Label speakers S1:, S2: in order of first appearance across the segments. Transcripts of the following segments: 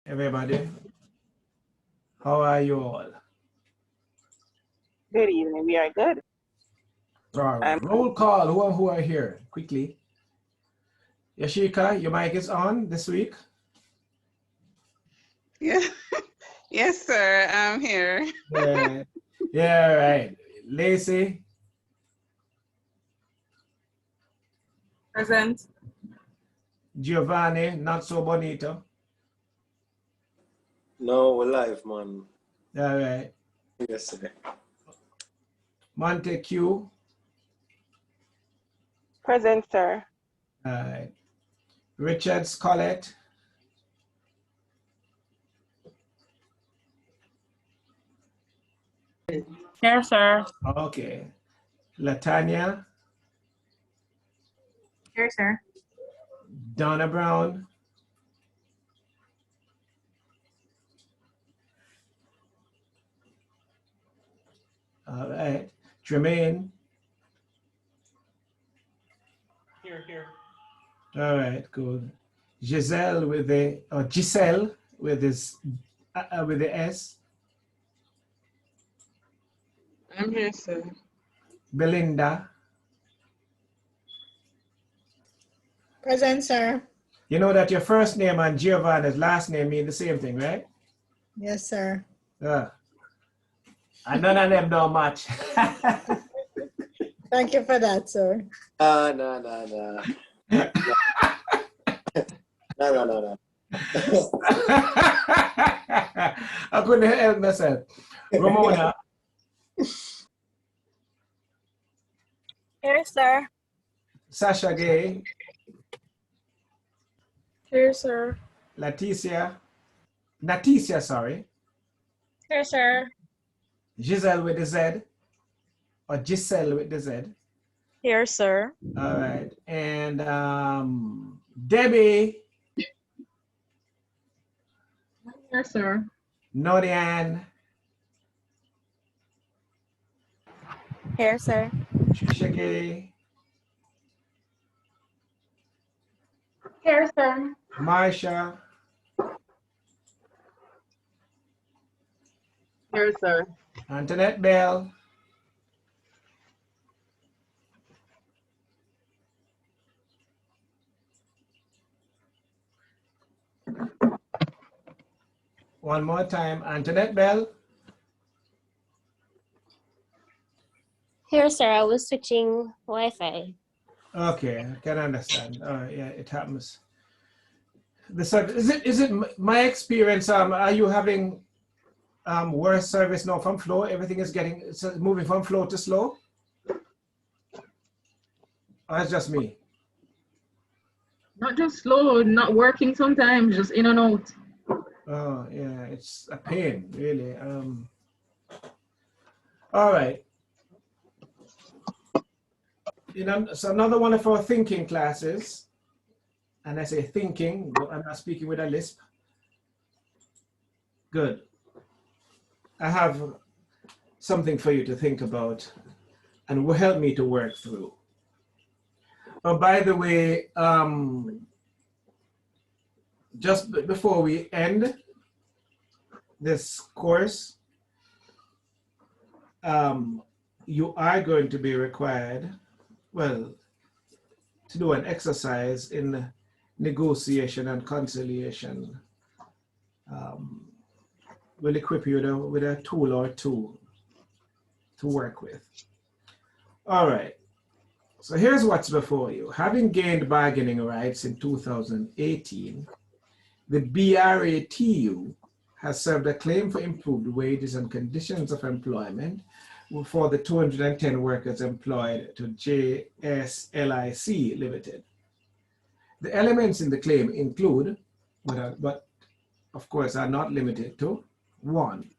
S1: everybody. How are you all?
S2: Good evening. We are good.
S1: All right. Roll call. Who are here? Quickly. Yashika, your mic is on this week.
S3: Yeah. Yes, sir. I'm here.
S1: Yeah. Yeah, right. Lacey.
S4: Present.
S1: Giovanni, not so bonito.
S5: No, we're live, man.
S1: All right.
S5: Yes, sir.
S1: Montague.
S2: Present, sir.
S1: All right. Richard Scollett.
S4: Here, sir.
S1: Okay. Latanya.
S4: Here, sir.
S1: Donna Brown. All right. Jermaine.
S5: Here.
S1: All right, good. Giselle with the, or Giselle with this, with the S.
S3: I'm here, sir.
S1: Belinda.
S6: Present, sir.
S1: You know that your first name and Giovanna's last name mean the same thing, right?
S6: Yes, sir.
S1: And none of them know much.
S6: Thank you for that, sir.
S5: No. No.
S1: I couldn't help myself. Ramona.
S4: Here, sir.
S1: Sasha Gay.
S4: Here, sir.
S1: Natisha, sorry.
S4: Here, sir.
S1: Giselle with the Z. Or Giselle with the Z.
S4: Here, sir.
S1: All right. And Debbie.
S4: Here, sir.
S1: Norian.
S4: Here, sir.
S1: Trisha Gay.
S4: Here, sir.
S1: Marsha.
S4: Here, sir.
S1: Antoinette Bell. One more time, Antoinette Bell.
S7: Here, sir, I was switching Wi-Fi.
S1: Okay, I can understand. Yeah, it happens. The service, is it my experience? Are you having worse service now from flow? Everything is it's moving from flow to slow? Or it's just me?
S4: Not just slow, not working sometimes, just in and out.
S1: Oh, yeah, it's a pain, really. All right. So another one of our thinking classes, and I say thinking, but I'm not speaking with a lisp. Good. I have something for you to think about and will help me to work through. Oh, by the way, just before we end this course, you are going to be required, well, to do an exercise in negotiation and conciliation. Will equip you with a tool or two to work with. All right. So here's what's before you. Having gained bargaining rights in 2018, the BRATU has served a claim for improved wages and conditions of employment for the 210 workers employed to JSLIC Limited. The elements in the claim include, but of course are not limited to, 1,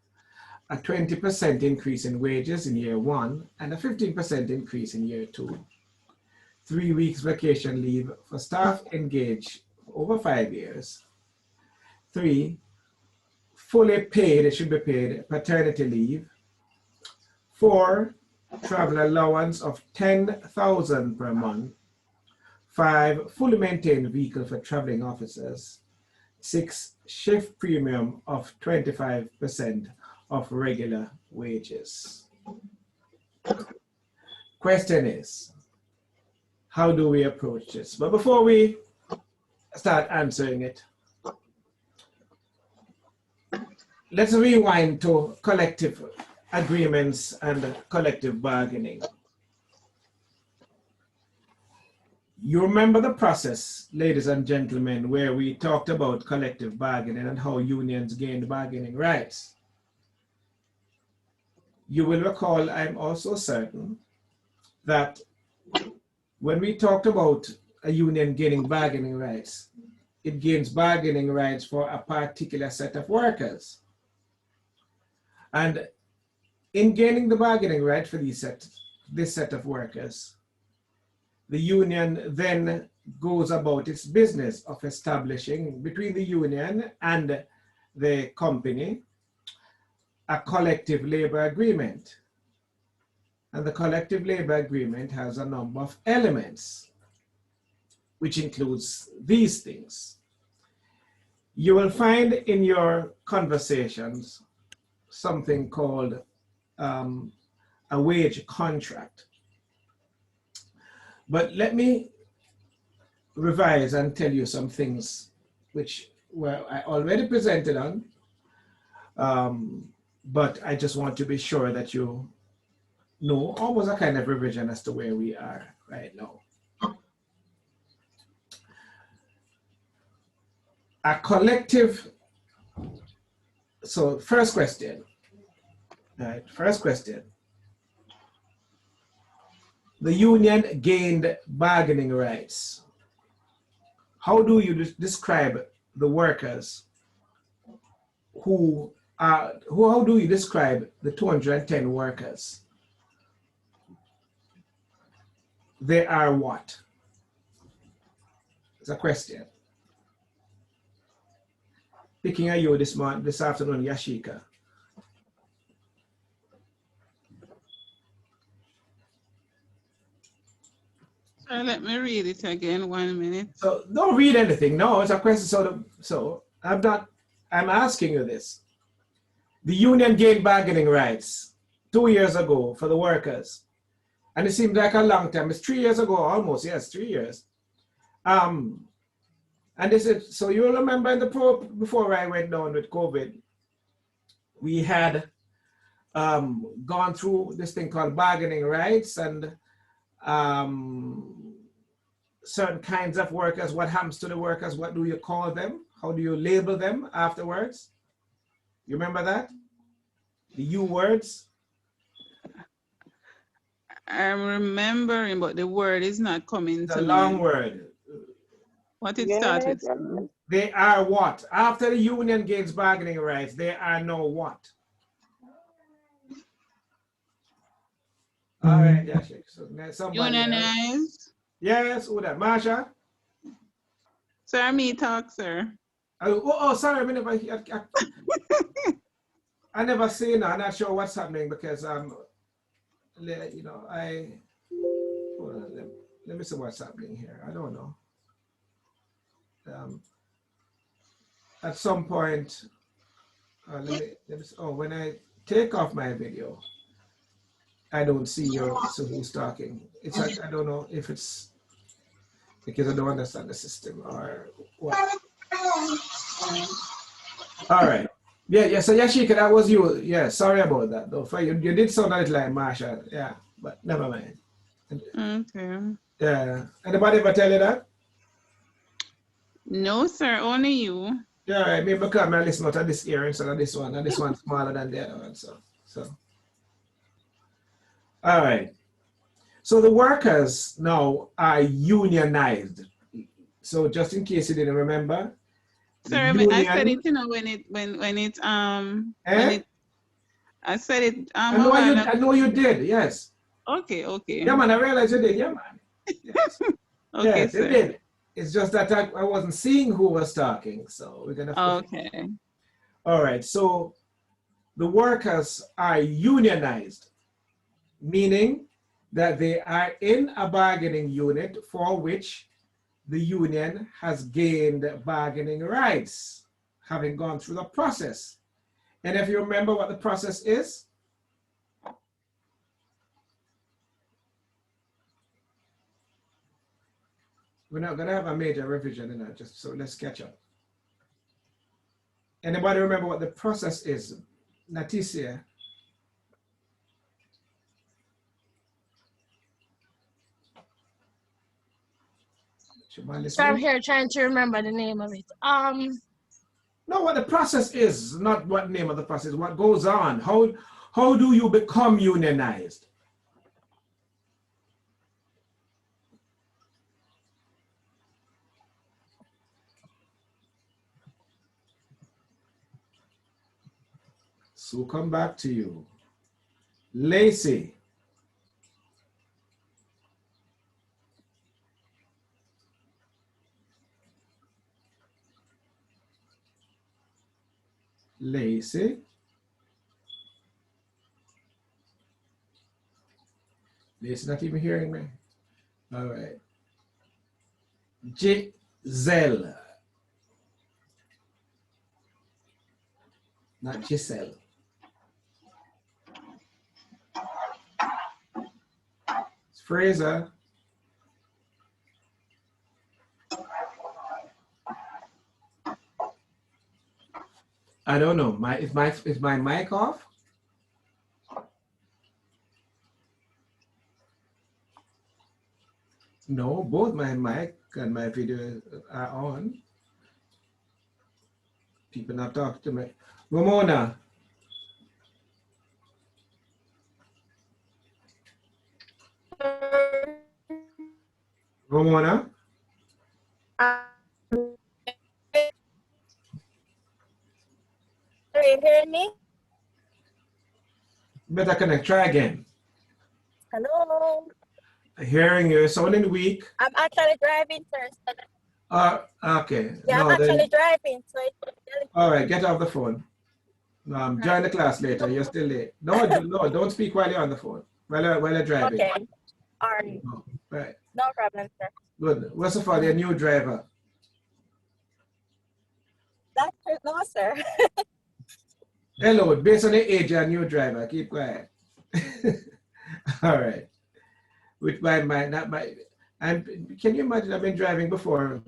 S1: a 20% increase in wages in year 1 and a 15% increase in year 2. 3 weeks vacation leave for staff engaged over 5 years. 3, fully paid, it should be paid, paternity leave. 4, travel allowance of $10,000 per month. 5, fully maintained vehicle for traveling officers. 6 shift premium of 25% of regular wages. Question is, how do we approach this? But before we start answering it, let's rewind to collective agreements and collective bargaining. You remember the process, ladies and gentlemen, where we talked about collective bargaining and how unions gained bargaining rights. You will recall, I'm also certain, that when we talked about a union gaining bargaining rights, it gains bargaining rights for a particular set of workers. And in gaining the bargaining right for this set of workers, the union then goes about its business of establishing between the union and the company a collective labor agreement. And the collective labor agreement has a number of elements, which includes these things. You will find in your conversations something called a wage contract. But let me revise and tell you some things which I already presented on, but I just want to be sure that you know almost a kind of revision as to where we are right now. A collective, so first question, right? First question. The union gained bargaining rights. How do you describe the workers how do you describe the 210 workers? They are what? It's a question. Picking at you this afternoon, Yashika.
S3: Let me read it again, 1 minute.
S1: So don't read anything. No, it's a question. So I'm asking you this. The union gained bargaining rights 2 years ago for the workers. And it seemed like a long time. It's 3 years ago, almost, yes, 3 years. And they said, so you'll remember in before I went down with COVID, we had gone through this thing called bargaining rights and certain kinds of workers, what happens to the workers, what do you call them? How do you label them afterwards? You remember that? The U words?
S3: I'm remembering, but the word is not coming to me.
S1: The long word.
S3: What it started.
S1: They are what? After the union gains bargaining rights, they are no what? All right, Yashik. So somebody
S3: Unionized.
S1: Yes, who that? Marsha?
S3: Sir, me talk, sir.
S1: Sorry, I never seen her. I'm not sure what's happening because you know, hold on, let me see what's happening here. I don't know. At some point, let me when I take off my video, I don't see who's talking. It's like, I don't know if it's because I don't understand the system or what. All right. Yeah, so Yashika, that was you. Yeah, sorry about that though. You did sound a little like Marsha. Yeah, but never mind.
S3: Okay.
S1: Yeah. Anybody ever tell you that?
S3: No, sir, only you.
S1: Yeah, right. Maybe because I listen to this ear instead of this one, and this one's smaller than the other one. So. All right. So the workers now are unionized. So just in case you didn't remember.
S3: Sir, I said it, you know, when I said it.
S1: I know you did, yes.
S3: Okay.
S1: Yeah, man, I realized you did, yeah, man. Yes.
S3: Okay,
S1: yes,
S3: sir.
S1: it did. It's just that I wasn't seeing who was talking, so we're gonna.
S3: Okay.
S1: All right, so the workers are unionized, meaning that they are in a bargaining unit for which the union has gained bargaining rights, having gone through the process. And if you remember what the process is, we're not going to have a major revision in that, just so let's catch up. Anybody remember what the process is? Leticia?
S8: So I'm here trying to remember the name of it.
S1: No, what the process is, not what name of the process, what goes on. How do you become unionized? So come back to you. Lacey. Lacey. Lacey not even hearing me. All right. Giselle. Not Giselle. Fraser. I don't know. Is my mic off? No, both my mic and my video are on. People not talking to me. Ramona. Ramona.
S9: Are you hearing me?
S1: Better connect. Try again.
S9: Hello.
S1: Hearing you, sounding weak.
S9: I'm actually driving, sir.
S1: Okay.
S9: Yeah,
S1: No,
S9: I'm actually
S1: then,
S9: driving. So
S1: all right, get off the phone. Join the class later. You're still late. No, no, don't speak while you're on the phone. While you're driving.
S9: okay. All right.
S1: No, right.
S9: No problem, sir.
S1: Good. What's the for your new driver?
S9: That's no, sir.
S1: Hello, based on the age, you're a new driver. Keep quiet. All right. With my not my. Can you imagine? I've been driving before.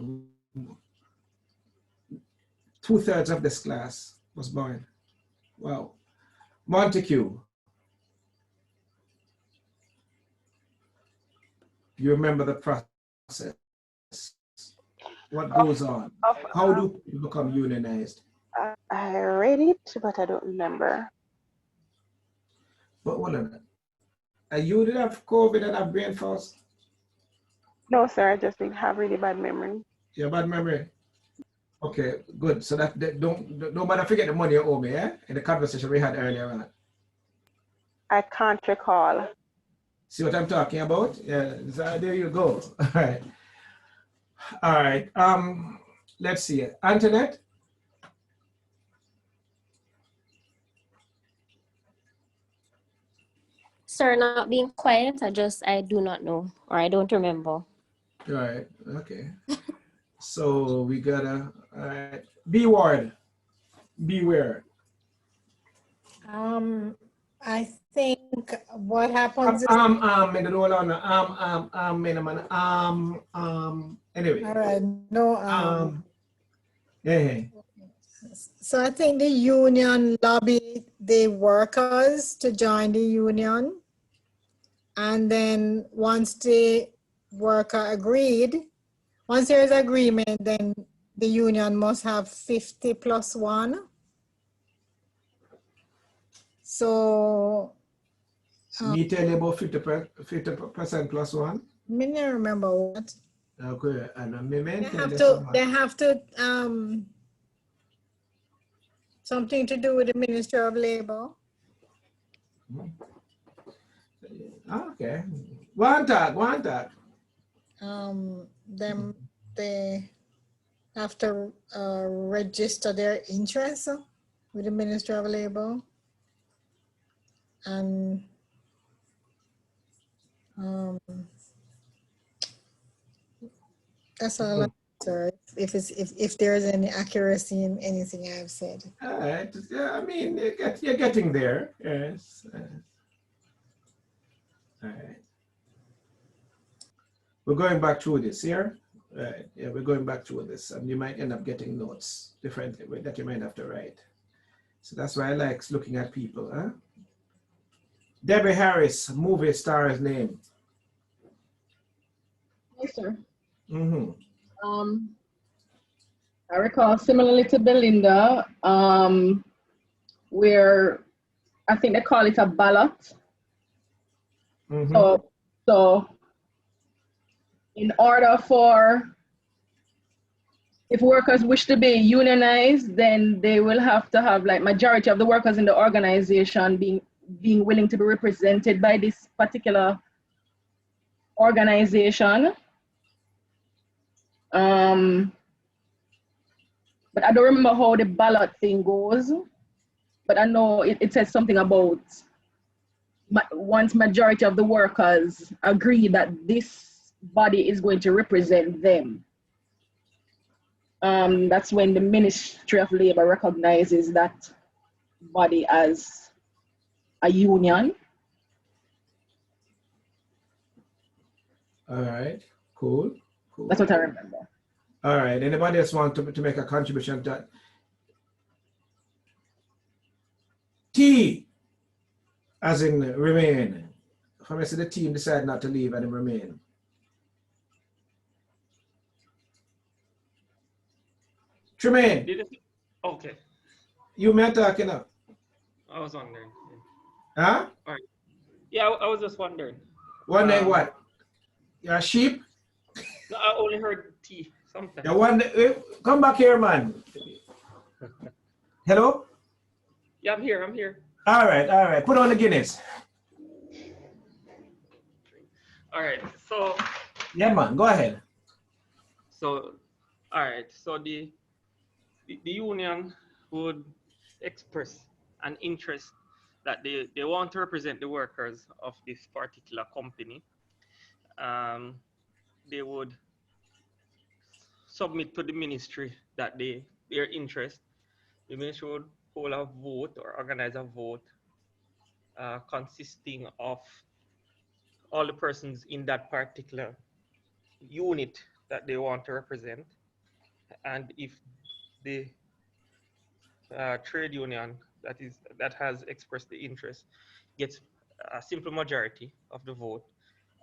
S1: 2/3 of this class was born. Wow. Montague. You remember the process. What goes on? How do people become unionized?
S2: I read it, but I don't remember.
S1: But hold on. You did have COVID and have brain frost?
S2: No, sir, I just didn't have really bad memory.
S1: Yeah, bad memory. Okay, good. So that don't matter forget the money you owe me, yeah? In the conversation we had earlier on.
S2: I can't recall.
S1: See what I'm talking about? Yeah, so there you go. All right. All right. Let's see. Antoinette?
S7: Sir, not being quiet. I do not know, or I don't remember.
S1: All right. Okay. So we gotta, all right. B word. Beware.
S6: I think what happens is,
S1: anyway.
S6: all right, no,
S1: Yeah.
S6: so I think the union lobby the workers to join the union. And then once the worker agreed, once there is agreement, then the union must have 50 plus 1. So
S1: Me tell you about 50% plus 1.
S6: I don't remember what.
S1: Okay, and
S6: They have to something to do with the Ministry of Labor.
S1: Okay. One talk.
S6: Them they have to register their interest with the Ministry of Labor, and That's all, sir. If there is any accuracy in anything I've said.
S1: All right. Yeah, I mean, you're getting there. Yes. All right. We're going back through this here. Right. Yeah, we're going back through this, and you might end up getting notes differently that you might have to write. So that's why I like looking at people. Huh? Debbie Harris, movie star's name.
S4: Yes, sir.
S1: Mm-hmm.
S4: I recall similarly to Belinda, where I think they call it a ballot.
S1: Mm-hmm.
S4: So in order for, if workers wish to be unionized, then they will have to have like majority of the workers in the organization being willing to be represented by this particular organization. But I don't remember how the ballot thing goes, but I know it says something about once majority of the workers agree that this body is going to represent them, that's when the Ministry of Labor recognizes that body as a union.
S1: All right. Cool.
S4: That's what I remember.
S1: All right. Anybody else want to make a contribution to that? T, as in remain. From I say the team decide not to leave and remain. Tremaine.
S5: Okay.
S1: You meant talking up.
S5: I was wondering.
S1: Huh?
S5: All right. Yeah, I was just wondering.
S1: Wondering what? You're a sheep?
S5: No, I only heard T sometimes.
S1: Come back here, man. Hello?
S5: Yeah, I'm here.
S1: All right. Put on the Guinness.
S5: All right. So.
S1: Yeah, man. Go ahead.
S5: So, all right. So the union would express an interest that they want to represent the workers of this particular company. They would submit to the ministry that their interest. The ministry would hold a vote or organize a vote consisting of all the persons in that particular unit that they want to represent. And if the trade union that has expressed the interest gets a simple majority of the vote,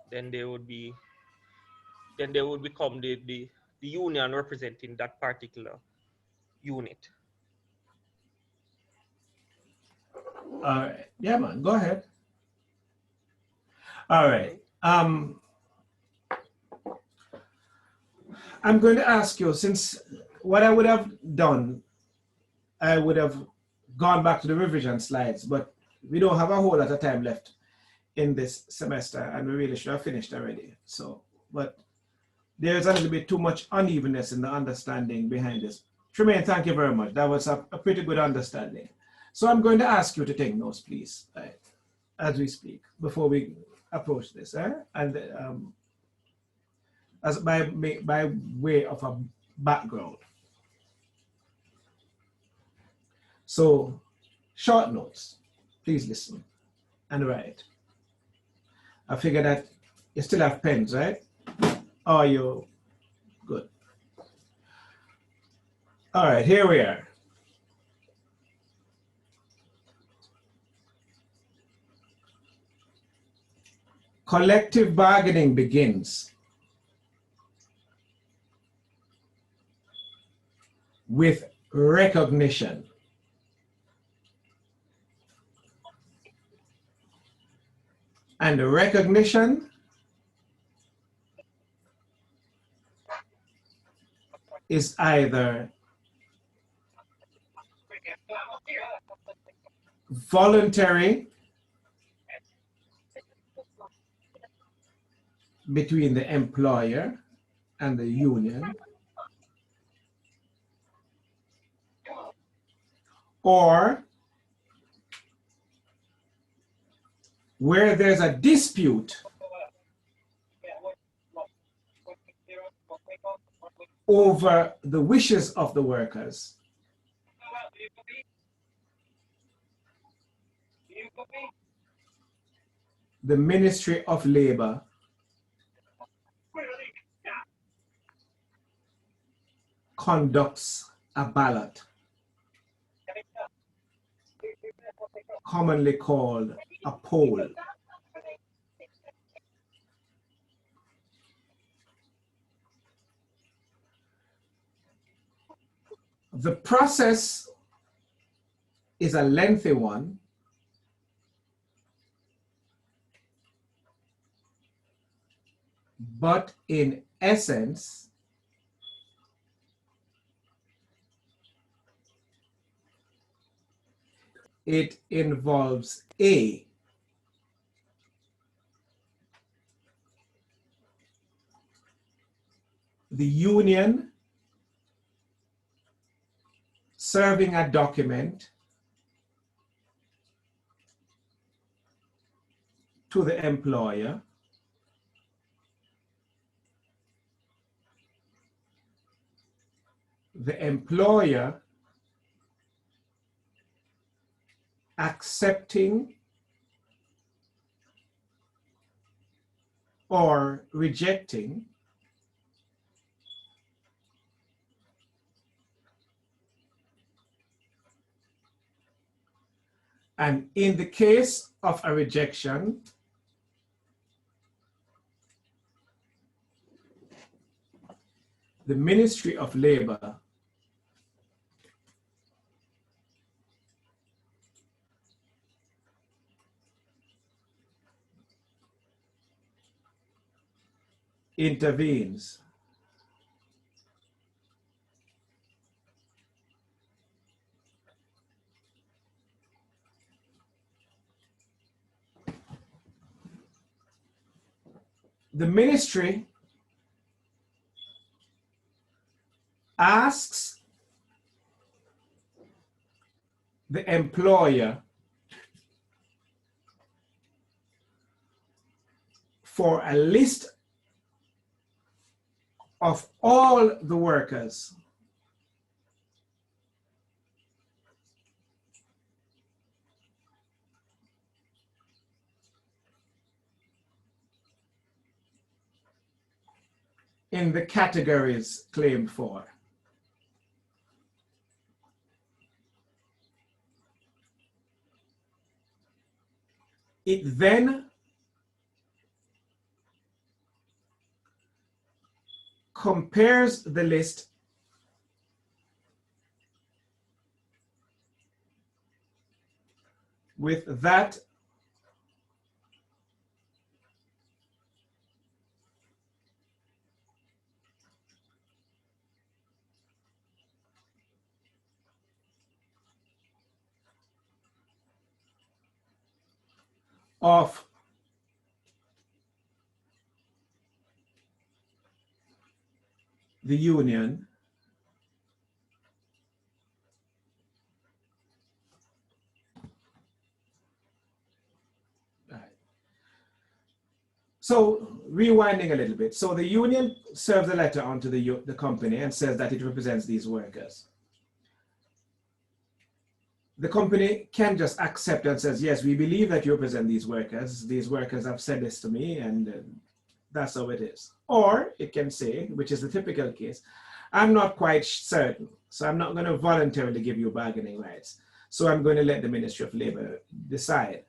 S5: then they would become the union representing that particular unit.
S1: All right. Yeah, man. Go ahead. All right. I'm going to ask you, since what I would have done, I would have gone back to the revision slides, but we don't have a whole lot of time left in this semester, and we really should have finished already. So, but there's a little bit too much unevenness in the understanding behind this. Tremaine, thank you very much. That was a pretty good understanding. So I'm going to ask you to take notes, please, right, as we speak, before we approach this, and as by way of a background. So, short notes, please listen and write. I figure that you still have pens, right? Oh, you good. All right, here we are. Collective bargaining begins with recognition. And the recognition is either voluntary between the employer and the union, or where there's a dispute over the wishes of the workers, the Ministry of Labor conducts a ballot, commonly called a poll. The process is a lengthy one, but in essence, it involves A, the union serving a document to the employer, the employer accepting or rejecting and in the case of a rejection, the Ministry of Labor intervenes. The ministry asks the employer for a list of all the workers in the categories claimed for. It then compares the list with that of the union So rewinding a little bit. So the union serves a letter onto the company and says that it represents these workers. The company can just accept and says, yes, we believe that you represent these workers. These workers have said this to me and that's how it is. Or it can say, which is the typical case, I'm not quite certain, so I'm not going to voluntarily give you bargaining rights. So I'm going to let the Ministry of Labor decide.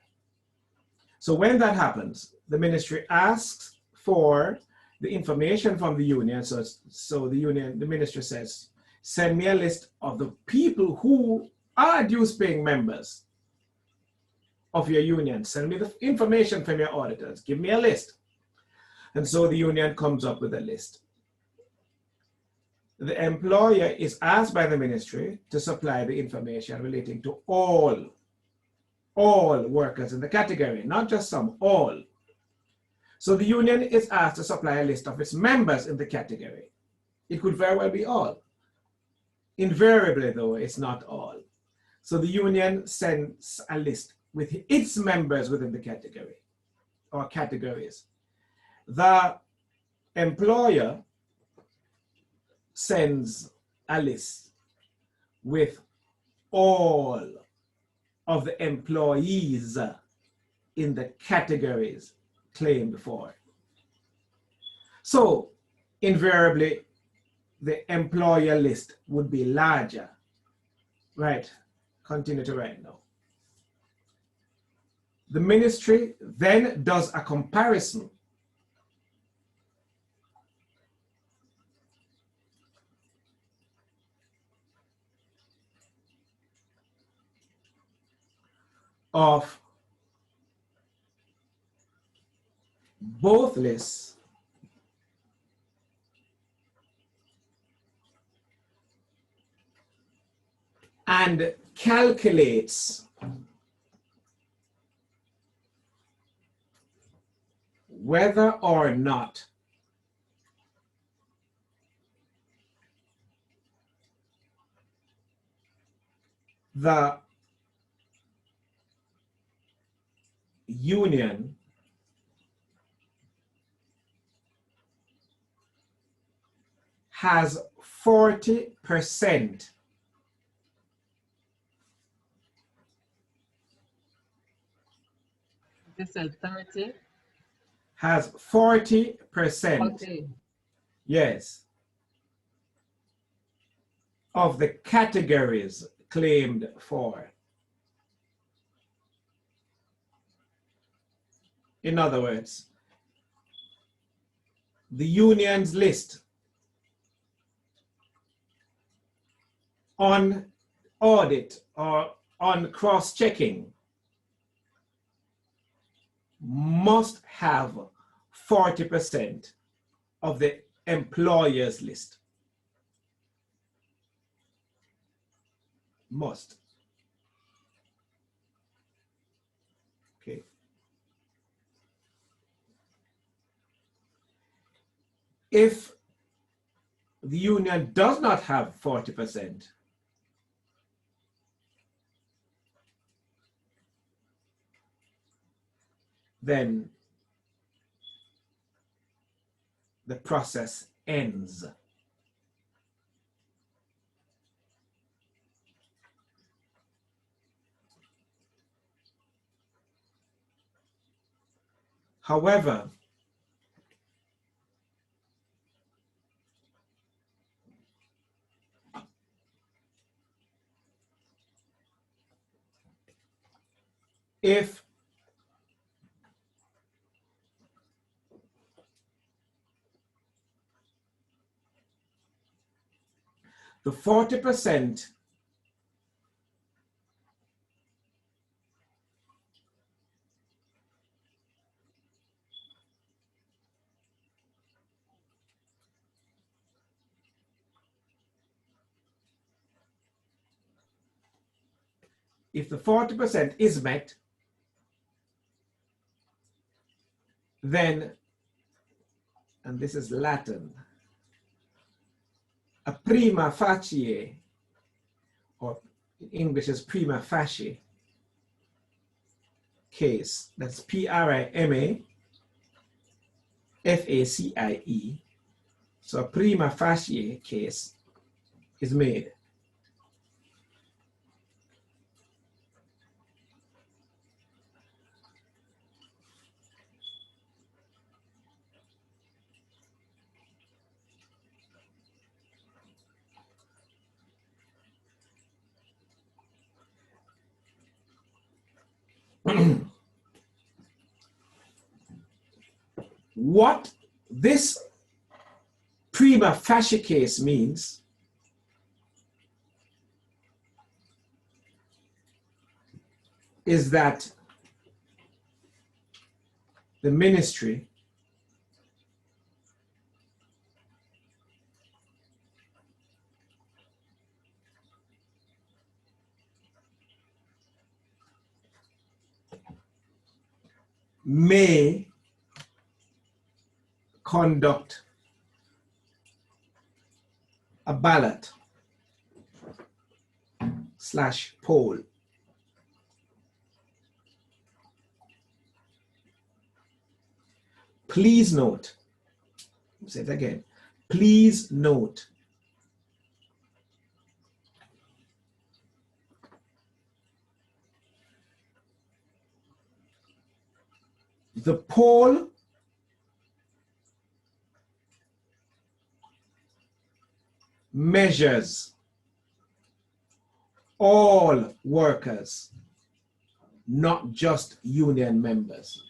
S1: So when that happens, the ministry asks for the information from the union. So the ministry says, send me a list of the people who are dues-paying members of your union. Send me the information from your auditors. Give me a list. And so the union comes up with a list. The employer is asked by the ministry to supply the information relating to all workers in the category, not just some, all. So the union is asked to supply a list of its members in the category. It could very well be all. Invariably, though, it's not all. So the union sends a list with its members within the category or categories. The employer sends a list with all of the employees in the categories claimed for. So invariably, the employer list would be larger. Right, continue to write now. The ministry then does a comparison of both lists and calculates whether or not the union has 40%.
S10: You said 30?
S1: Has 40%.
S10: Okay.
S1: Yes. Of the categories claimed for. In other words, the union's list on audit or on cross-checking must have 40% of the employer's list. Must. Okay. If the union does not have 40%, then the process ends. However, if the 40% if the 40% is met, then, and this is Latin, a prima facie, or in English is prima facie case, that's P-R-I-M-A-F-A-C-I-E, so a prima facie case is made. What this prima facie case means is that the ministry may conduct a ballot / poll. Please note, I'll say it again, please note The poll measures all workers, not just union members.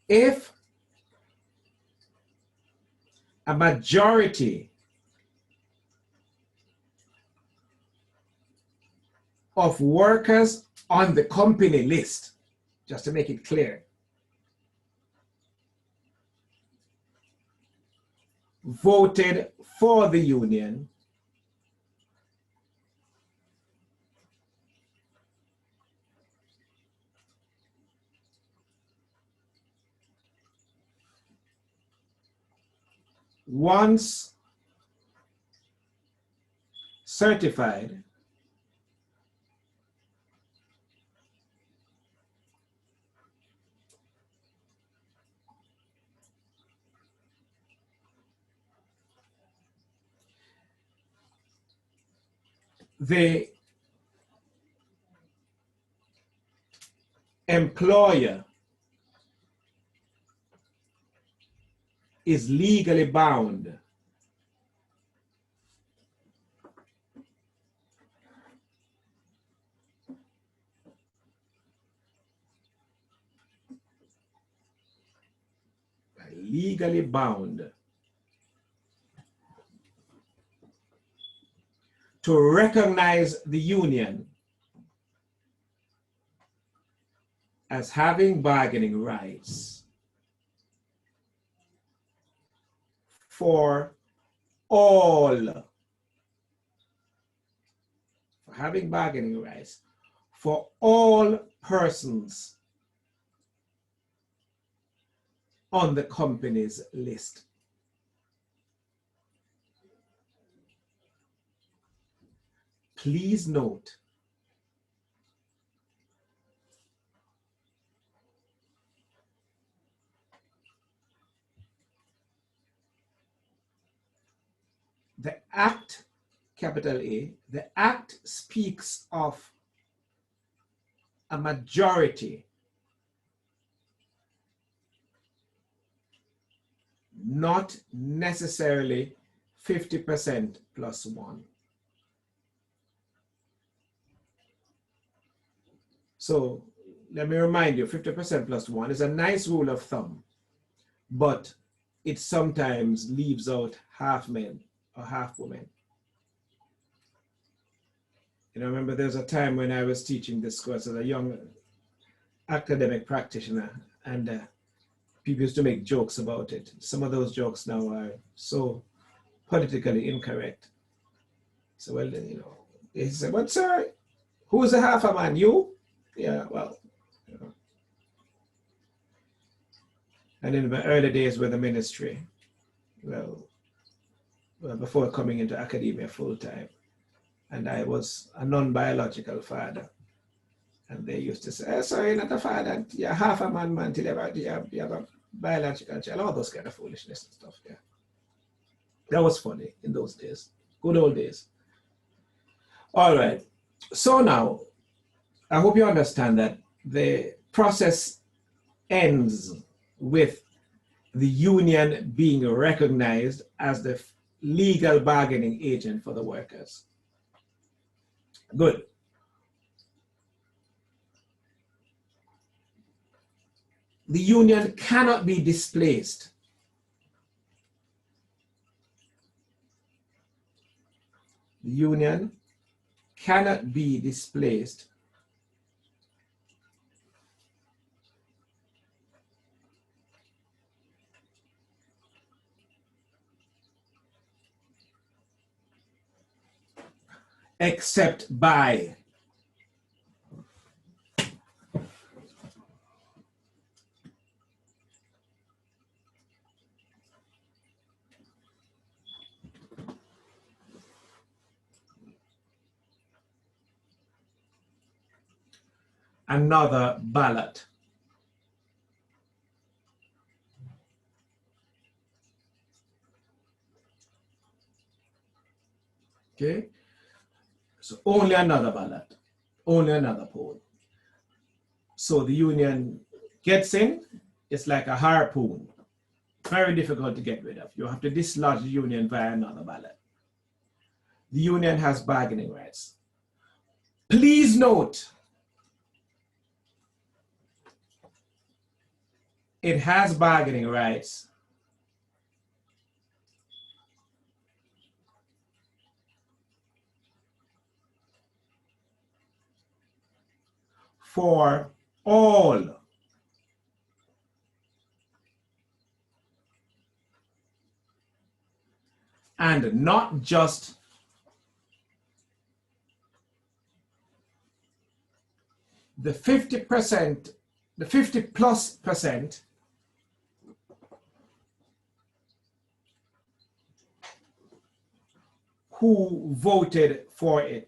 S1: If a majority of workers on the company list, just to make it clear, voted for the union, once certified, the employer is legally bound to recognize the union as having bargaining rights for all, for all persons on the company's list. Please note the Act, capital A, the Act speaks of a majority, not necessarily 50% plus one. So let me remind you, 50% plus one is a nice rule of thumb, but it sometimes leaves out half men or half women. You know, I remember there's a time when I was teaching this course as a young academic practitioner, and people used to make jokes about it. Some of those jokes now are so politically incorrect. So, well, you know, they said, but sir, who's a half a man? You? Yeah, well, you know. And in my early days with the ministry, well, before coming into academia full time, and I was a non-biological father. And they used to say, sorry, not a father, you're half a man till you have a biological child, all those kind of foolishness and stuff, yeah. That was funny in those days, good old days. All right, so now, I hope you understand that the process ends with the union being recognized as the legal bargaining agent for the workers. Good. The union cannot be displaced. The union cannot be displaced except by another ballot. Okay, So only another ballot, only another poll. So the union gets in, it's like a harpoon. Very difficult to get rid of. You have to dislodge the union via another ballot. The union has bargaining rights. Please note, it has bargaining rights for all and not just the 50%, the 50+% who voted for it.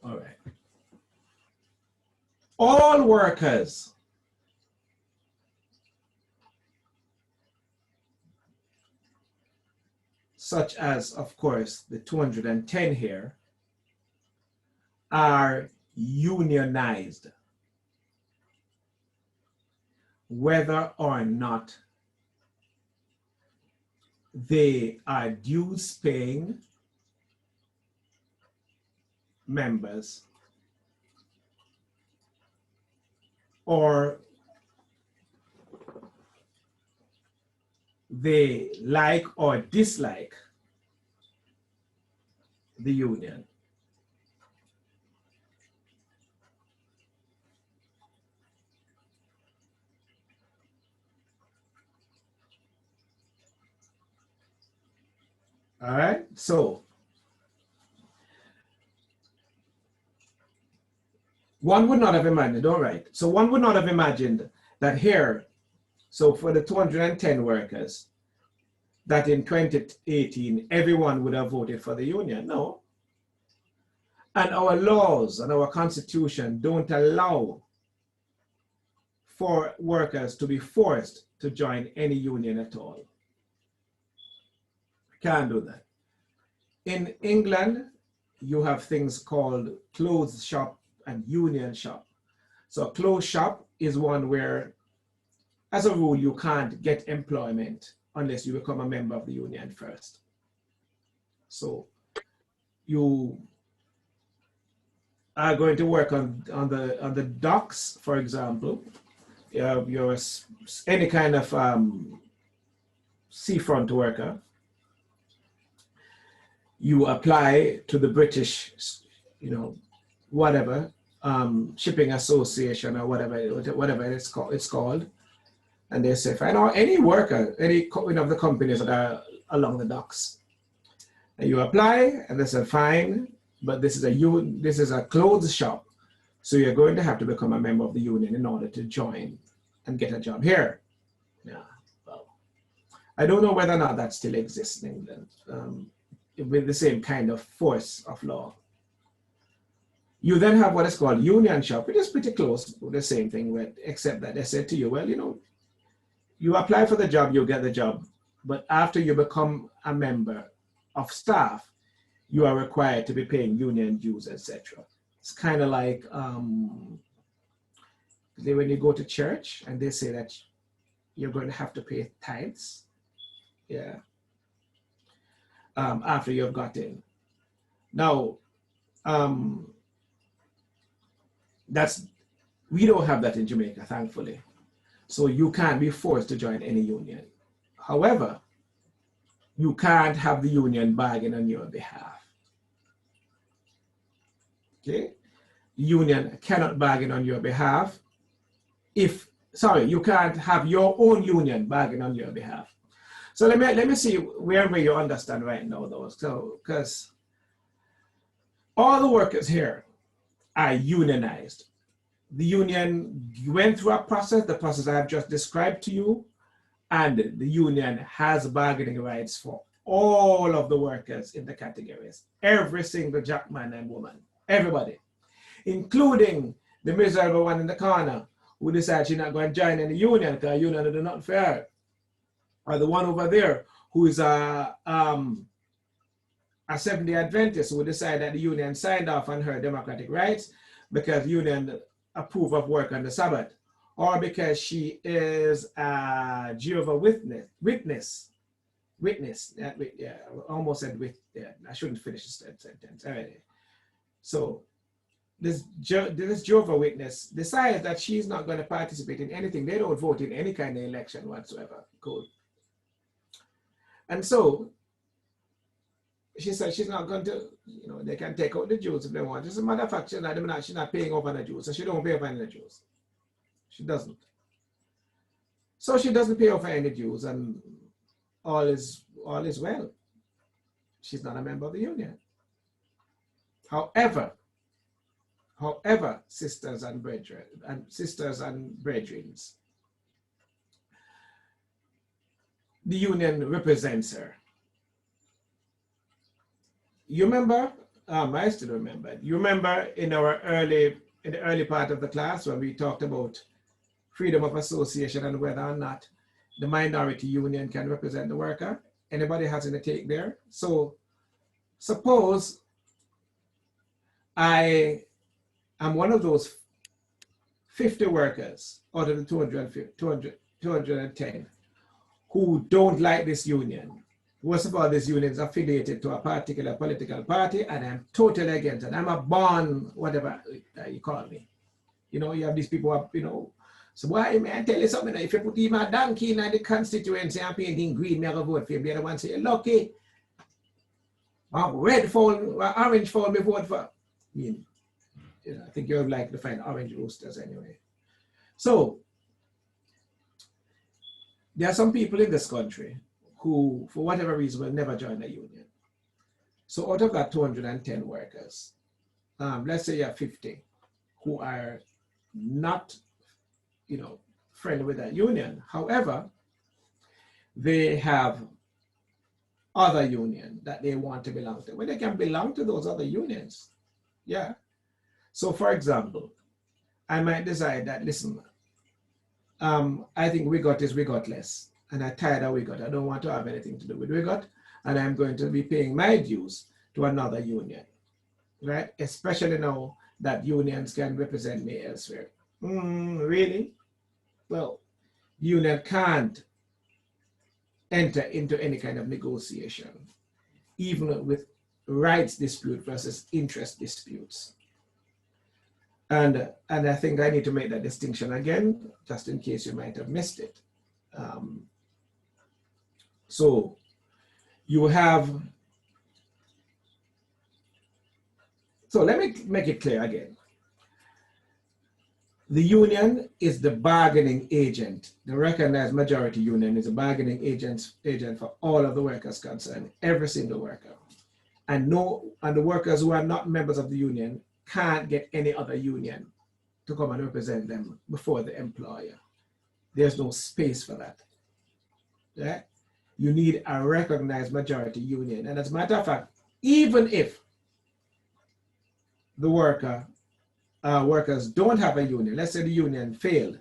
S1: All right. All workers such as, of course, the 210 here, are unionized, whether or not they are dues paying members or they like or dislike the union. All right, so one would not have imagined, all right, so one would not have imagined that here, so for the 210 workers, that in 2018, everyone would have voted for the union. No. And our laws and our constitution don't allow for workers to be forced to join any union at all. Can't do that. In England, you have things called closed shop and union shop. So a closed shop is one where, as a rule, you can't get employment unless you become a member of the union first. So you are going to work on the docks, for example. You're any kind of seafront worker. You apply to the British, whatever, shipping association or whatever it's called. And they say, fine, or any worker, any of the companies that are along the docks. And you apply, and they say, fine, but this is a clothes shop, so you're going to have to become a member of the union in order to join and get a job here. Yeah, well, I don't know whether or not that still exists in England with the same kind of force of law. You then have what is called union shop, which is pretty close to the same thing, except that they said to you, well, you apply for the job, you get the job, but after you become a member of staff, you are required to be paying union dues, etc. It's kind of like when you go to church and they say that you're going to have to pay tithes, yeah, after you've got in. Now, we don't have that in Jamaica, thankfully. So you can't be forced to join any union. However, you can't have the union bargain on your behalf. Okay? The union cannot bargain on your behalf you can't have your own union bargain on your behalf. So let me see where you understand right now though. So, because all the workers here are unionized. The union went through a process, the process I have just described to you, and the union has bargaining rights for all of the workers in the categories. Every single jackman and woman, everybody including the miserable one in the corner who decides she's not going to join in the union because the union is not fair, or the one over there who is a Seventh-day Adventist who decided that the union signed off on her democratic rights because the union approve of work on the Sabbath, or because she is a Jehovah's Witness. Yeah, I almost said with. Yeah, I shouldn't finish the sentence. All right. So this Jehovah's Witness decides that she's not going to participate in anything. They don't vote in any kind of election whatsoever. Cool. And so she said she's not going to, they can take out the Jews if they want. As a matter of fact, she's not paying over the Jews, so she don't pay over any Jews. She doesn't. So she doesn't pay over any Jews, and all is well. She's not a member of the union. However, sisters and brethren, the union represents her. You remember? I still remember. You remember in the early part of the class when we talked about freedom of association and whether or not the minority union can represent the worker? Anybody has any take there? So suppose I am one of those 50 workers out of the 210 who don't like this union. First of all, this union is affiliated to a particular political party, and I'm totally against it. I'm a born, whatever you call me. You have these people, so why, may I tell you something? If you put him a donkey in the constituency and painting green, me vote for him. The other one say, lucky. Red phone, orange phone, me vote for. I think you would like to find orange roosters anyway. So, there are some people in this country who, for whatever reason, will never join a union. So out of that 210 workers, let's say you have 50 who are not, friendly with that union. However, they have other union that they want to belong to. Well, they can belong to those other unions. Yeah. So for example, I might decide that, listen, I think WIGOT is WIGOT-less, and I'm tired of WIGOT. I don't want to have anything to do with WIGOT, and I'm going to be paying my dues to another union, right? Especially now that unions can represent me elsewhere. Really? Well, union can't enter into any kind of negotiation, even with rights dispute versus interest disputes. And I think I need to make that distinction again, just in case you might have missed it. So you have, so let me make it clear again. The union is the bargaining agent. The recognized majority union is a bargaining agent for all of the workers concerned, every single worker. And the workers who are not members of the union can't get any other union to come and represent them before the employer. There's no space for that. Yeah? You need a recognized majority union. And as a matter of fact, even if the workers don't have a union, let's say the union failed,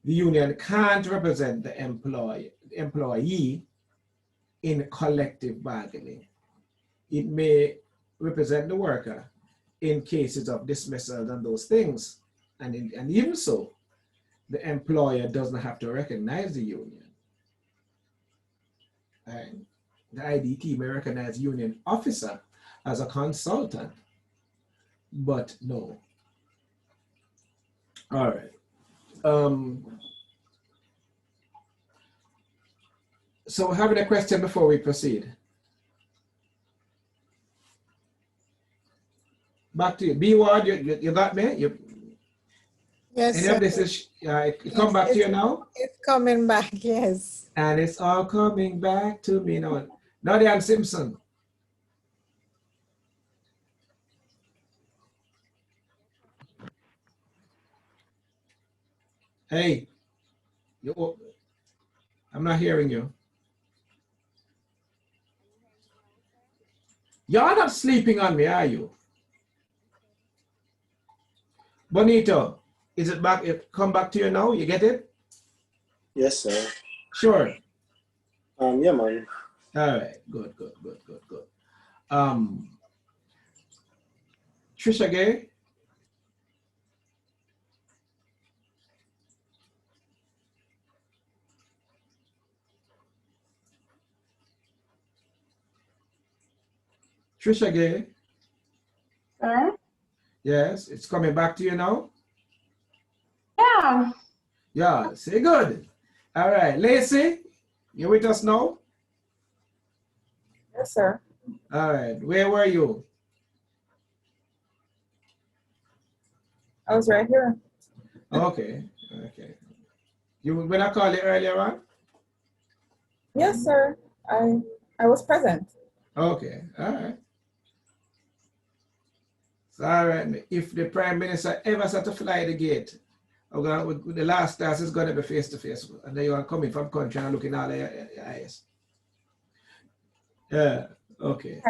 S1: the union can't represent the employee in collective bargaining. It may represent the worker in cases of dismissal and those things. And even so, the employer doesn't have to recognize the union. And the IDT may recognize union officer as a consultant, but no. All right. So having a question before we proceed. Back to you. B Ward, you got me?
S6: Yes,
S1: any
S6: sir.
S1: of this is, it come back to you now?
S6: It's coming back, yes.
S1: And it's all coming back to me now. Nadian Simpson. Hey, I'm not hearing you. You're not sleeping on me, are you? Bonito, is it back? It come back to you now? You get it?
S10: Yes, sir.
S1: Sure.
S10: Yeah, man.
S1: All right. Good. Trisha Gay. Trisha Gay.
S8: Sir?
S1: Yes, it's coming back to you now.
S8: Yeah.
S1: Yeah, say good. All right, Lacey, you with us now?
S9: Yes, sir.
S1: All right, where were you?
S9: I was right here.
S1: Okay. You when I called you earlier on?
S9: Yes, sir. I was present.
S1: Okay, all right. So, all right, if the Prime Minister ever set to fly the gate, with the last class is going to be face to face, and then you are coming from country and looking all your eyes. Yeah, okay.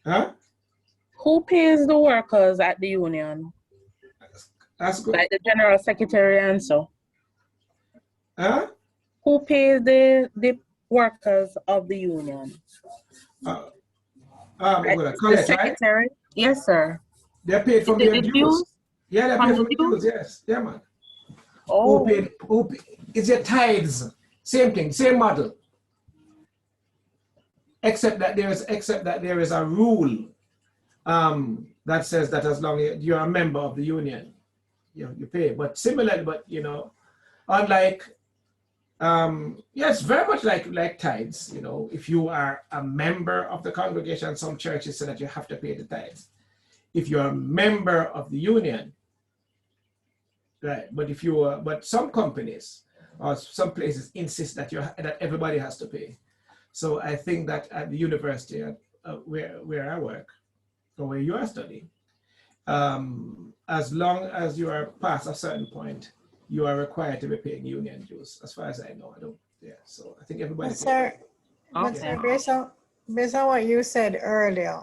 S1: Huh?
S11: Who pays the workers at the union?
S1: That's good.
S11: Like the general secretary and so.
S1: Huh?
S11: Who pays the workers of the union?
S1: The
S11: secretary? Right? Yes, sir.
S1: They're paid from their dues. Yeah, they're paid from the dues, yes. Yeah, man.
S11: Oh.
S1: Who paid, it's your tithes. Same thing, same model. Except that there is a rule that says that as long as you're a member of the union, you pay. But similarly, unlike yes, very much like tithes. If you are a member of the congregation, some churches say that you have to pay the tithes. If you're a member of the union, right? But some companies or some places insist that that everybody has to pay. So I think that at the university where I work or where you are studying, as long as you are past a certain point, you are required to be paying union dues. As far as I know, I don't. Yeah. So I think everybody.
S6: Sir, based on what you said earlier,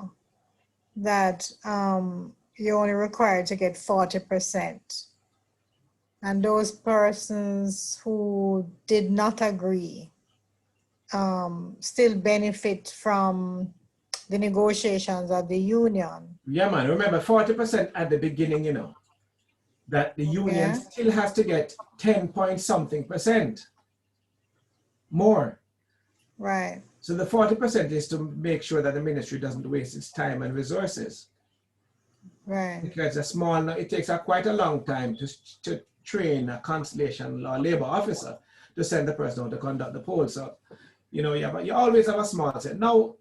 S6: that you're only required to get 40%, and those persons who did not agree still benefit from the negotiations of the union.
S1: Yeah, man. Remember, 40% at the beginning. That the union still has to get 10 point something percent more.
S6: Right.
S1: So the 40% is to make sure that the ministry doesn't waste its time and resources.
S6: Right.
S1: Because it takes quite a long time to train a constellation law labor officer to send the person out to conduct the poll. So, you always have a small set. Now,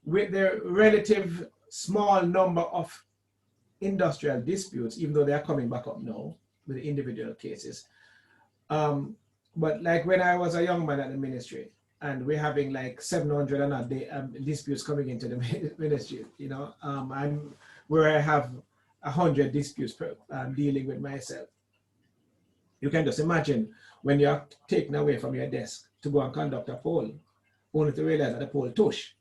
S1: with the relative small number of industrial disputes, even though they are coming back up now with the individual cases. But like when I was a young man at the ministry, and we're having like 700 and odd disputes coming into the ministry, where I have 100 disputes dealing with myself. You can just imagine when you're taken away from your desk to go and conduct a poll, only to realize that the poll tush,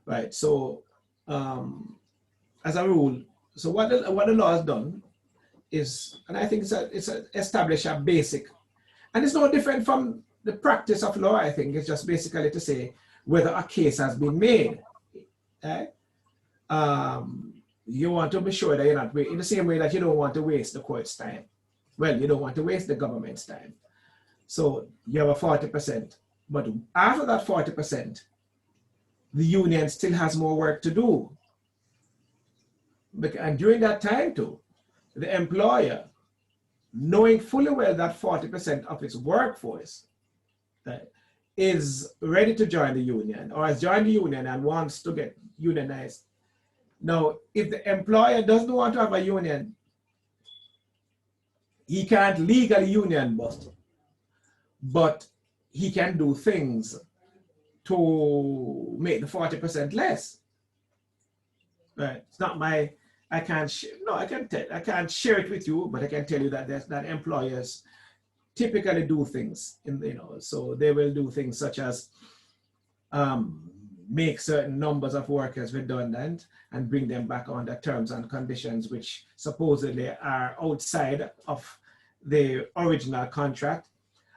S1: right? So as a rule, so what the law has done is, and I think it's established a basic, and it's no different from the practice of law. I think it's just basically to say whether a case has been made. Okay? You want to be sure that you're not in the same way that you don't want to waste the court's time. Well, you don't want to waste the government's time. So you have a 40%, but after that 40%, the union still has more work to do. And during that time too, the employer, knowing fully well that 40% of its workforce is ready to join the union or has joined the union and wants to get unionized. Now, if the employer doesn't want to have a union, he can't legally union bust, but he can do things to make the 40% less. Right? It's not my, I can't share it with you, but I can tell you that employers typically do things so they will do things such as make certain numbers of workers redundant and bring them back under terms and conditions which supposedly are outside of the original contract.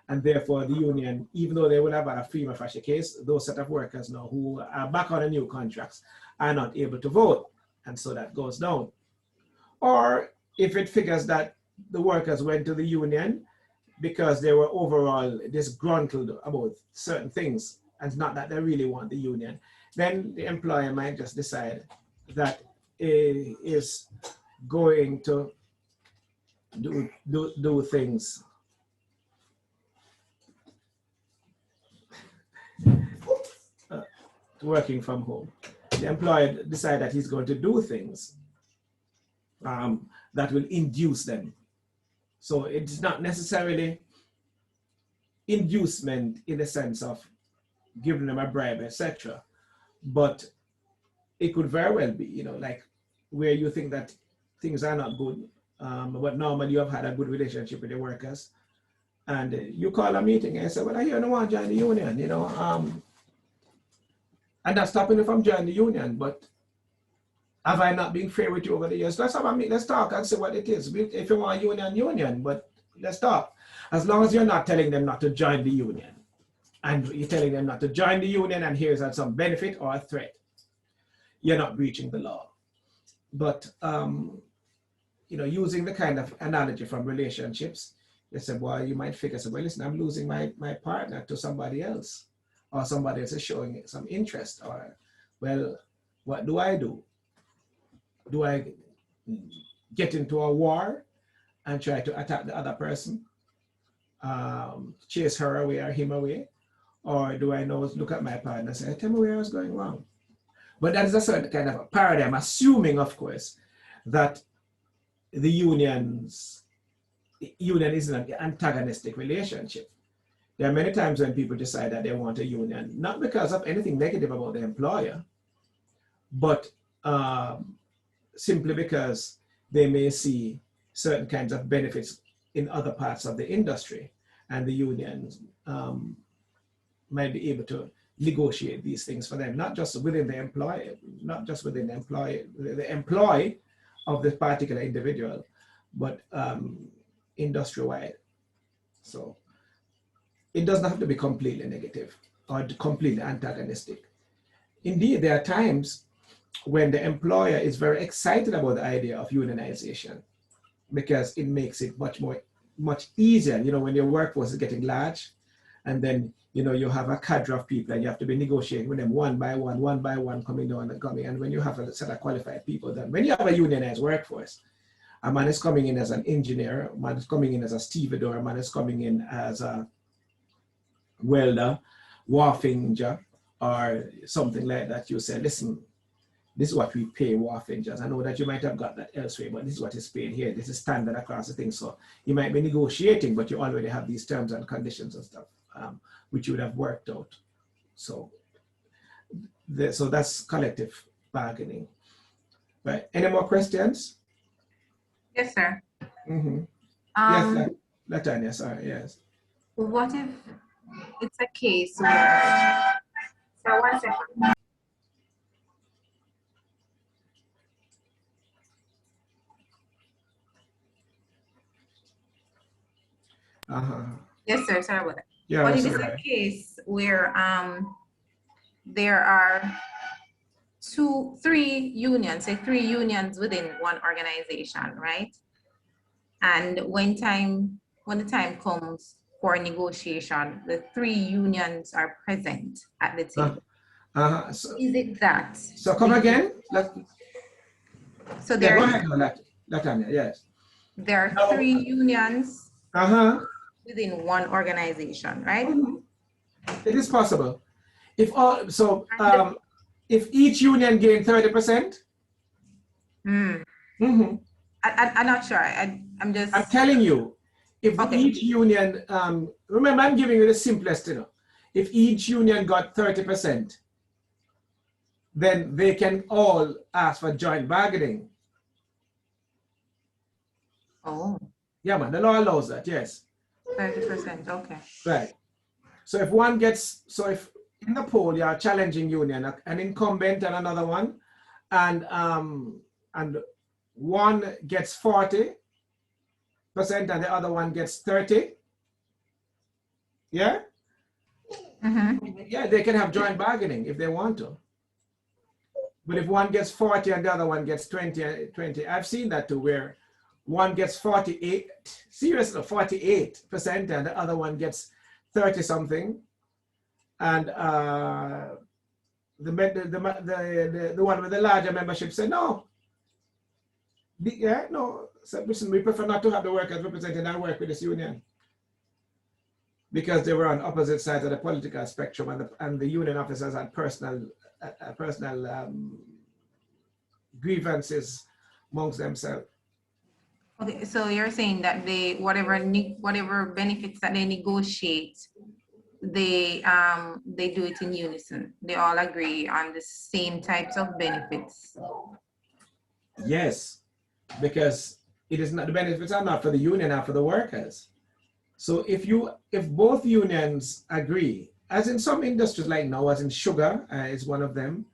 S1: And therefore the union, even though they will have a prima facie case, those set of workers now who are back on the new contracts are not able to vote. And so that goes down. Or if it figures that the workers went to the union because they were overall disgruntled about certain things, and it's not that they really want the union, then the employer might just decide that it is going to do things working from home. The employer decide that he's going to do things that will induce them. So it's not necessarily inducement in the sense of giving them a bribe, etc. But it could very well be, you know, like where you think that things are not good, but normally you have had a good relationship with the workers, and you call a meeting and say, well, I hear no one join the union, you know, and that's stopping you from joining the union, but have I not been fair with you over the years? Let's have a meeting, let's talk and see what it is. If you want union, but let's talk. As long as you're not telling them not to join the union, and you're telling them not to join the union and here's some benefit or a threat, you're not breaching the law. But, you know, using the kind of analogy from relationships, they say, well, you might figure, well, listen, I'm losing my partner to somebody else, or somebody else is showing some interest, or, well, what do I do? Do I get into a war and try to attack the other person, chase her away or him away? Or do I look at my partner and say, tell me where I was going wrong? But that is a certain kind of a paradigm, assuming, of course, that the union is an antagonistic relationship. There are many times when people decide that they want a union, not because of anything negative about the employer, but simply because they may see certain kinds of benefits in other parts of the industry, and the unions might be able to negotiate these things for them, not just within the employee, the employee of the particular individual, but industry-wide. So it doesn't have to be completely negative or completely antagonistic. Indeed, there are times when the employer is very excited about the idea of unionization because it makes it much easier. You know, when your workforce is getting large, and then, you know, you have a cadre of people and you have to be negotiating with them one by one, coming down and coming. And when you have a set of qualified people, then when you have a unionized workforce, a man is coming in as an engineer, a man is coming in as a stevedore, a man is coming in as a welder, wharfinger, or something like that. You say, listen, this is what we pay wharfingers. I know that you might have got that elsewhere, but this is what is paid here. This is standard across the thing. So you might be negotiating, but you already have these terms and conditions and stuff, which you would have worked out. So, so that's collective bargaining. Right. Any more questions?
S12: Yes, sir.
S1: Mm-hmm. Yes, Latanya, sorry, yes.
S12: What if it's a case where, so 1 second. Yes, sir, sorry about that.
S1: Yeah,
S12: what if it's a case where there are three unions, say 3 unions within one organization, right? And when the time comes for negotiation, the 3 unions are present at the table.
S1: So,
S12: is it that?
S1: So come again?
S12: So there
S1: go ahead, Latanya, yes.
S12: There are 3 unions within one organization, right?
S1: It is possible. If all, so if each union gained 30%.
S12: I'm not sure. I'm
S1: telling you, if each union, remember I'm giving you the simplest, you know. If each union got 30%, then they can all ask for joint bargaining.
S12: Oh.
S1: Yeah, man, the law allows that, yes.
S12: 30%, okay.
S1: Right. So if one gets, so if in the poll, you are challenging union, an incumbent and another one, and one gets 40% and the other one gets 30. Yeah? Yeah, they can have joint bargaining if they want to. But if one gets 40 and the other one gets 20, I've seen that too, where one gets 48, seriously, 48% and the other one gets 30 something. And the one with the larger membership said, no. No, so listen, we prefer not to have the workers represented our work with this union. Because they were on opposite sides of the political spectrum, and the union officers had personal grievances amongst themselves.
S12: Okay, so you're saying that they whatever benefits that they negotiate, they do it in unison. They all agree on the same types of benefits.
S1: Yes, because it is not, the benefits are not for the union, are for the workers. So if both unions agree, as in some industries like now, as in sugar is one of them,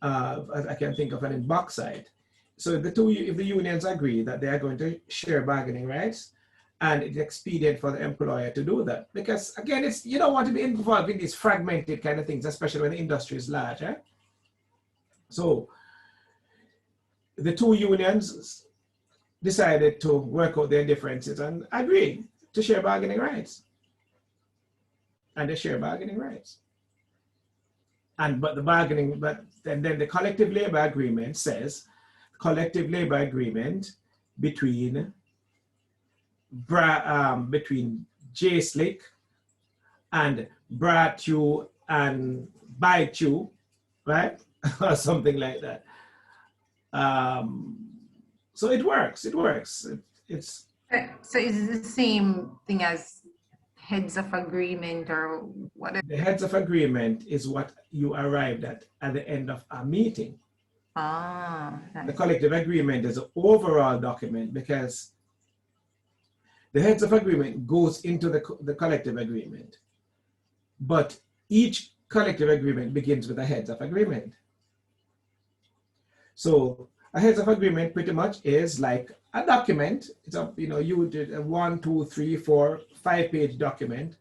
S1: I can think of, and in bauxite. So if the unions agree that they are going to share bargaining rights, and it's expedient for the employer to do that, because again, you don't want to be involved in these fragmented kind of things, especially when the industry is large. So the two unions decided to work out their differences and agree to share bargaining rights. And they share bargaining rights. But then the collective labor agreement says, collective labor agreement between J-Slick and Bratu and Baitu, right? Or something like that. So it works. It's
S12: so is it the same thing as heads of agreement or whatever?
S1: The heads of agreement is what you arrived at the end of a meeting. The collective agreement is an overall document because the heads of agreement goes into the collective agreement. But each collective agreement begins with a heads of agreement. So a heads of agreement pretty much is like a document. It's you did a 1, 2, 3, 4, 5-page document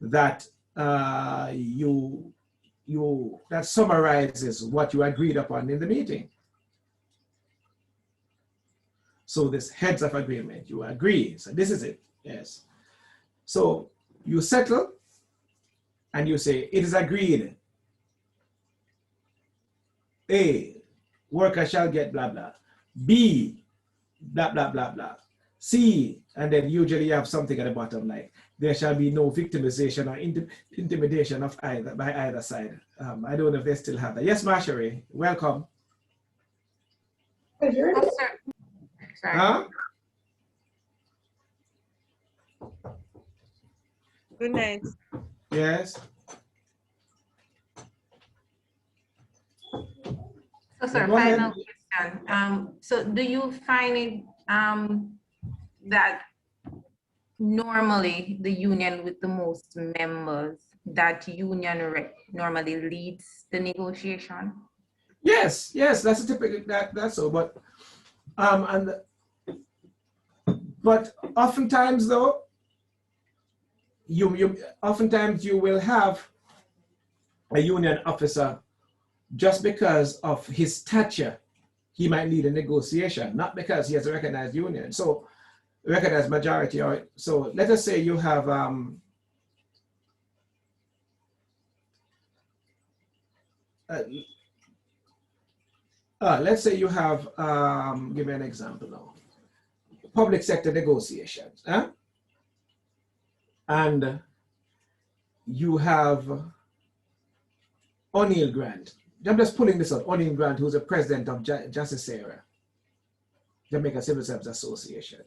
S1: that that summarizes what you agreed upon in the meeting. So this heads of agreement, you agree. So this is it. Yes. So you settle and you say it is agreed. A, worker shall get blah blah. B, blah blah blah blah. C, and then usually you have something at the bottom like there shall be no victimization or intimidation of by either side. I don't know if they still have that. Yes, Marjorie, welcome.
S12: Oh, sir. Sorry.
S1: Huh?
S3: Good night.
S1: Yes.
S12: So, sir, final question. So do you find it that normally the union with the most members, that union normally leads the negotiation?
S1: Yes, that's a typical that's so. But oftentimes though, oftentimes you will have a union officer just because of his stature. He might lead a negotiation, not because he has a recognized union. So recognized majority, or so let us say you have let's say you have give me an example now. Public sector negotiations, and you have O'Neill Grant. I'm just pulling this out. O'Neill Grant, who's the president of Justice Jamaica Civil Service Association.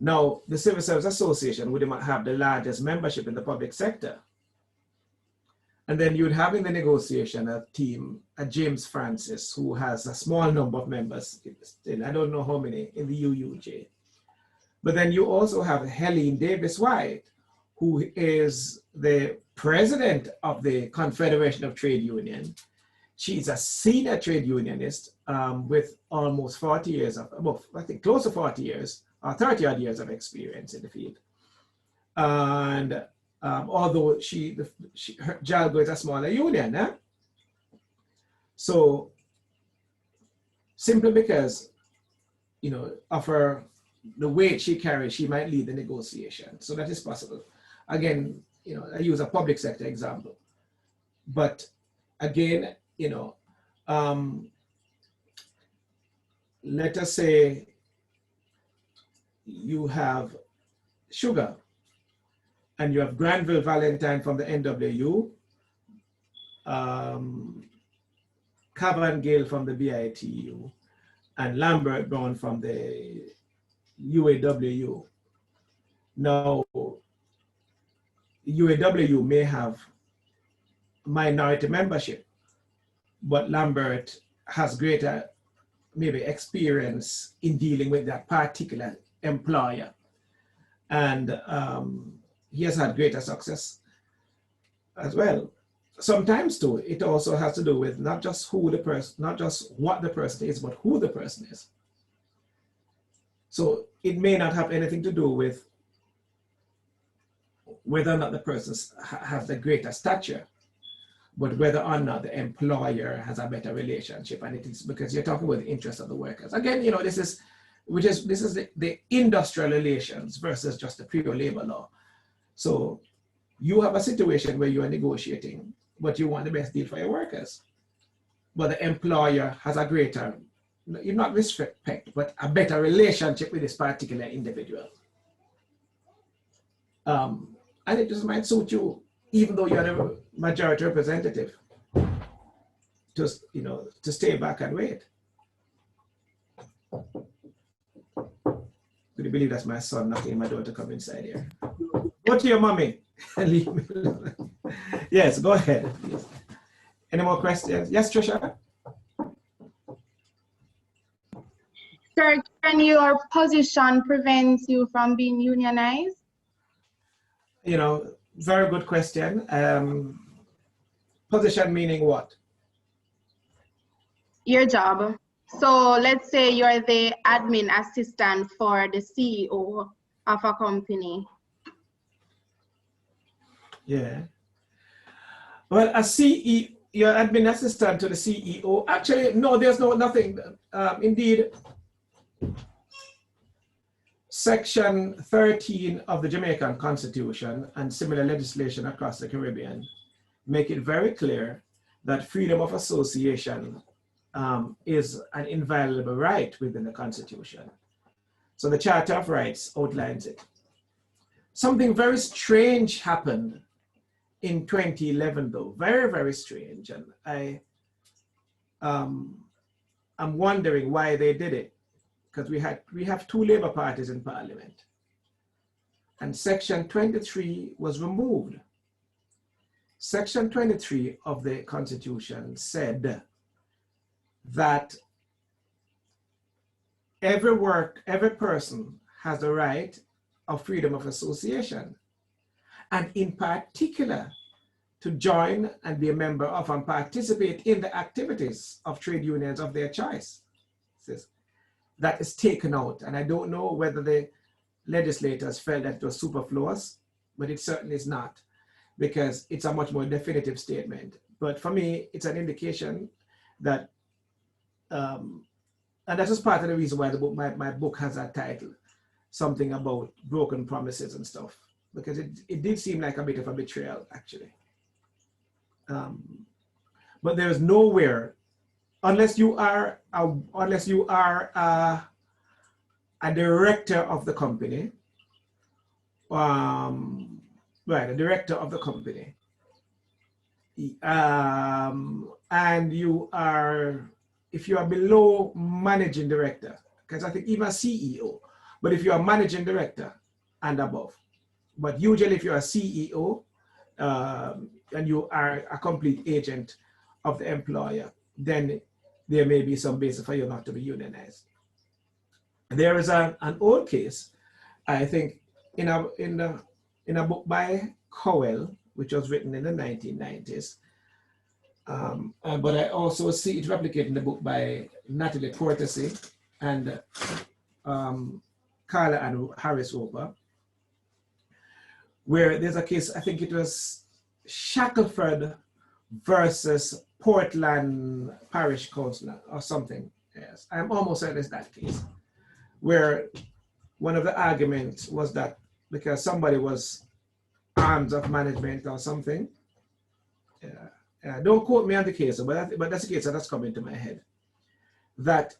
S1: Now, the Civil Service Association would have the largest membership in the public sector. And then you'd have in the negotiation a James Francis, who has a small number of members, still, I don't know how many, in the UUJ. But then you also have Helene Davis White, who is the president of the Confederation of Trade Union. She's a senior trade unionist with almost 40 years of, well, I think close to 40 years, 30 odd years of experience in the field. And although her Jalgo is a smaller union, so simply because, you know, of the weight she carries, she might lead the negotiation. So that is possible. Again, you know, I use a public sector example, but again, you know, let us say you have Sugar and you have Granville Valentine from the NWU, Cavan Gale from the BITU, and Lambert Brown from the UAWU. Now, UAWU may have minority membership, but Lambert has greater maybe experience in dealing with that particular employer. And he has had greater success as well. Sometimes too, it also has to do with not just who the person, not just what the person is, but who the person is. So it may not have anything to do with whether or not the person has the greater stature, but whether or not the employer has a better relationship. And it is because you're talking about the interests of the workers. Again, you know, this is the industrial relations versus just the pure labor law. So you have a situation where you are negotiating, but you want the best deal for your workers. But the employer has a greater, not respect, but a better relationship with this particular individual. And it just might suit you, even though you're the majority representative, just, you know, to stay back and wait. Could you believe that's my son knocking my door to come inside here? Go to your mommy and leave me alone. Yes, go ahead. Please. Any more questions? Yes, Trisha?
S8: Sir, can your position prevent you from being unionized?
S1: You know, very good question. Position meaning what?
S8: Your job. So let's say you're the admin assistant for the CEO of a company.
S1: Yeah. Well, a CEO, your admin assistant to the CEO. Actually, no, there's nothing. Indeed, Section 13 of the Jamaican Constitution and similar legislation across the Caribbean make it very clear that freedom of association is an inviolable right within the Constitution. So the Charter of Rights outlines it. Something very strange happened in 2011 though, very, very strange. And I'm wondering why they did it, because we have two Labour parties in Parliament. And Section 23 was removed. Section 23 of the Constitution said that every person has the right of freedom of association, and in particular to join and be a member of and participate in the activities of trade unions of their choice. That is taken out, and I don't know whether the legislators felt that it was superfluous, but it certainly is not, because it's a much more definitive statement. But for me, it's an indication that and that is part of the reason why the book, my book has that title, something about broken promises and stuff, because it did seem like a bit of a betrayal, actually. But there is nowhere, unless you are a director of the company, right, a director of the company, and you are, if you are below managing director, because I think even a CEO, but if you are managing director and above, but usually if you're a CEO and you are a complete agent of the employer, then there may be some basis for you not to be unionized. There is an old case, I think, in a book by Cowell, which was written in the 1990s. But I also see it replicated in the book by Natalie Portesy and Carla and Harris Roper, where there's a case, I think it was Shackelford versus Portland Parish Council or something. Yes, I'm almost certain it's that case, where one of the arguments was that because somebody was arms of management or something. Don't quote me on the case, but that's the case that's coming to my head. That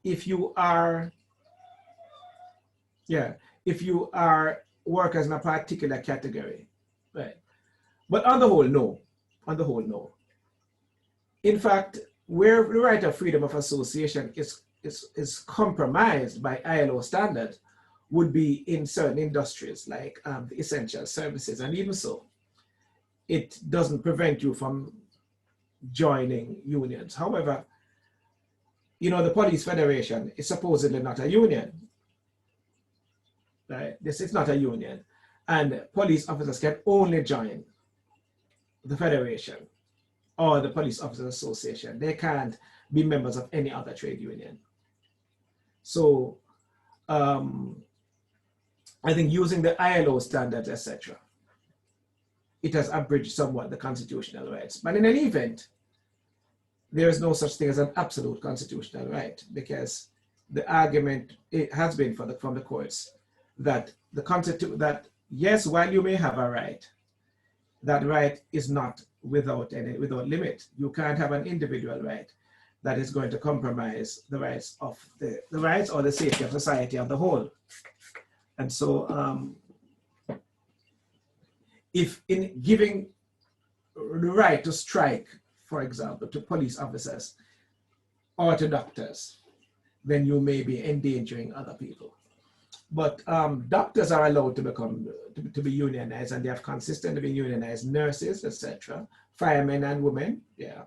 S1: if you are, if you are workers in a particular category, right? But on the whole, no. On the whole, no. In fact, where the right of freedom of association is compromised by ILO standards would be in certain industries like the essential services, and even so, it doesn't prevent you from joining unions. However, you know, the Police Federation is supposedly not a union, right? It's not a union, and police officers can only join the Federation or the Police Officers Association. They can't be members of any other trade union. So I think using the ILO standards, etc., it has abridged somewhat the constitutional rights. But in any event, there is no such thing as an absolute constitutional right, because the argument it has been from the courts that that yes, while you may have a right, that right is not without limit. You can't have an individual right that is going to compromise the rights of the rights or the safety of society as a whole. And so if in giving the right to strike, for example, to police officers or to doctors, then you may be endangering other people. But doctors are allowed to become to be unionized, and they have consistently been unionized. Nurses, etc., firemen and women, yeah.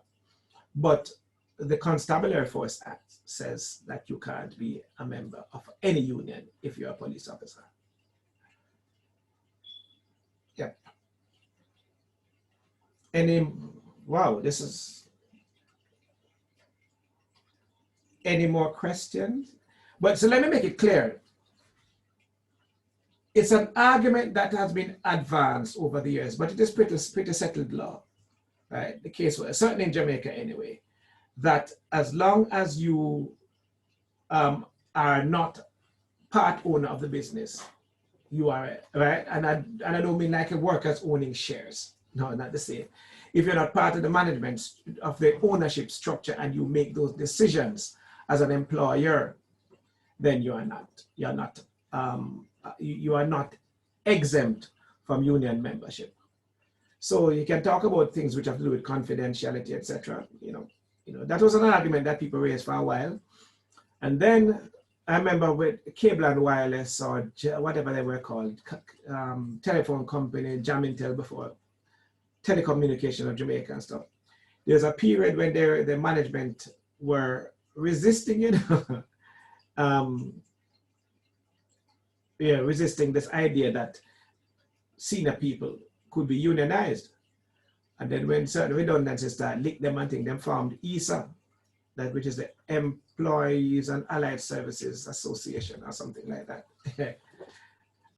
S1: But the Constabulary Force Act says that you can't be a member of any union if you're a police officer. Yep. Wow, this is. Any more questions? But so let me make it clear. It's an argument that has been advanced over the years, but it is pretty settled law, right? The case was, certainly in Jamaica anyway, that as long as you are not part owner of the business, you are, right? And I don't mean like a workers owning shares. No, not the same. If you're not part of the management of the ownership structure and you make those decisions as an employer, then you are not exempt from union membership. So you can talk about things which have to do with confidentiality, etc. You know, that was an argument that people raised for a while. And then I remember with Cable and Wireless, or whatever they were called, telephone company, Jamintel before, Telecommunication of Jamaica and stuff. There's a period when the management were resisting, you know, resisting this idea that senior people could be unionized. And then when certain redundancies started, lick them and think, them formed ESA, which is the Employees and Allied Services Association or something like that.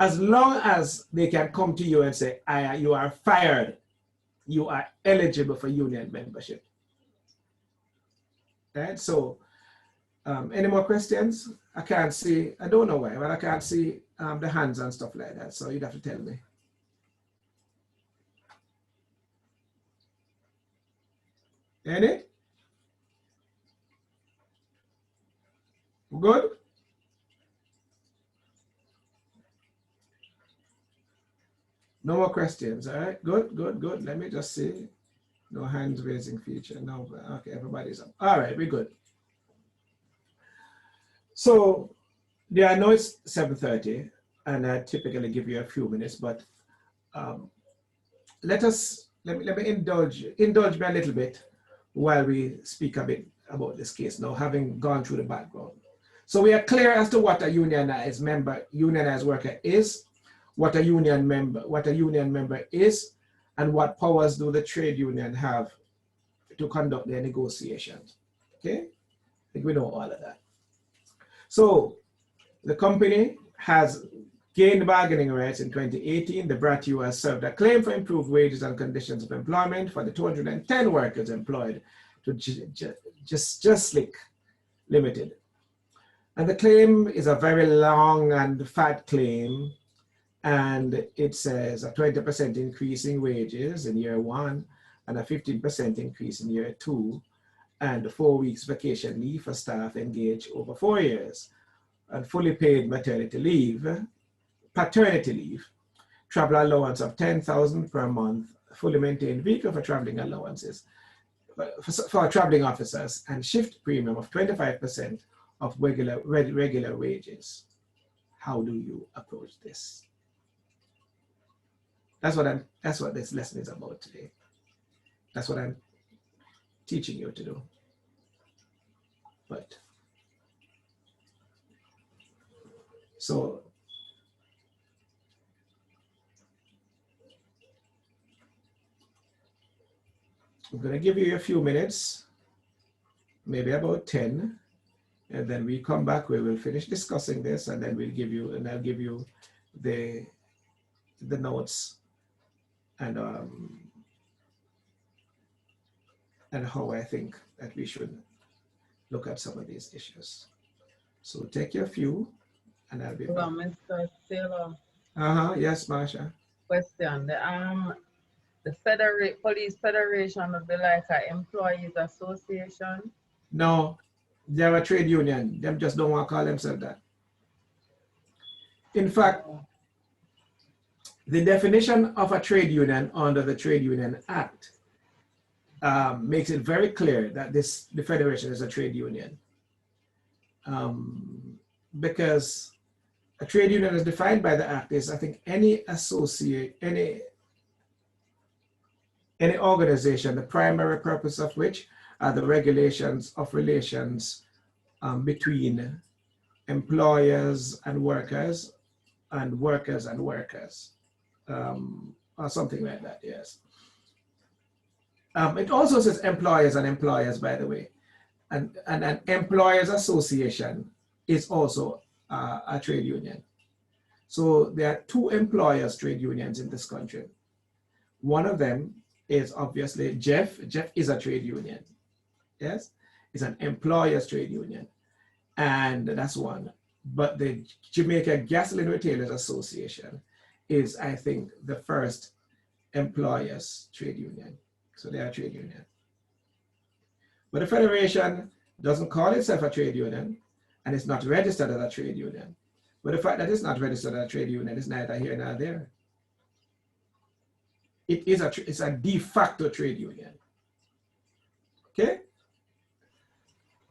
S1: As long as they can come to you and say, you are fired, you are eligible for union membership. Right, so any more questions? I can't see, I don't know why, but I can't see the hands and stuff like that. So you'd have to tell me. Any? Good? No more questions, all right? Good, good, good. Let me just see. No hands raising feature. No, okay, everybody's up. All right, we're good. So, yeah, I know it's 7:30, and I typically give you a few minutes, but let me indulge me a little bit while we speak a bit about this case now, having gone through the background. So we are clear as to what a unionized worker is, what a union member is, and what powers do the trade union have to conduct their negotiations. Okay, I think we know all of that. So the company has gained bargaining rights in 2018. The BRATU has served a claim for improved wages and conditions of employment for the 210 workers employed to Just Slick Limited. And the claim is a very long and fat claim, and it says a 20% increase in wages in year 1 and a 15% increase in year 2, and 4 weeks vacation leave for staff engaged over 4 years, and fully paid maternity leave, paternity leave, travel allowance of $10,000 per month, fully maintained vehicle for traveling allowances for traveling officers, and shift premium of 25% of regular wages. How do you approach this? That's what this lesson is about today. That's what I'm teaching you to do. But so I'm going to give you a few minutes, maybe about 10, and then we come back, we will finish discussing this, and then we'll give you, and I'll give you the notes and how I think that we should look at some of these issues. So take your few, and I'll be back.
S13: Mr. Taylor.
S1: Yes, Marsha.
S13: Question. The Police Federation would be like an employees association?
S1: No, they're a trade union. Them just don't want to call themselves that. In fact, the definition of a trade union under the Trade Union Act makes it very clear that the Federation is a trade union. Because a trade union as defined by the Act is, I think, any organization, the primary purpose of which are the regulations of relations between employers and workers, or something like that, yes. It also says employers and employers, by the way. And an employers association is also a trade union. So there are 2 employers trade unions in this country. One of them is obviously Jeff. Jeff is a trade union. Yes, it's an employers trade union. And that's one. But the Jamaica Gasoline Retailers Association is, I think, the first employers trade union. So they are a trade union. But the Federation doesn't call itself a trade union, and it's not registered as a trade union. But the fact that it's not registered as a trade union is neither here nor there. It's a de facto trade union. Okay?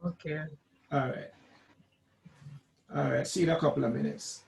S13: Okay.
S1: All right. All right, see you in a couple of minutes.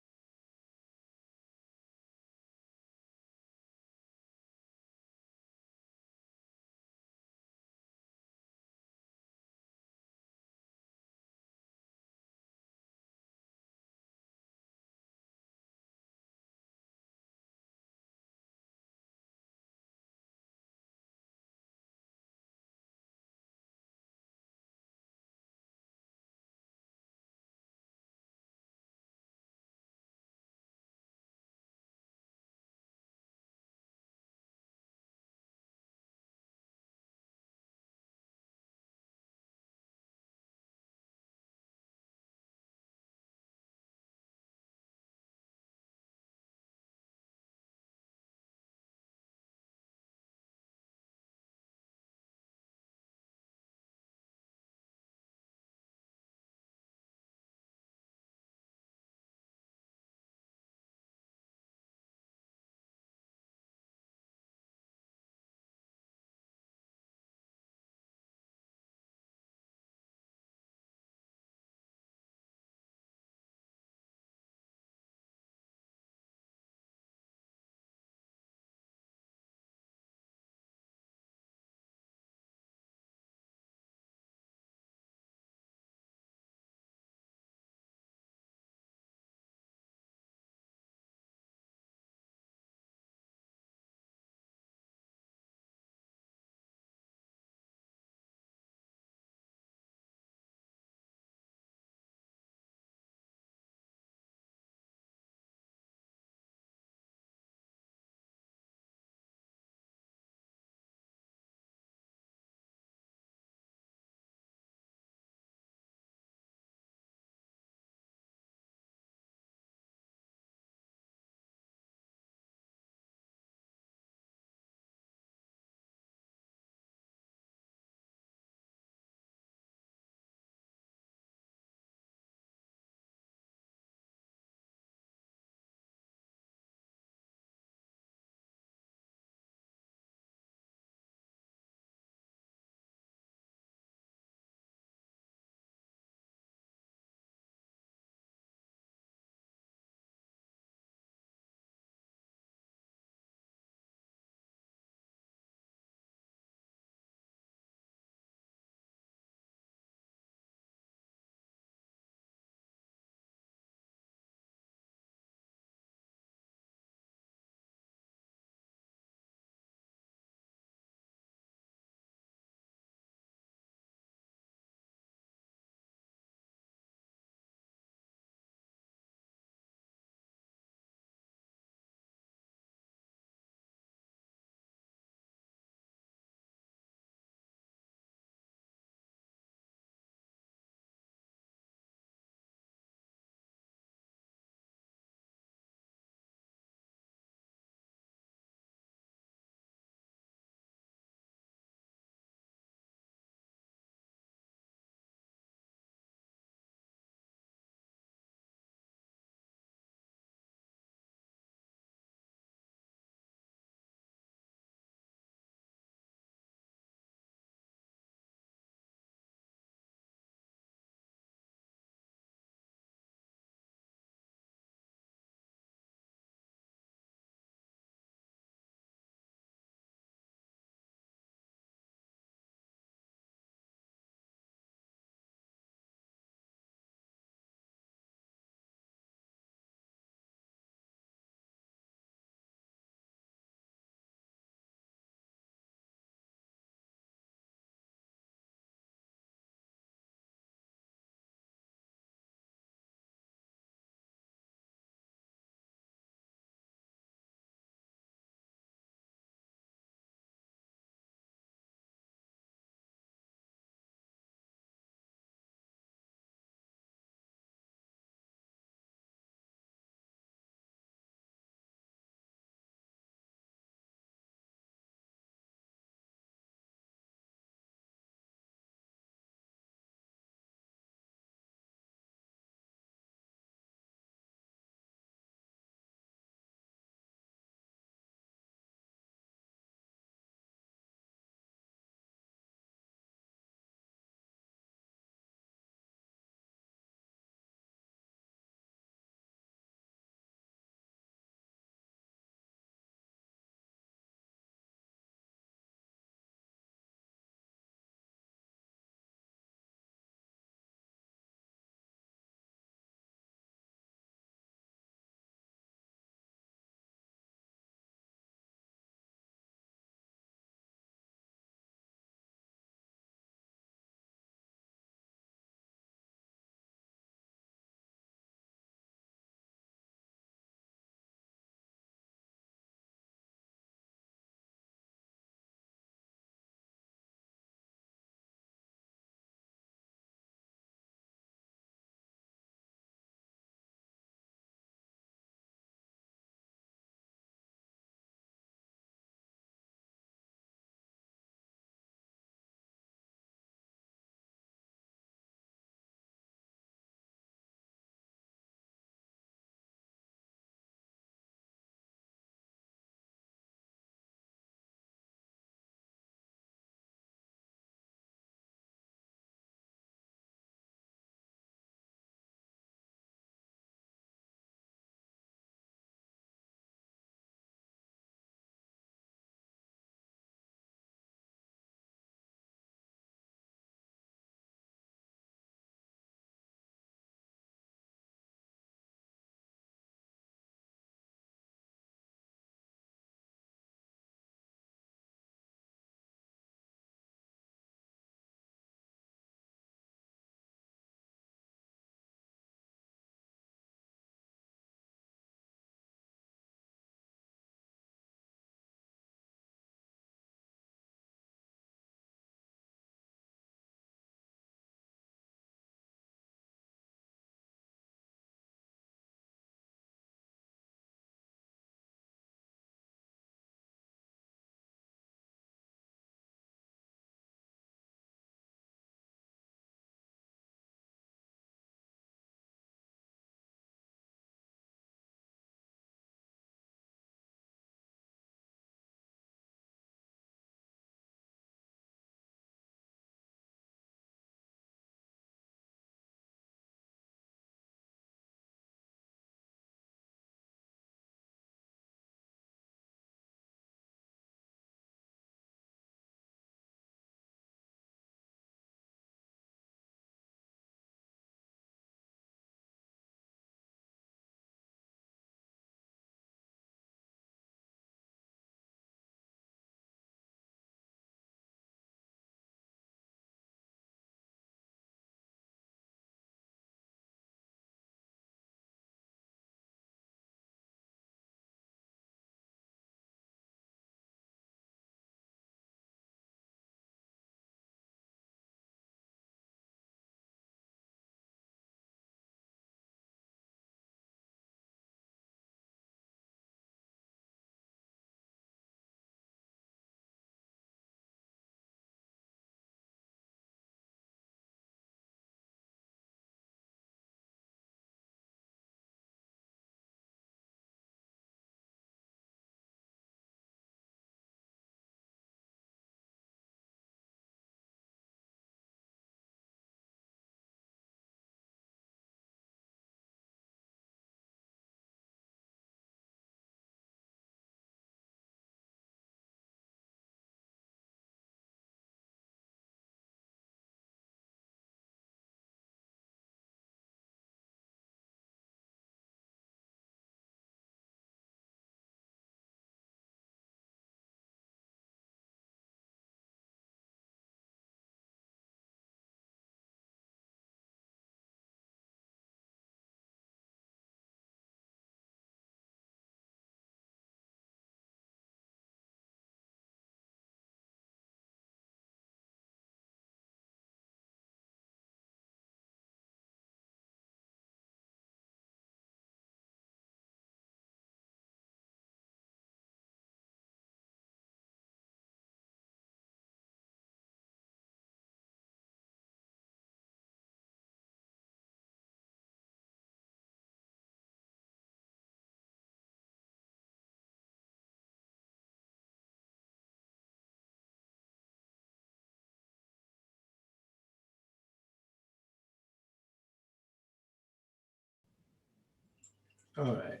S1: All right.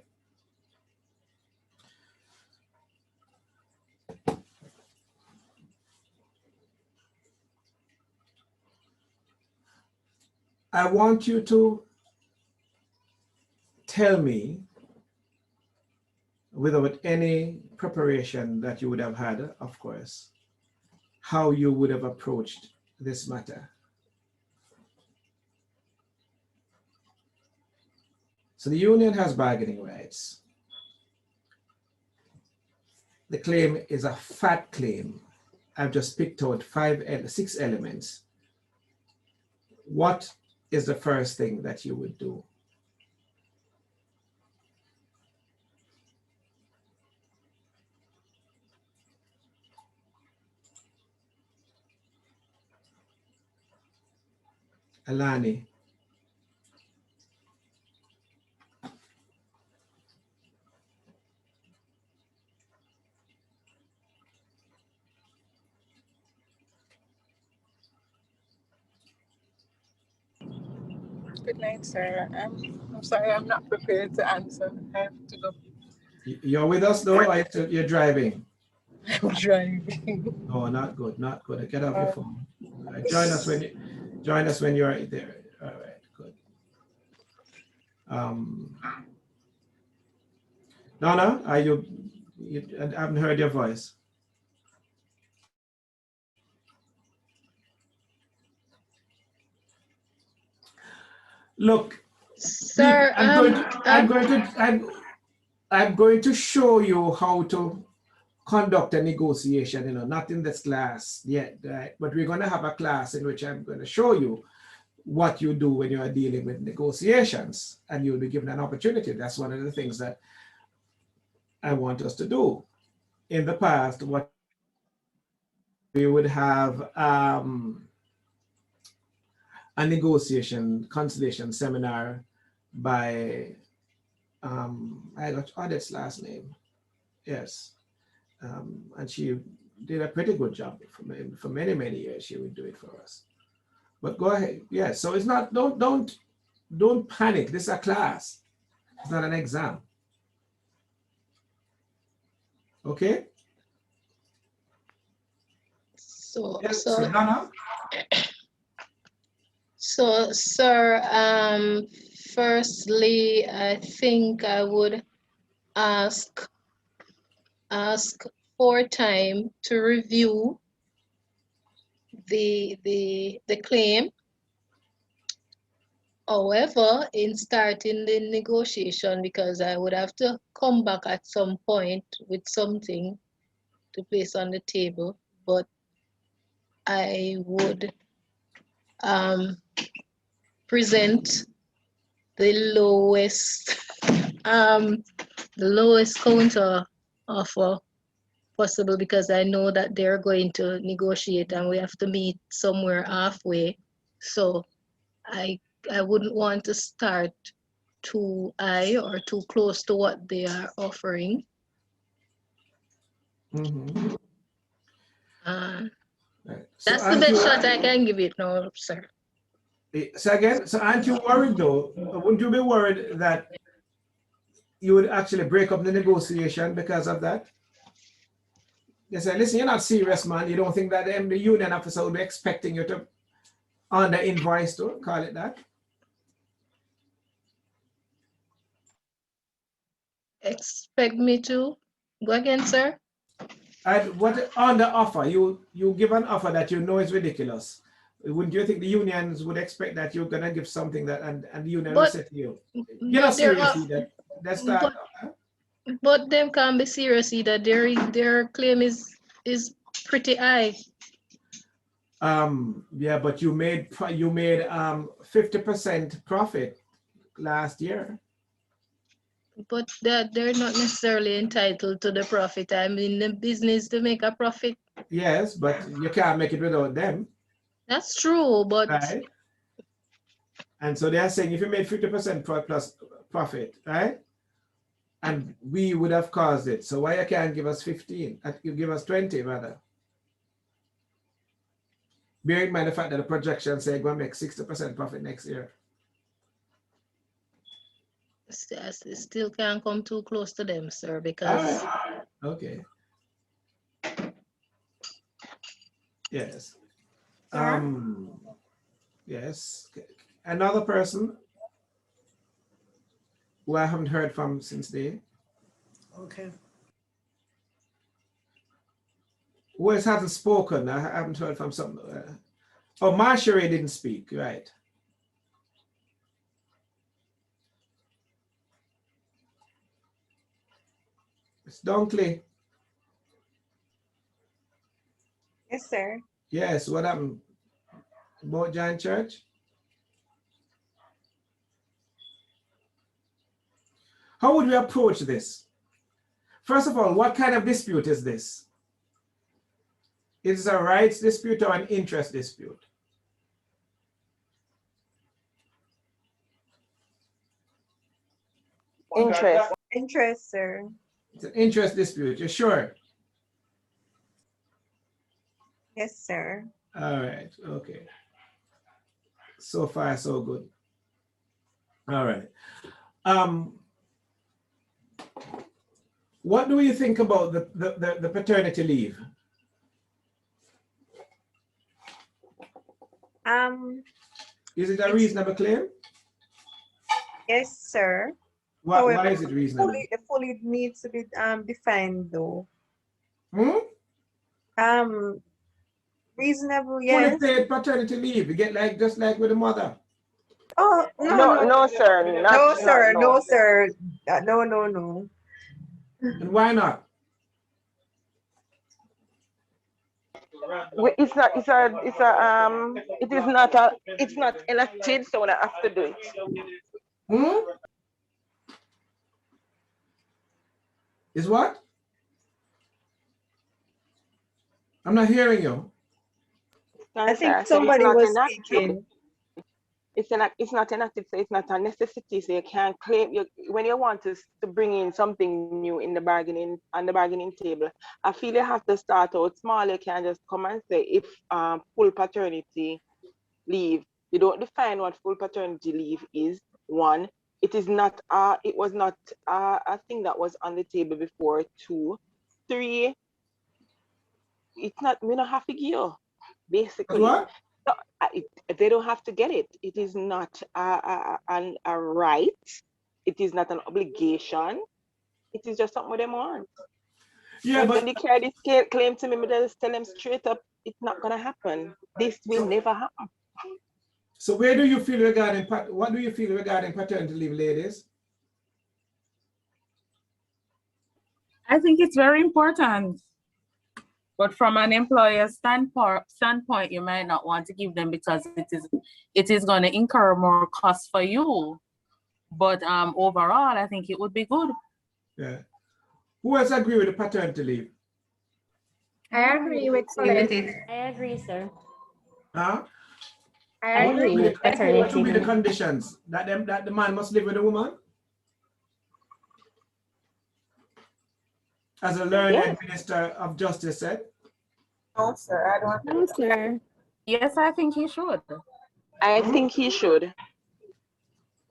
S1: I want you to tell me, without any preparation that you would have had, of course, how you would have approached this matter. So the union has bargaining rights. The claim is a fat claim. I've just picked out 6 elements. What is the first thing that you would do? Alani.
S9: Good night, sir. I'm sorry, I'm not prepared to answer. I have to go.
S1: You're with us though, or you're driving?
S9: I'm driving.
S1: Oh, not good, not good. Get off your phone. Join us when you're there. All right, good. Donna, are you? I haven't heard your voice. Look,
S4: sir,
S1: I'm going to show you how to conduct a negotiation, not in this class yet, right? But we're going to have a class in which I'm going to show you what you do when you are dealing with negotiations, and you'll be given an opportunity. That's one of the things that I want us to do. In the past, what we would have a conciliation seminar by, I got Odette's last name, yes. And she did a pretty good job for many, many years. She would do it for us. But go ahead. Yeah, so it's not, don't panic. This is a class. It's not an exam. Okay?
S14: So,
S1: yes,
S14: so,
S1: Donna?
S14: so, sir, firstly, I think I would ask for time to review the claim. However, in starting the negotiation, because I would have to come back at some point with something to place on the table, but I would present the lowest counter offer possible, because I know that they're going to negotiate and we have to meet somewhere halfway. So I wouldn't want to start too high or too close to what they are offering.
S1: Mm-hmm.
S14: Right. That's the best shot I can give it now, sir.
S1: So again, so aren't you worried though? Wouldn't you be worried that you would actually break up the negotiation because of that? They say, listen, you're not serious, man. You don't think that the union officer will be expecting you to under invoice to call it that?
S14: Expect me to? Go again, sir?
S1: What on the offer? You give an offer that you know is ridiculous. Wouldn't you think the unions would expect that you're gonna give something that and the union will say to you, you're not serious either. That's that.
S14: But them can't be serious either. Their claim is pretty high.
S1: Yeah, but you made 50% profit last year.
S14: But they're not necessarily entitled to the profit. I'm in the business to make a profit.
S1: Yes, but you can't make it without them.
S14: That's true, but
S1: right. And so they are saying if you made 50% plus profit, right? And we would have caused it. So why you can't give us 15? You give us 20 rather. Bearing in mind the fact that the projection say going to make 60% profit next year.
S14: I still can't come too close to them, sir,
S1: All
S14: because
S1: right. Okay. Yes. Yes. Another person who I haven't heard from since day.
S6: Okay.
S1: Who else hasn't spoken? I haven't heard from some. Oh, Marjorie didn't speak, right? It's Dunkley.
S3: Yes, sir.
S1: Yes, what happened? About Giant Church? How would we approach this? First of all, what kind of dispute is this? Is it a rights dispute or an interest dispute?
S2: Interest.
S3: Interest, sir.
S1: It's an interest dispute, you're sure?
S3: Yes, sir.
S1: All right, okay. So far, so good. All right. What do you think about the paternity leave? Is it a reasonable claim?
S3: Yes, sir.
S1: Why is it reasonable?
S3: Fully needs to be defined though. Reasonable, yes.
S1: Fully paid paternity leave, you get like just like with the mother.
S3: Oh
S2: No, sir.
S3: no, sir. No, sir. No.
S1: And why not?
S2: It's not enacted, so I have to do it.
S1: Is what? I'm not hearing you.
S2: I
S3: think somebody was speaking.
S2: It's not enacted, so it's not a necessity. So you can't claim when you want to bring in something new in the bargaining table. I feel you have to start out small. You can't just come and say if full paternity leave. You don't define what full paternity leave is. One, it is not. It was not a thing that was on the table before. 2, 3. It's not. We don't have to give. Basically.
S1: What?
S2: So, they don't have to get it. It is not a right. It is not an obligation. It is just something they want.
S1: Yeah, but
S2: when they carry this claim to me, I just tell them straight up, it's not gonna happen. This will never happen.
S1: So where do you feel regarding what do you feel regarding paternity leave, ladies?
S11: I think it's very important. But from an employer standpoint, you might not want to give them because it is going to incur more costs for you. But overall, I think it would be good.
S1: Yeah. Who else agree with the paternity leave?
S12: I agree with it.
S7: I agree, sir.
S1: Huh?
S7: I agree with paternity
S1: What would be the
S7: leave.
S1: conditions? That the man must live with the woman? As a learned minister of justice said?
S3: No, sir. I don't.
S7: No, sir.
S11: Yes, I think he should.
S2: I think he should.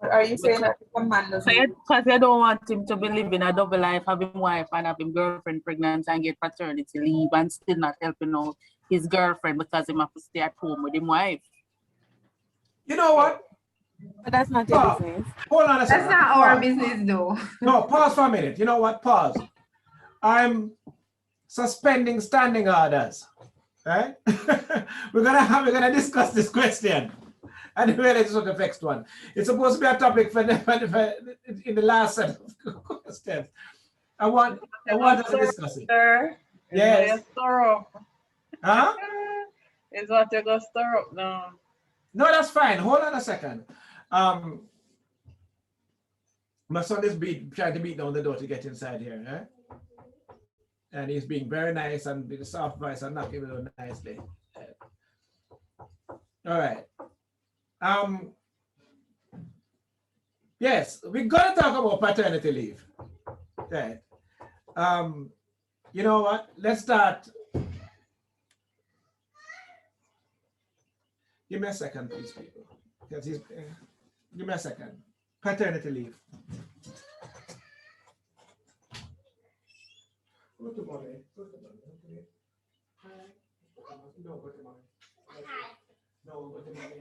S3: Are you saying that the man doesn't?
S11: Because I don't want him to be living a double life, having wife and having girlfriend pregnant and get paternity leave and still not helping out his girlfriend because he have to stay at home with his wife.
S1: You know what?
S9: But that's not your business.
S1: Hold on a second.
S12: That's not our business though.
S1: No, pause for a minute. You know what? Pause. I'm suspending standing orders. Right? we're gonna discuss this question. And really it's not the next one. It's supposed to be a topic for in the last set of questions. I want us to discuss it.
S13: Sir,
S1: Yes. Huh?
S13: It's what you're going to stir up now.
S1: No, that's fine. Hold on a second. My son is trying to beat down the door to get inside here, right? And he's being very nice and with a soft voice and knocking it on nicely. All right. Yes, we're gonna talk about paternity leave. Right. You know what? Let's start. Give me a second, please, people. Because give me a second. Paternity leave. Go to mommy. Go to mommy. Okay. Hi. No, go to mommy. No, go to mommy.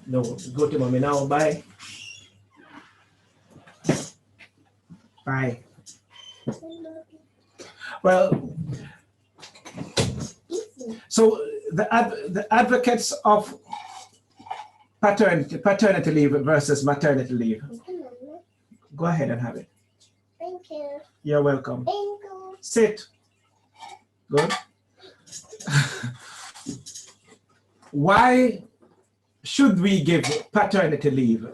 S1: No, go to mommy now. Bye. Bye. Well, so the advocates of paternity leave versus maternity leave. Go ahead and have it.
S15: Thank you.
S1: You're welcome.
S15: Thank you.
S1: Sit. Good. Why should we give paternity leave,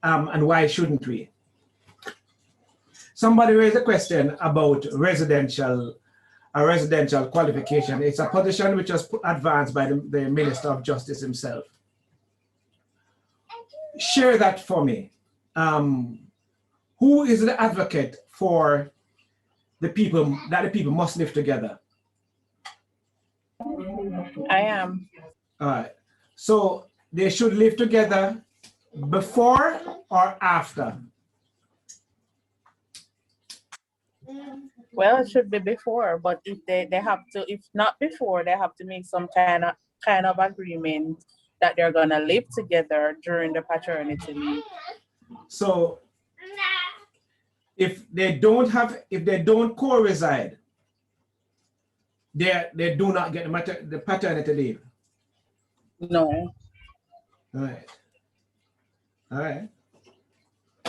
S1: and why shouldn't we? Somebody raised a question about residential qualification. It's a position which was advanced by the Minister of Justice himself. Share that for me. Who is the advocate for the people that the people must live together?
S11: I am.
S1: All right. So they should live together before or after?
S11: Well, it should be before, but if they have to, if not before, they have to make some kind of agreement that they're gonna live together during the paternity leave.
S1: So if they don't co-reside, they do not get the paternity leave.
S11: No.
S1: All right. All right.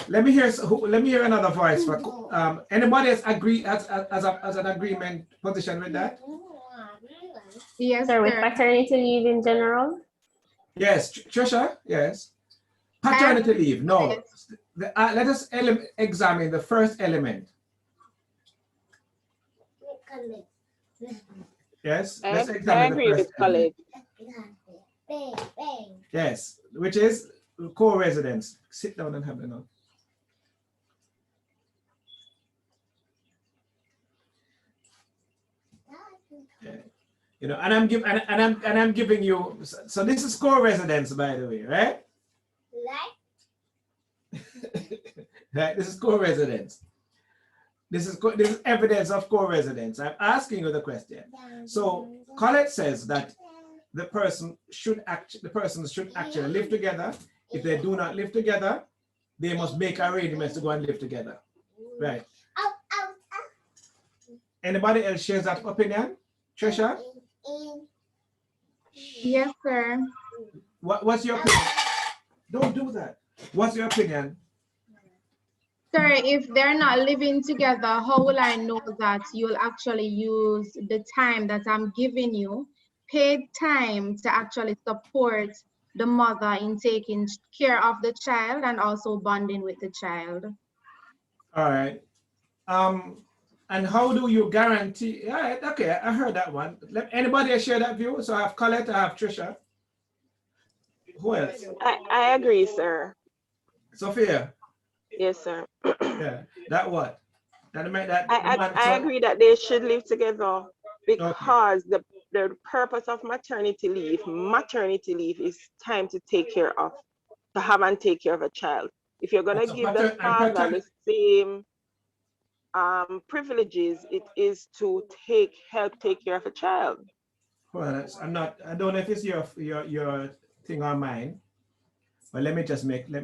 S1: Let me hear another voice. For anybody else agree as an agreement position with that?
S8: Yes,
S7: So with
S8: sir.
S7: paternity leave in general?
S1: Yes, Trisha. Yes. Paternity leave. No. Let us examine the first element. Yes. Let's examine the first element. Yes, which is co-residence. Sit down and have a note. Yeah. You know, and I'm giving you. So this is co-residence, by the way, right? Right. This is co-residence. This is evidence of co-residence. I'm asking you the question. So Colette says that the person should actually live together. If they do not live together, they must make arrangements to go and live together. Right. Anybody else shares that opinion? Trisha?
S8: Yes, sir.
S1: What's your opinion? Don't do that. What's your opinion?
S8: Sir, if they're not living together, how will I know that you'll actually use the time that I'm giving you, paid time, to actually support the mother in taking care of the child and also bonding with the child?
S1: All right. And how do you guarantee? All right, okay, I heard that one. Anybody else share that view? So I have Colette, I have Trisha. Who else?
S2: I agree, sir.
S1: Sophia.
S2: Yes, sir.
S1: Yeah, that what? That make that.
S2: I agree that they should live together because the purpose of maternity leave is time to take care of, to have and take care of a child. If you're gonna give the father the same privileges, it is to help take care of a child.
S1: Well, I don't know if it's your thing or mine, but let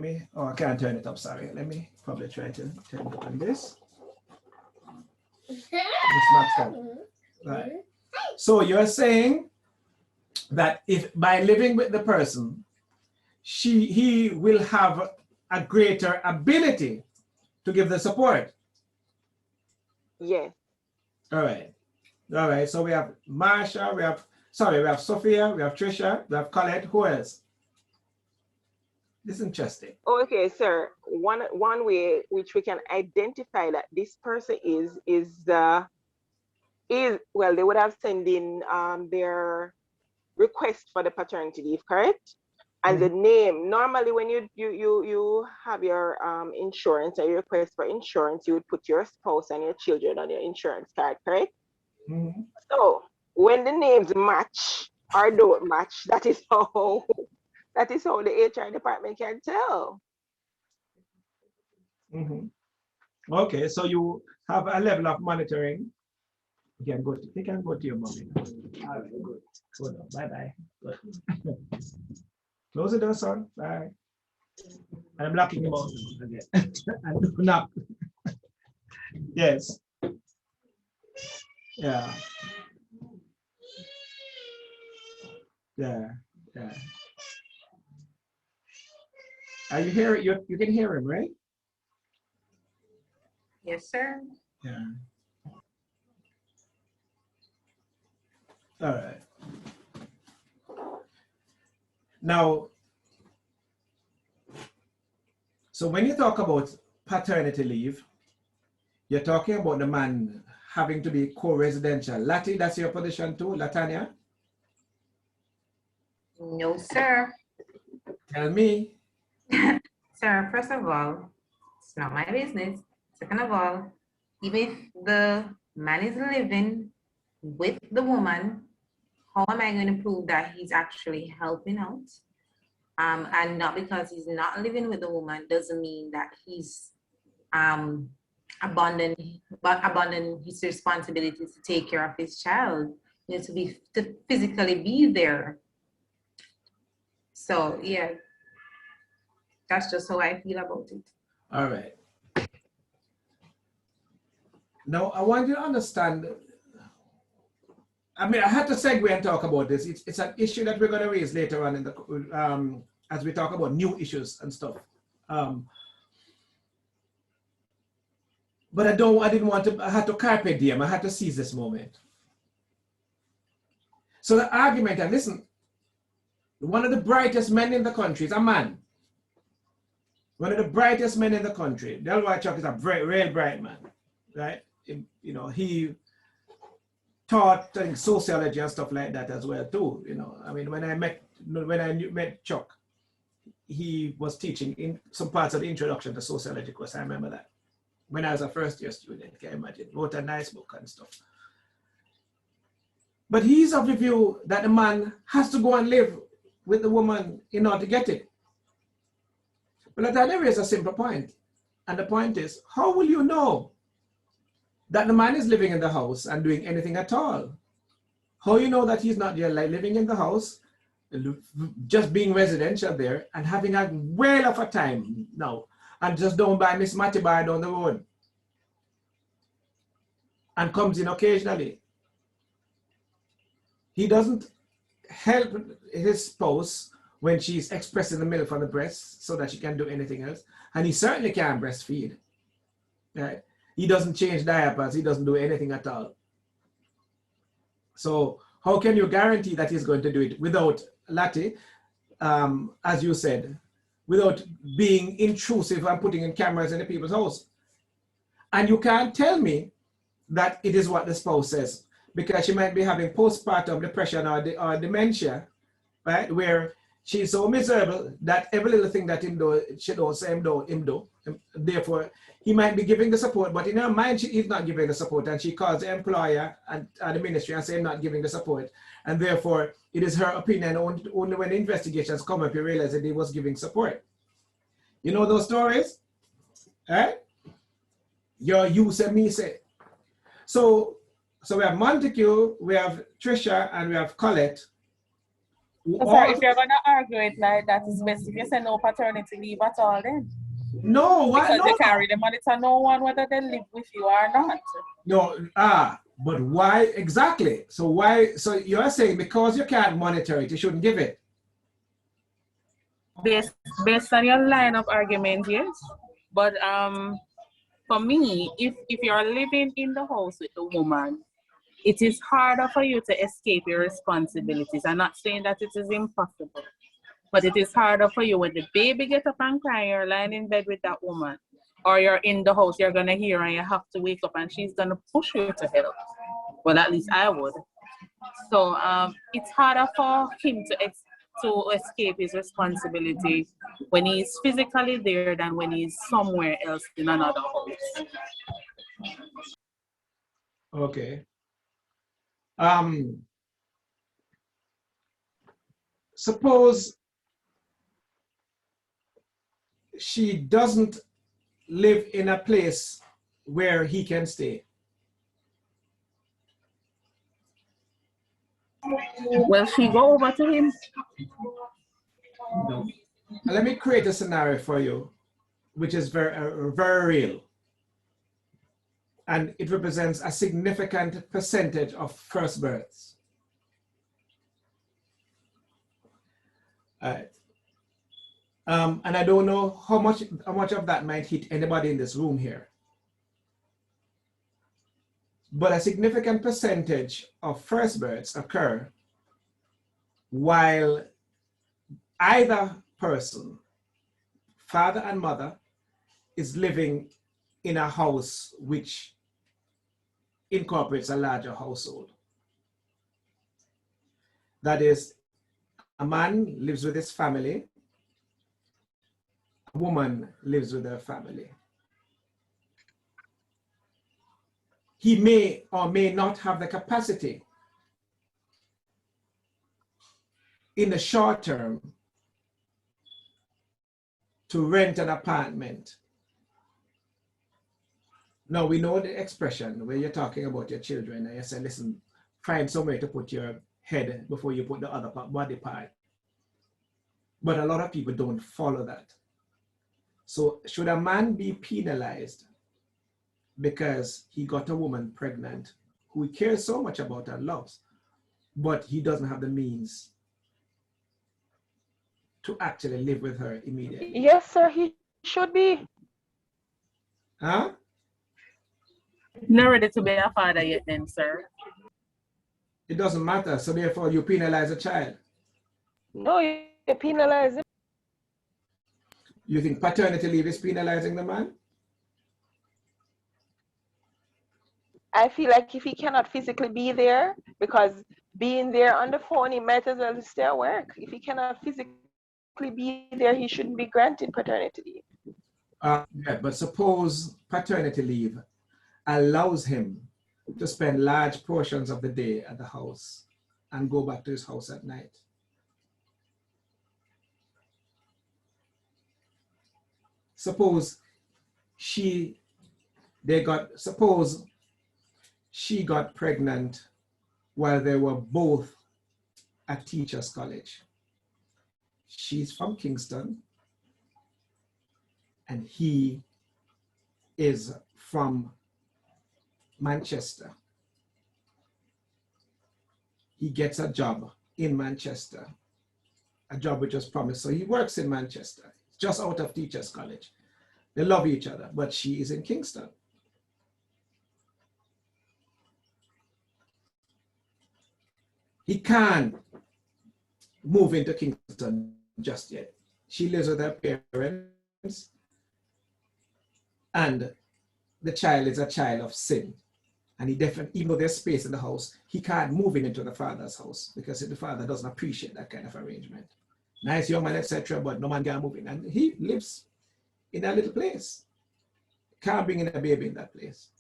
S1: me, oh, I can't turn it up, sorry. Let me probably try to turn it up on this. It's not up. Right. So you're saying that if by living with the person, he will have a greater ability to give the support.
S2: Yes.
S1: All right. All right. So we have Marsha, we have Sophia, we have Trisha, we have Colette. Who else? This is interesting.
S2: Okay, sir. One way which we can identify that this person is well, they would have sent in their request for the paternity leave, correct? And the name, normally when you have your insurance or your request for insurance, you would put your spouse and your children on your insurance card, correct? So when the names match or don't match, that is how the HR department can tell.
S1: Okay, so you have a level of monitoring. You can go to your mommy. All right, good. Good. Bye-bye. Good. Close the door, son. Bye. And I'm locking him out again. And do not. Yes. Yeah. Yeah. Yeah. Are you hearing? You can hear him, right?
S12: Yes, sir.
S1: Yeah. All right. Now, so when you talk about paternity leave, you're talking about the man having to be co-residential. Lati, that's your position too, Latanya?
S12: No, sir.
S1: Tell me.
S12: Sir, first of all, it's not my business. Second of all, even if the man is living with the woman, how am I going to prove that he's actually helping out? And not because he's not living with the woman doesn't mean that he's abandoned his responsibility to take care of his child. You know, to physically be there. So yeah, that's just how I feel about it.
S1: All right. Now, I want you to understand, I mean, I had to segue and talk about this. It's an issue that we're going to raise later on in the, as we talk about new issues and stuff. But I had to carpe diem. I had to seize this moment. So the argument, and listen, one of the brightest men in the country is a man. One of the brightest men in the country. Delroy Chuck is a real bright man, right? You know, he taught sociology and stuff like that as well too. You know, I mean, when I met Chuck, he was teaching in some parts of the introduction to sociology course. I remember that when I was a first-year student. Can you imagine? Wrote a nice book and stuff. But he's of the view that the man has to go and live with the woman in order to get it. But there is a simple point, and the point is, how will you know that the man is living in the house and doing anything at all? How you know that he's not just like living in the house, just being residential there and having a whale of a time now, and just down by Miss Matty Bar down the road, and comes in occasionally? He doesn't help his spouse when she's expressing the milk from the breast so that she can do anything else. And he certainly can't breastfeed. Right? He doesn't change diapers. He doesn't do anything at all. So how can you guarantee that he's going to do it without, Lati, as you said, without being intrusive and putting in cameras in the people's house? And you can't tell me that it is what the spouse says, because she might be having postpartum depression or dementia, right? Where she's so miserable that every little thing that him do, she don't say him do. Therefore, he might be giving the support, but in her mind, she is not giving the support, and she calls the employer and the ministry and say not giving the support. And therefore, it is her opinion. Only when investigations come up, you realize that he was giving support. You know those stories, right? You say, me say. So we have Montague, we have Trisha, and we have Colette.
S11: So sorry, if you're gonna argue it like that, it's best if you say no paternity leave at all then.
S1: No, why?
S11: Because
S1: No,
S11: they can't really monitor no one whether they live with you or not.
S1: No, But why exactly? So why, so you're saying because you can't monitor it, you shouldn't give it?
S11: Based on your line of argument, yes. But for me, if you're living in the house with the woman, it is harder for you to escape your responsibilities. I'm not saying that it is impossible, but it is harder for you when the baby gets up and cry, you're lying in bed with that woman, or you're in the house, you're gonna hear and you have to wake up and she's gonna push you to help. Well, at least I would. So it's harder for him to escape his responsibility when he's physically there than when he's somewhere else in another house.
S1: Okay. Suppose she doesn't live in a place where he can stay.
S11: Well, she go over to him.
S1: No. Let me create a scenario for you, which is very real. And it represents a significant percentage of first births. All right. And I don't know how much of that might hit anybody in this room here. But a significant percentage of first births occur while either person, father and mother, is living in a house which incorporates a larger household. That is, a man lives with his family, a woman lives with her family. He may or may not have the capacity in the short term to rent an apartment. Now we know the expression where you're talking about your children and you say, listen, find somewhere to put your head before you put the other body part. But a lot of people don't follow that. So should a man be penalized because he got a woman pregnant who he cares so much about and loves, but he doesn't have the means to actually live with her immediately?
S2: Yes, sir, he should be.
S1: Huh?
S11: Not ready to be a father yet then, sir.
S1: It doesn't matter, so therefore you penalize a child.
S2: No, you penalize him.
S1: You think paternity leave is penalizing the man?
S2: I feel like if he cannot physically be there, because being there on the phone, he might as well stay at work. If he cannot physically be there, he shouldn't be granted paternity leave.
S1: Yeah, but suppose paternity leave allows him to spend large portions of the day at the house and go back to his house at night. Suppose she got pregnant while they were both at Teachers College. She's from Kingston and he is from Manchester. He gets a job in Manchester, a job which was promised. So he works in Manchester, just out of Teachers College. They love each other, but she is in Kingston. He can't move into Kingston just yet. She lives with her parents, and the child is a child of sin. And he definitely, even though there's space in the house, he can't move into the father's house because the father doesn't appreciate that kind of arrangement. Nice young man, etc., but no man can move in. And he lives in a little place. Can't bring in a baby in that place.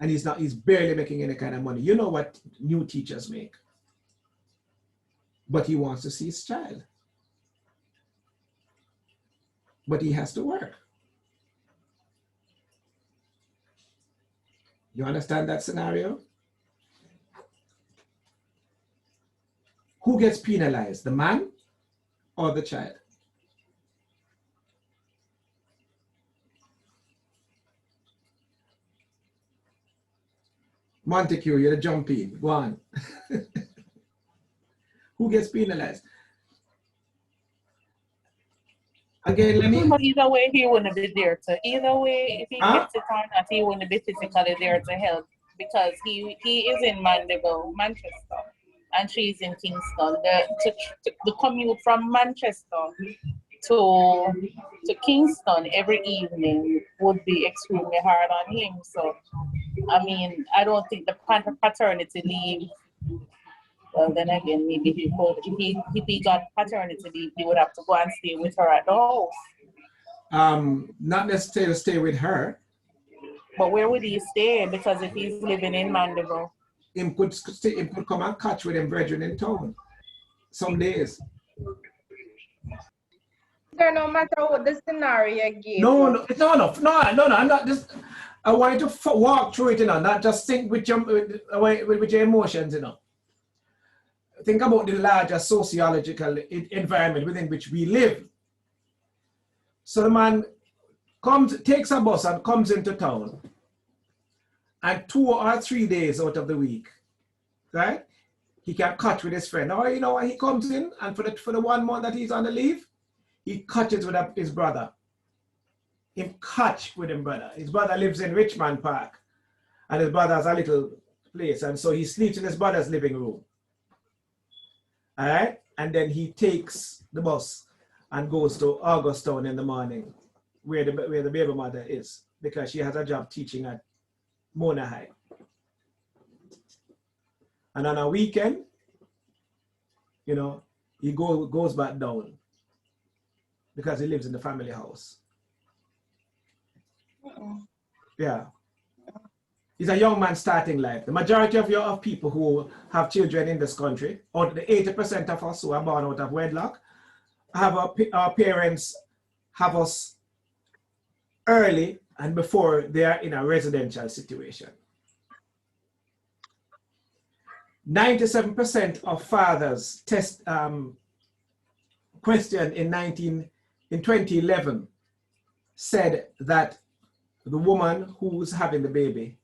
S1: And he's barely making any kind of money. You know what new teachers make. But he wants to see his child. But he has to work. You understand that scenario? Who gets penalized, the man or the child? Montague, you're the jump in. Go on. Who gets penalized? Again, let me.
S11: But either way, he wouldn't be there to. Either way, if he gets it or not, he wouldn't be physically there to help because he is in Mandeville, Manchester, and she's in Kingston. The commute from Manchester to Kingston every evening would be extremely hard on him. So, I mean, I don't think the paternity leave. Well, then again, maybe he could, if he got paternity leave, he would have to go and stay with her at the house.
S1: Not necessarily stay with her.
S11: But where would he stay? Because if he's living in Mandeville.
S1: Him could come and catch with him brethren in town. Some days.
S8: Sir, no matter what the scenario gave.
S1: No, I'm not just. I want you to walk through it, not just think with your emotions, Think about the larger sociological environment within which we live. So the man takes a bus and comes into town, and 2 or 3 days out of the week, right? He can catch with his friend. Or he comes in, and for the 1 month that he's on the leave, he catches with his brother. Him catch with his brother. His brother lives in Richmond Park, and his brother has a little place, and so he sleeps in his brother's living room. All right, and then he takes the bus and goes to Augustown in the morning, where the baby mother is, because she has a job teaching at Mona High. And on a weekend, he goes back down because he lives in the family house. Yeah. He's a young man starting life. The majority of people who have children in this country, or the 80% of us who are born out of wedlock, have our parents have us early and before they are in a residential situation. 97% of fathers questioned in 2011 said that the woman who's having the baby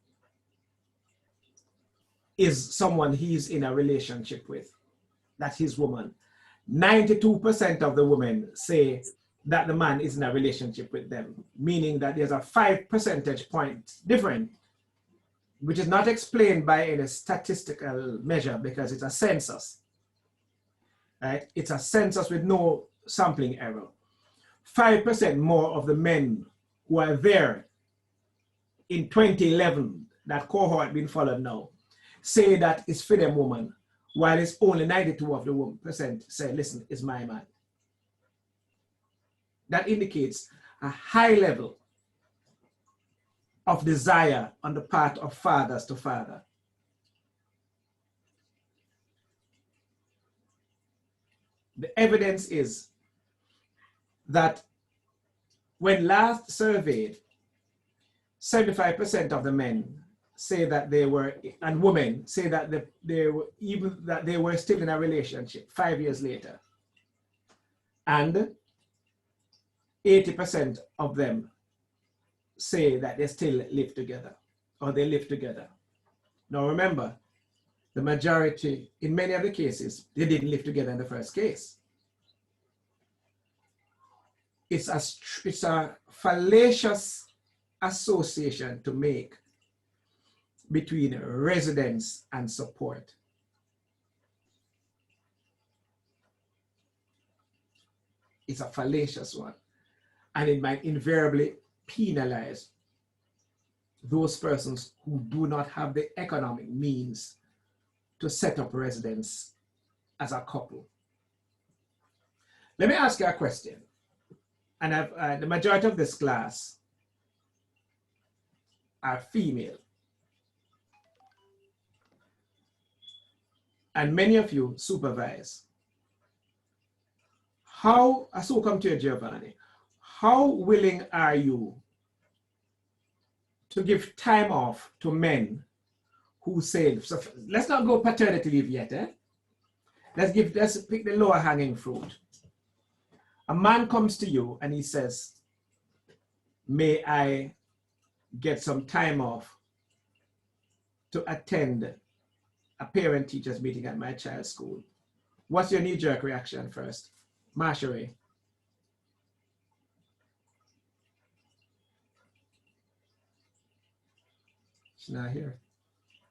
S1: is someone he's in a relationship with. That's his woman. 92% of the women say that the man is in a relationship with them, meaning that there's a 5 percentage point difference, which is not explained by any statistical measure because it's a census. Right? It's a census with no sampling error. 5% more of the men who are there in 2011, that cohort being followed now, say that it's for them woman, while it's only 92 of the percent say, listen, it's my man. That indicates a high level of desire on the part of fathers to father. The evidence is that when last surveyed, 75% of the men say that they were, and women say that they were still in a relationship 5 years later. And 80% of them say that they still live together, or they live together. Now remember, the majority, in many of the cases, they didn't live together in the first case. It's a fallacious association to make between residence and support. It's a fallacious one, and it might invariably penalize those persons who do not have the economic means to set up residence as a couple. Let me ask you a question, and the majority of this class are female. And many of you supervise. I so come to you, Giovanni. How willing are you to give time off to men who say, so let's not go paternity leave yet, eh? Let's pick the lower hanging fruit. A man comes to you and he says, may I get some time off to attend a parent-teachers meeting at my child's school. What's your knee-jerk reaction first? Marsha? She's not here.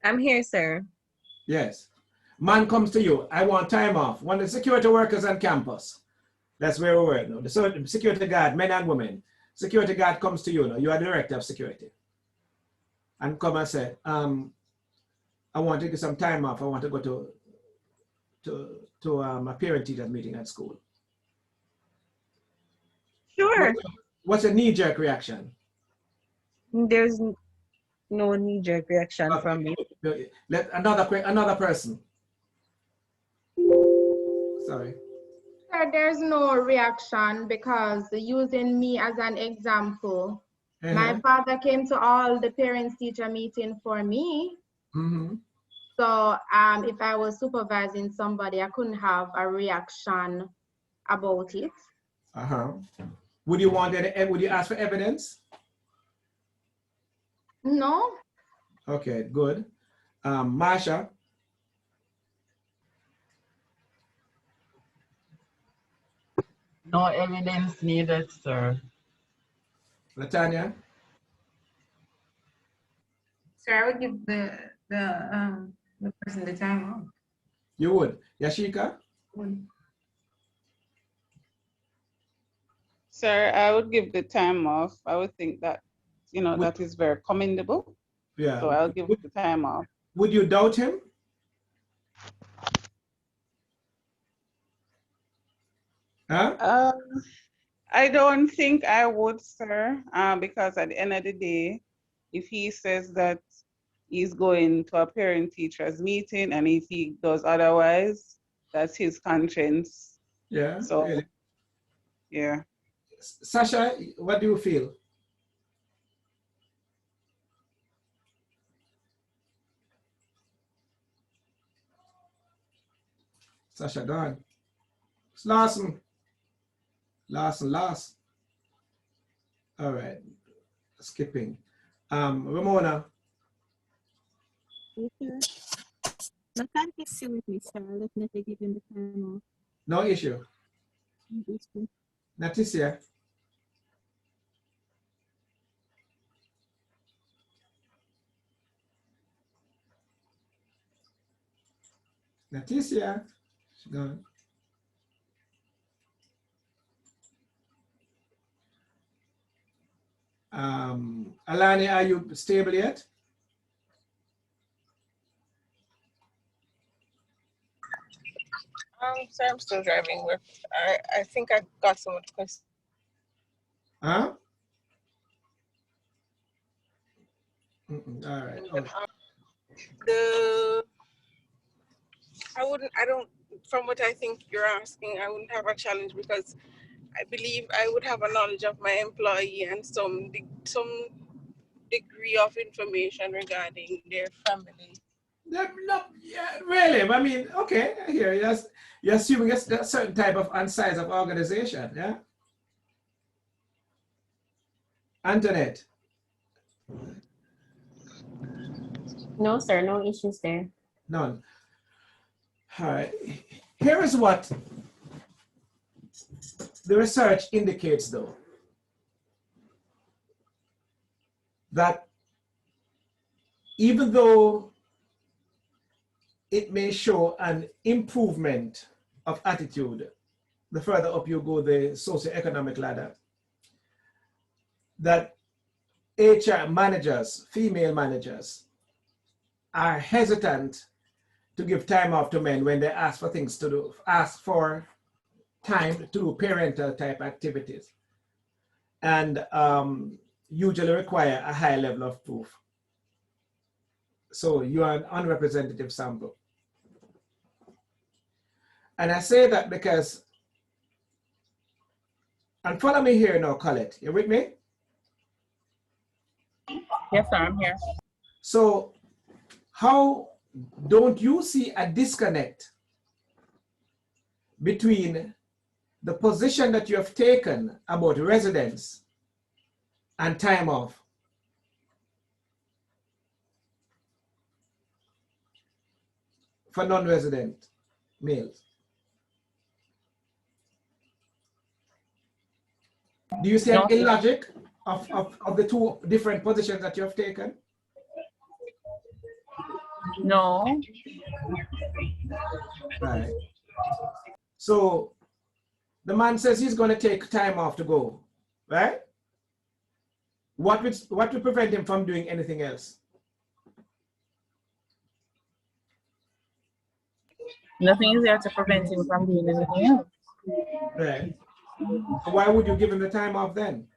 S15: I'm here, sir.
S1: Yes. Man comes to you. I want time off. One of the security workers on campus. That's where we were now. The security guard, men and women. Security guard comes to you now. You are the director of security. And come and say, I want to get some time off. I want to go to a parent-teacher meeting at school.
S15: Sure.
S1: What's your knee-jerk reaction?
S15: There's no knee-jerk reaction from me.
S1: Let another person. Sorry.
S8: Sir, there's no reaction because using me as an example, my father came to all the parents-teacher meeting for me.
S1: Mm-hmm.
S8: So if I was supervising somebody, I couldn't have a reaction about it.
S1: Would you want any? Would you ask for evidence?
S8: No.
S1: Okay, good. Marsha.
S13: No evidence needed, sir.
S1: Latanya.
S12: Sir, I would give the person the time off.
S1: You would. Yashika?
S3: Sir, I would give the time off. I would think that, that is very commendable.
S1: Yeah.
S3: So I'll give the time off.
S1: Would you doubt him? Huh?
S3: I don't think I would, sir, because at the end of the day, if he says that he's going to a parent-teachers meeting and if he does otherwise, that's his conscience.
S1: Yeah.
S3: So,
S1: really.
S3: Yeah.
S1: Sasha, what do you feel? Sasha gone. It's Lawson. Last. All right. Skipping. Ramona.
S16: Okay. Nathan is still with me, sir. I'll definitely give him the time off.
S1: No issue. Natisia. Natisia. She's gone. Alani, are you stable yet?
S9: Sir, I'm still driving. I think I got some of the questions.
S1: Huh? All right.
S9: From what I think you're asking, I wouldn't have a challenge because I believe I would have a knowledge of my employee and some degree of information regarding their family.
S1: No, yeah, really. I mean, okay, I hear you. You're assuming it's a certain type of and size of organization, yeah? Antoinette.
S7: No, sir, no issues there.
S1: None. All right. Here is what the research indicates, though, that even though it may show an improvement of attitude, the further up you go the socioeconomic ladder, that HR managers, female managers, are hesitant to give time off to men when they ask for things to do, ask for time to do parental type activities, and usually require a high level of proof. So you are an unrepresentative sample. And I say that because, and follow me here now, Colette, you with me?
S11: Yes, sir, I'm here.
S1: So how don't you see a disconnect between the position that you have taken about residence and time off? for non-resident males? Do you see
S11: No.
S1: any logic of the two different positions that you have taken?
S11: No.
S1: Right. So the man says he's going to take time off to go, right? What would prevent him from doing anything else?
S11: Nothing is there to prevent him from doing anything else.
S1: Right. So why would you give him the time off then?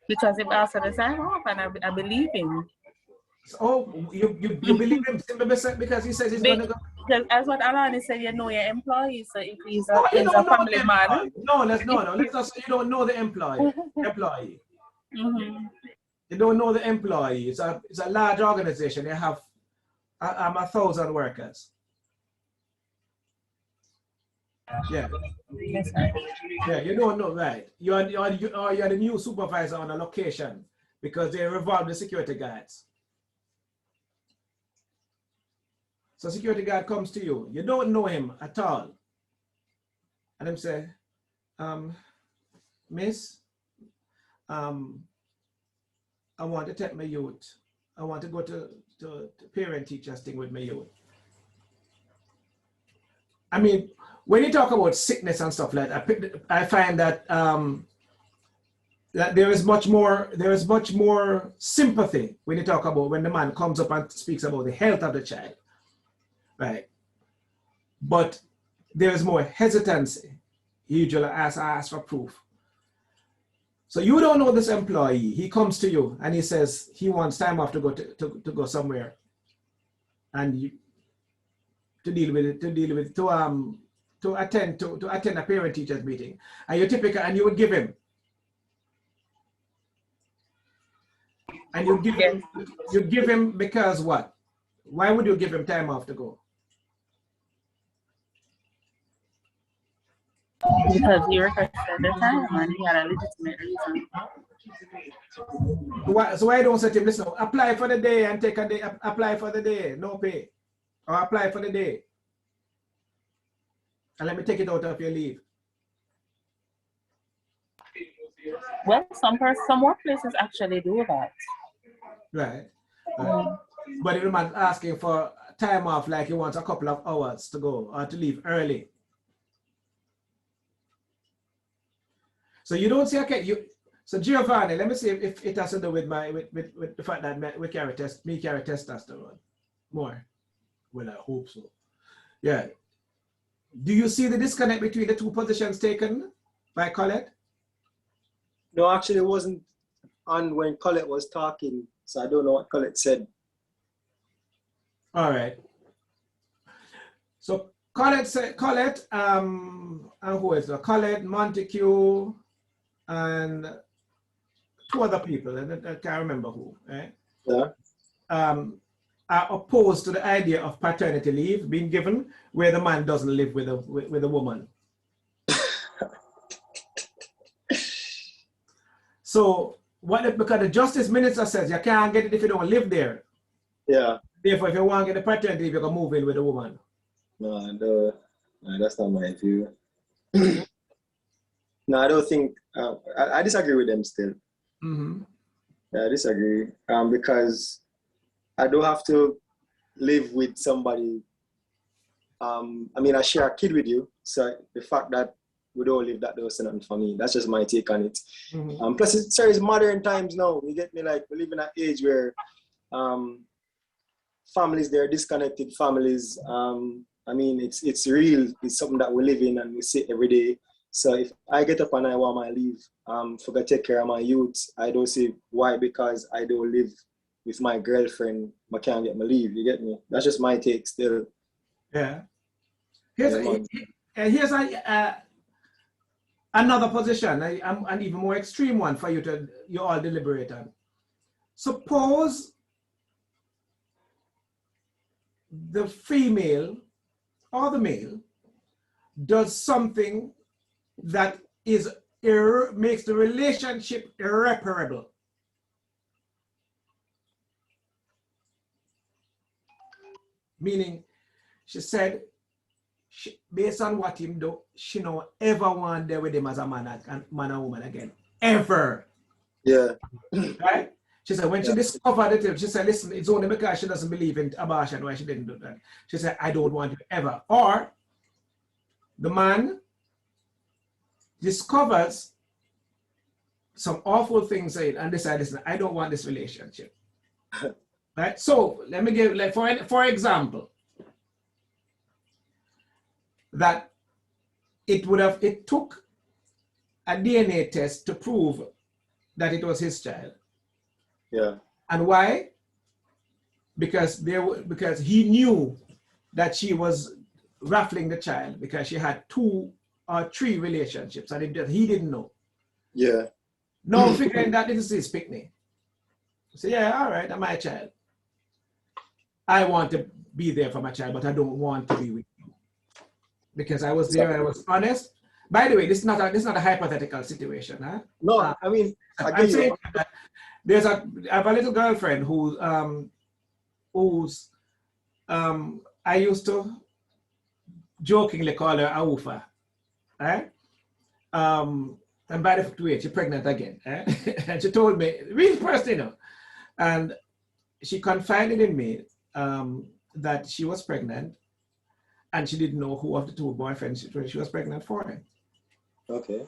S11: Because if asked for the time off, and I believe him.
S1: So, you believe him simply because he says he's going to go?
S11: Because as what Alani said, you know your employee. So if he's
S1: No, you
S11: a
S1: don't know
S11: family
S1: the
S11: man.
S1: employee. No, let's not say you don't know the employee.
S11: Mm-hmm.
S1: You don't know the employee. It's a large organization. They have 1,000 workers. Yeah. Yeah, you don't know, right? You're the new supervisor on a location because they revolve the security guards. So security guard comes to you. You don't know him at all. And him say, Miss, I want to take my youth. I want to go to parent teachers thing with my youth. I mean, when you talk about sickness and stuff like that, I find that that there is much more sympathy when you talk about when the man comes up and speaks about the health of the child, right? But there is more hesitancy. He usually asks for proof. So you don't know this employee. He comes to you and he says he wants time off to go to go somewhere, and you, to attend a parent teachers meeting, and you typical and you would give him, and you give him because what? Why would you give him time off to go?
S11: Because he requested the time and he had a legitimate reason.
S1: So why don't say to him, listen, apply for the day and take a day, apply for the day, no pay, or apply for the day, and let me take it out of your leave.
S11: Well, some workplaces actually do that.
S1: Right. But if the man's asking for time off, like he wants a couple of hours to go or to leave early. So you don't say, okay, so Giovanni, let me see if it has to do with with the fact that we carry testosterone more. Well, I hope so. Yeah. Do you see the disconnect between the two positions taken by Colette?
S10: No, actually it wasn't on when Colette was talking, so I don't know what Colette said.
S1: All right. So Colette said, and who is it? Colette, Montague, and two other people, and I can't remember who, right?
S10: Yeah.
S1: Are opposed to the idea of paternity leave being given where the man doesn't live with a woman. So because the justice minister says you can't get it if you don't live there.
S10: Yeah.
S1: Therefore, if you want to get the paternity leave, you can move in with a woman.
S10: No, that's not my view. No, I don't think, I disagree with them still.
S1: Mm-hmm.
S10: Yeah, I disagree because I don't have to live with somebody. I mean, I share a kid with you, so the fact that we don't live, that doesn't nothing for me. That's just my take on it.
S1: Mm-hmm.
S10: Plus, it's modern times now. You get me? Like, we live in an age where families, they're disconnected families. I mean, it's real. It's something that we live in and we see every day. So if I get up and I want my leave, forget to take care of my youth, I don't see why, because I don't live with my girlfriend, I can't get my leave. You get me? That's just my take still.
S1: Yeah. Here's another position, an even more extreme one for you all deliberate on. Suppose the female or the male does something that makes the relationship irreparable. Meaning, she said, based on what him do, she don't ever want there with him as a man and woman again. Ever.
S10: Yeah.
S1: Right? She said, when she discovered it, she said, listen, it's only because she doesn't believe in abortion why she didn't do that. She said, I don't want you ever. Or the man discovers some awful things and decides, listen, I don't want this relationship. Right? So let me give, like, for example, that it took a DNA test to prove that it was his child.
S10: Yeah.
S1: And why? Because he knew that she was raffling the child because she had 2 or 3 relationships and he didn't know.
S10: Yeah.
S1: No, figuring that this is his picnic. So yeah, all right, I'm my child. I want to be there for my child, but I don't want to be with you. Because I was there, I was honest. By the way, this is not a hypothetical situation, huh?
S10: No, I mean,
S1: I'm saying that I have a little girlfriend who's I used to jokingly call her Aufa, right? And by the way, she's pregnant again, eh? And she told me, real person, you know, and she confided in me that she was pregnant and she didn't know who of the 2 boyfriends she was pregnant for.
S10: Okay.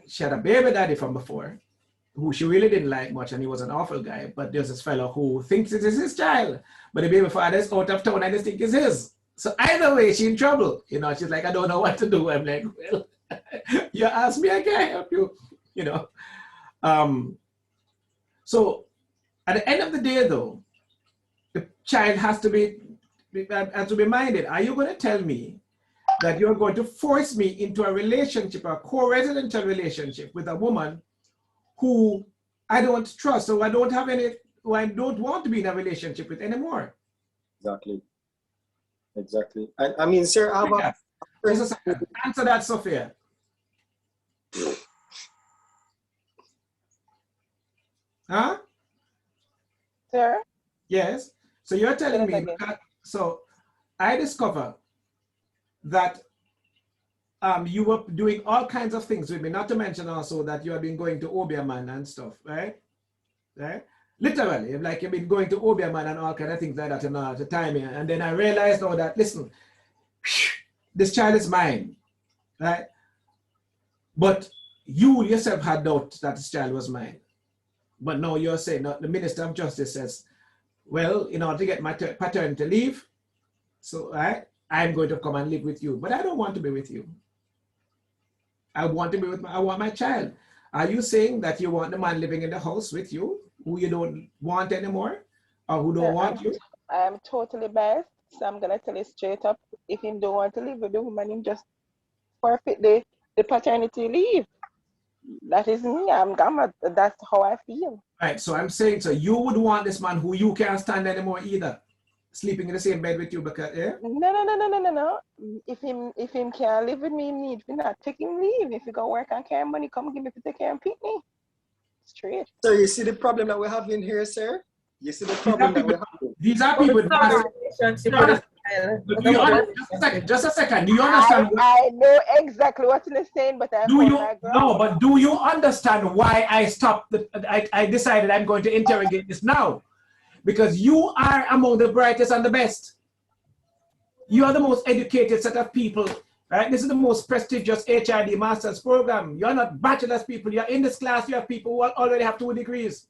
S1: She had a baby daddy from before who she really didn't like much, and he was an awful guy, but there's this fellow who thinks it is his child, but the baby father is out of town and they think it's his. So either way, she's in trouble. You know, she's like, I don't know what to do. I'm like, well, you ask me, I can't help you, you know. So at the end of the day, though, the child has to be minded. Are you going to tell me that you're going to force me into a relationship, a co-residential relationship with a woman who I don't trust, or I don't want to be in a relationship with anymore?
S10: Exactly. Exactly. And I mean, sir, I have
S1: just a second. Answer that, Sophia. Huh?
S2: Sir?
S1: Yes. So you're telling me that, so I discover that you were doing all kinds of things with me, not to mention also that you have been going to Obeahman and stuff, right? Right? Literally, like you've been going to Obeahman and all kinds of things like that and all the time. And then I realized, oh, that, listen, this child is mine, right? But you yourself had doubt that this child was mine. But now you're saying, no, the Minister of Justice says, well, in order to get my paternity leave, so I'm going to come and live with you. But I don't want to be with you. I want to be with I want my child. Are you saying that you want the man living in the house with you, who you don't want anymore, or who don't want you?
S2: I am totally biased, so I'm gonna tell you straight up. If him don't want to live with the woman, him just forfeit the paternity leave. That is me. That's how I feel.
S1: Right. So I'm saying, so you would want this man who you can't stand anymore either, sleeping in the same bed with you because
S2: No. If him can't live with me, he need to not take him leave. If he go work and carry money, come give me to take care of me. Straight.
S10: So you see the problem that we're having here, sir? You see the problem that we're having?
S1: These are people with just a second. Do you understand?
S2: I know exactly what you're saying, but
S1: do you understand why I stopped? I decided I'm going to interrogate this now, because you are among the brightest and the best. You are the most educated set of people, right? This is the most prestigious HRD master's program. You're not bachelor's people. You're in this class. You have people who already have 2 degrees.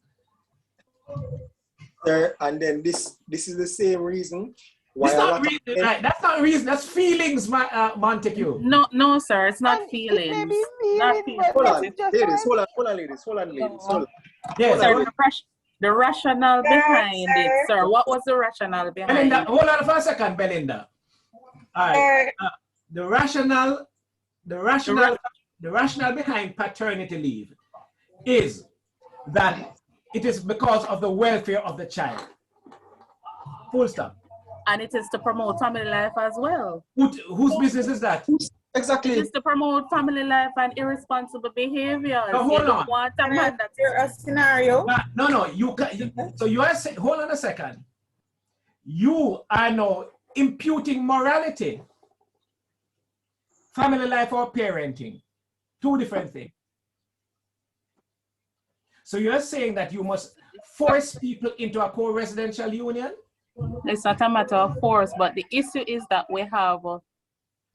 S10: Sir, and then this is the same reason.
S1: That's not reason, right? That's not reason. That's feelings, Montague.
S11: No, sir. It's not feelings. Not feelings.
S10: Hold on, ladies.
S1: Yes,
S11: sir, the rationale behind it, sir. What was the rationale behind
S1: Belinda,
S11: it?
S1: hold on for a second, Belinda. All right. The rationale behind paternity leave is that it is because of the welfare of the child. Full stop.
S11: And it is to promote family life as well.
S1: Whose business is that?
S10: Exactly.
S11: It is to promote family life and irresponsible behavior.
S1: No, hold on.
S11: Want a man that's
S15: a scenario.
S1: No. You can. So you are saying, hold on a second. You are now imputing morality. Family life or parenting, two different things. So you're saying that you must force people into a co-residential union?
S11: It's not a matter of force, but the issue is that we have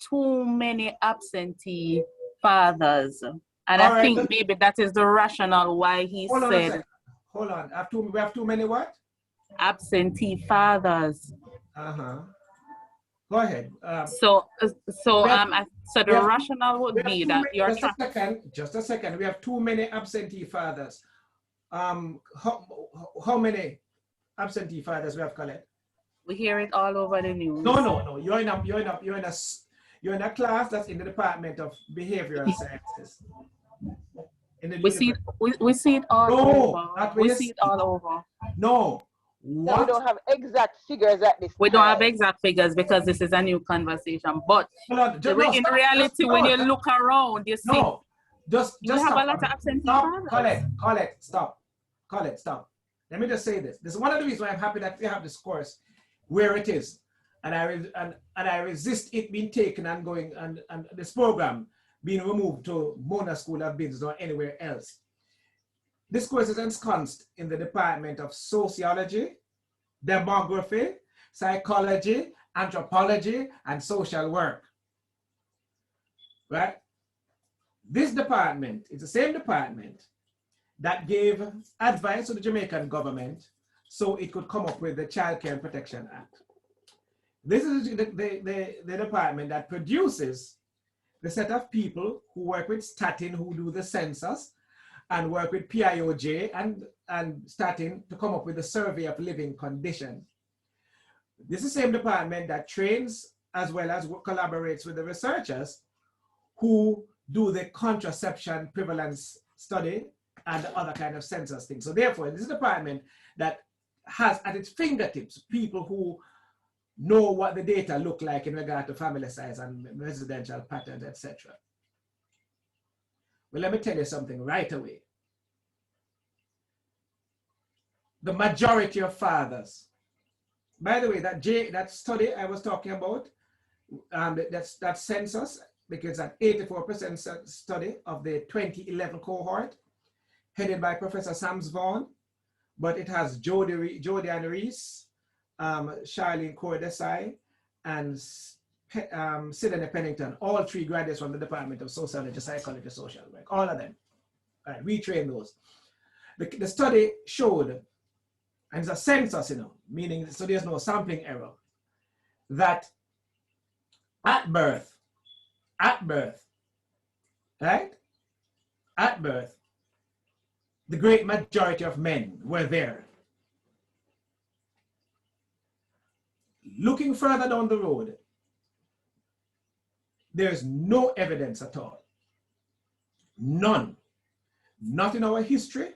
S11: too many absentee fathers. And I think maybe that is the rationale why he said.
S1: Hold on. We have too many what?
S11: Absentee fathers.
S1: Go ahead.
S11: So the rationale would be that you're
S1: just a second. We have too many absentee fathers. How many absentee fathers we have, Colette?
S11: We hear it all over the news.
S1: No. You're in a class that's in the Department of Behavioral Sciences.
S11: We see it all over. We see it all over.
S1: No.
S2: What? No, we don't have exact figures at this
S11: We don't have exact figures because this is a new conversation. But in reality, when you look around, you see
S1: just
S11: have a lot of absentee fathers.
S1: Colette, stop. Let me just say this. This is one of the reasons why I'm happy that we have this course where it is. And I resist it being taken and going and this program being removed to Mona School of Business or anywhere else. This course is ensconced in the Department of Sociology, Demography, Psychology, Anthropology, and Social Work. Right? This department is the same department that gave advice to the Jamaican government so it could come up with the Child Care and Protection Act. This is the department that produces the set of people who work with Statin, who do the census, and work with PIOJ and Statin to come up with a survey of living conditions. This is the same department that trains as well as collaborates with the researchers who do the contraception prevalence study and the other kind of census things. So therefore, this is a department that has at its fingertips people who know what the data look like in regard to family size and residential patterns, etc. Well, let me tell you something right away. The majority of fathers, by the way, that study I was talking about, that census, because an 84% study of the 2011 cohort, headed by Professor Sams Vaughan, but it has Jodianne Reese, Charlene Cordesai, and Sidney Pennington, all three graduates from the Department of Sociology, Psychology, Social Work, all of them. All right, we train those. The study showed, and it's a census, meaning so there's no sampling error, that at birth, right? At birth, the great majority of men were there. Looking further down the road, there's no evidence at all. None. Not in our history,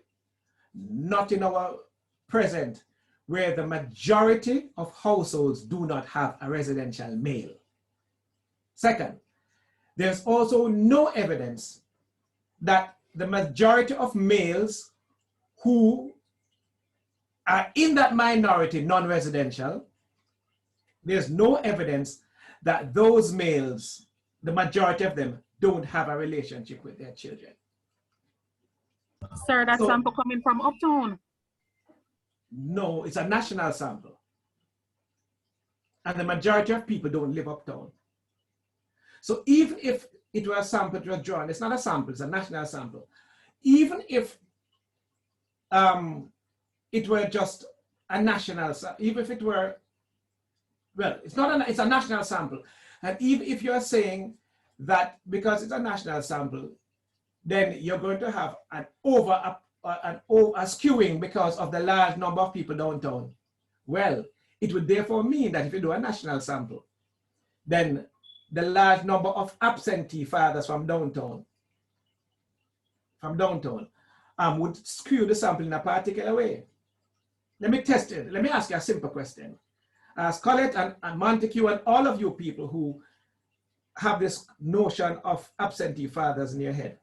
S1: not in our present, where the majority of households do not have a residential male. Second, there's also no evidence that the majority of males who are in that minority non-residential, there's no evidence that those males, the majority of them, don't have a relationship with their children.
S11: Sir, that sample coming from uptown?
S1: No, it's a national sample. And the majority of people don't live uptown. So even if it were a sample that was drawn, it's not a sample, it's a national sample. Even if it were just a national, even if it were, well, it's a national sample. And even if you're saying that because it's a national sample, then you're going to have an over skewing because of the large number of people downtown. Well, it would therefore mean that if you do a national sample, then the large number of absentee fathers from downtown would skew the sample in a particular way. Let me test it. Let me ask you a simple question. As Colette and Montague and all of you people who have this notion of absentee fathers in your head,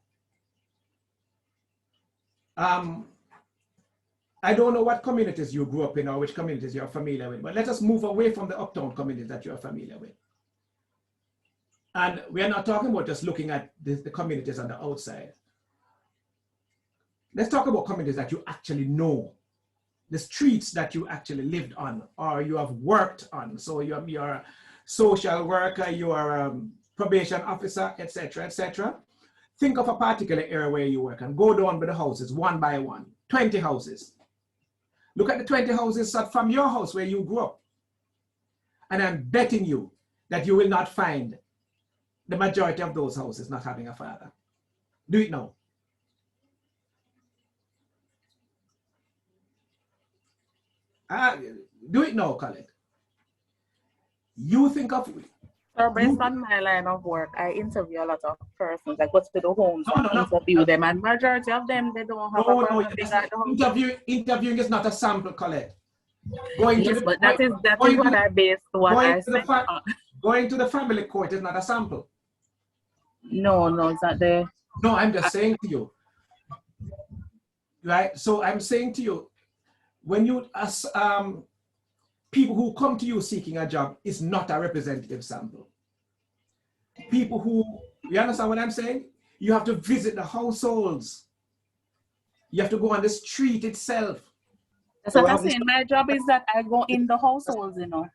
S1: I don't know what communities you grew up in or which communities you're familiar with, but let us move away from the uptown communities that you're familiar with. And we are not talking about just looking at the communities on the outside. Let's talk about communities that you actually know, the streets that you actually lived on or you have worked on. So you're a social worker, you are a probation officer, etc., etc. Think of a particular area where you work and go down by the houses one by one, 20 houses. Look at the 20 houses from your house where you grew up. And I'm betting you that you will not find the majority of those houses not having a father. Do it now. Do it now, Colin. You think of...
S11: So based on my line of work, I interview a lot of persons. I go to the homes and interview them, and majority of them, they don't have a father figure at the home.
S1: Interviewing is not a sample, Colette.
S11: Yes, but that is what I based what I said.
S1: Going to the family court is not a sample.
S11: No, it's not there.
S1: No, I'm just saying to you. Right? So I'm saying to you, when you ask people who come to you seeking a job is not a representative sample. People who, you understand what I'm saying? You have to visit the households. You have to go on the street itself.
S11: That's what I'm saying. My job is that I go in the households, you know.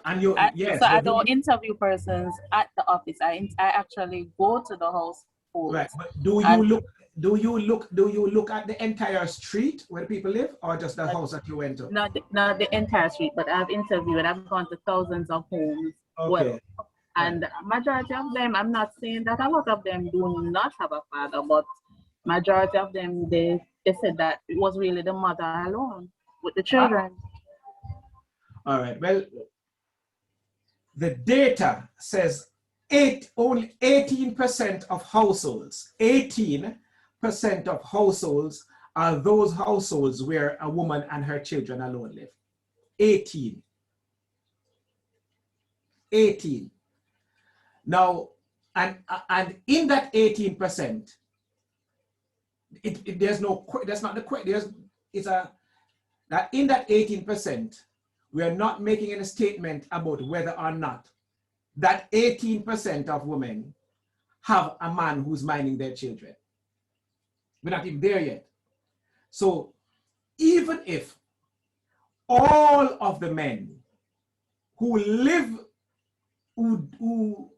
S1: And you, yes.
S11: So I don't interview persons at the office. I actually go to the households.
S1: Right. But do you look at the entire street where people live, or just the house that you went to?
S11: Not the entire street, but I've interviewed. I've gone to thousands of homes.
S1: Okay.
S11: Well, and majority of them, I'm not saying that a lot of them do not have a father, but majority of them, they said that it was really the mother alone with the children.
S1: All right. Well, the data says only 18% of households, 18% of households are those households where a woman and her children alone live. 18. Now, and in that 18%, there's no, that's not the question, that in that 18%, we are not making any statement about whether or not that 18% of women have a man who's minding their children. We're not even there yet. So even if all of the men who live, who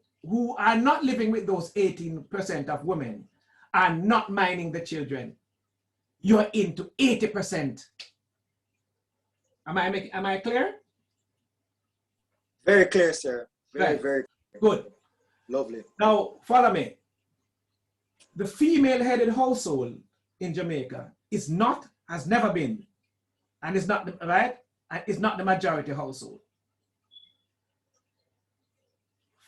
S1: are not living with those 18% of women are not minding the children, you're into 80%. Am I clear?
S10: Very clear, sir. Very,
S1: Right.
S10: very
S1: good.
S10: Lovely.
S1: Now, follow me. The female-headed household in Jamaica is not, has never been, and is not, right? Is not the majority household.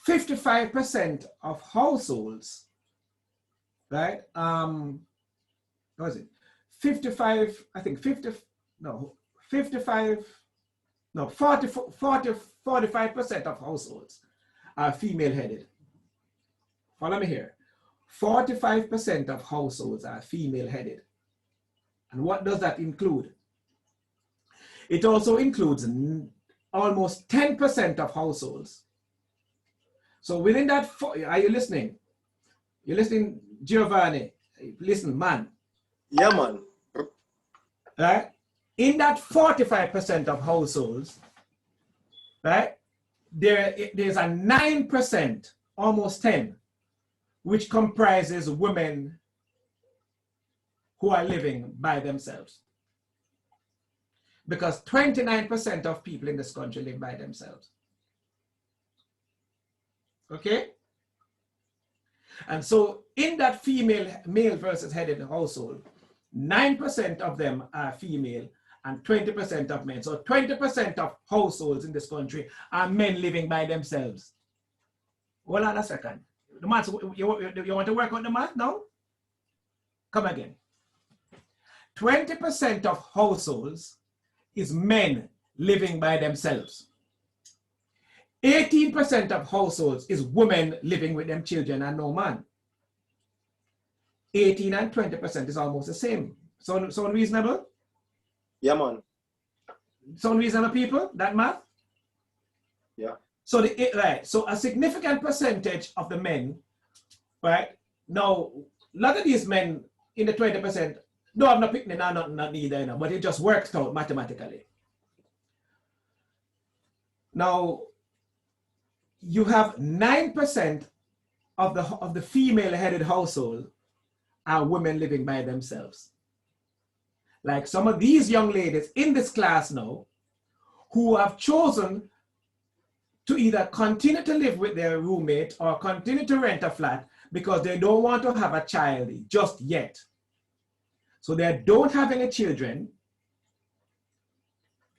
S1: 55% of households, right? What was it? 55, I think 50, no, 55, no, 45% of households are female-headed. Follow me here. 45% of households are female-headed. And what does that include? It also includes almost 10% of households. So within that, are you listening? You're listening, Giovanni? Listen, man.
S10: Yeah, man.
S1: Right? In that 45% of households, right, there's a 9%, almost 10, which comprises women who are living by themselves. Because 29% of people in this country live by themselves. Okay? And so in that male versus headed household, 9% of them are female and 20% of men. So 20% of households in this country are men living by themselves. Hold on a second. The math, you want to work on the math now? Come again. 20% of households is men living by themselves. 18% of households is women living with them children and no man. 18 and 20% is almost the same. Sound reasonable?
S10: Yeah, man.
S1: Some reasonable people, that math?
S10: Yeah.
S1: So right. So a significant percentage of the men, right? Now, a lot of these men in the 20% don't have no picnic, not neither, you know, but it just works out mathematically. Now, you have 9% of the female-headed household are women living by themselves. Like some of these young ladies in this class now who have chosen to either continue to live with their roommate or continue to rent a flat because they don't want to have a child just yet. So they don't have any children,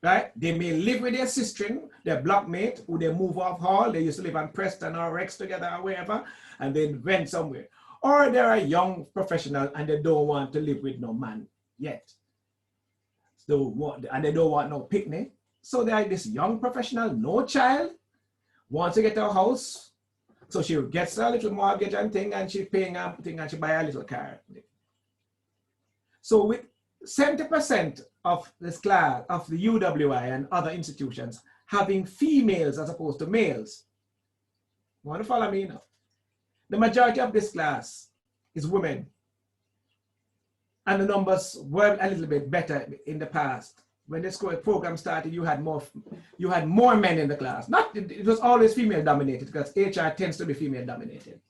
S1: right? They may live with their sister, their blockmate, who they move off hall. They used to live on Preston or Rex together or wherever, and then rent somewhere. Or they're a young professional and they don't want to live with no man yet. And they don't want no picnic. So they're this young professional, no child, wants to get a house. So she gets a little mortgage and thing, and she's paying a thing, and she buy a little car. So with 70% of this class, of the UWI and other institutions, having females as opposed to males. You want to follow me now? The majority of this class is women. And the numbers were a little bit better in the past. When this program started, you had more men in the class. It was always female dominated because HR tends to be female dominated.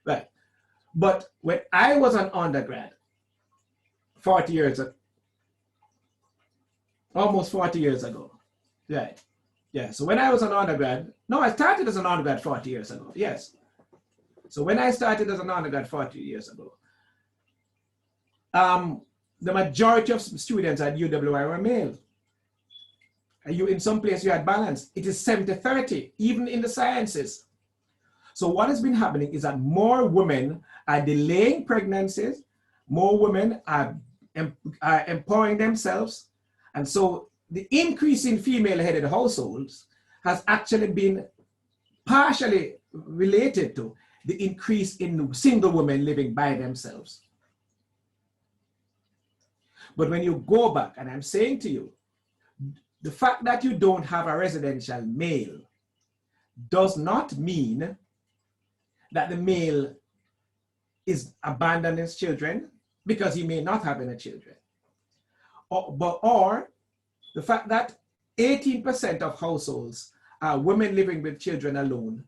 S1: Right. But when I was an undergrad, 40 years ago, almost 40 years ago. Right. Yeah. So when I was an undergrad, no, I started as an undergrad 40 years ago. Yes. So when I started as an undergrad 40 years ago, the majority of students at UWI were male. In some places you had balance. It is 70-30, even in the sciences. So what has been happening is that more women are delaying pregnancies, more women are empowering themselves. And so the increase in female-headed households has actually been partially related to the increase in single women living by themselves. But when you go back, and I'm saying to you, the fact that you don't have a residential male does not mean that the male is abandoning his children because he may not have any children. Or the fact that 18% of households are women living with children alone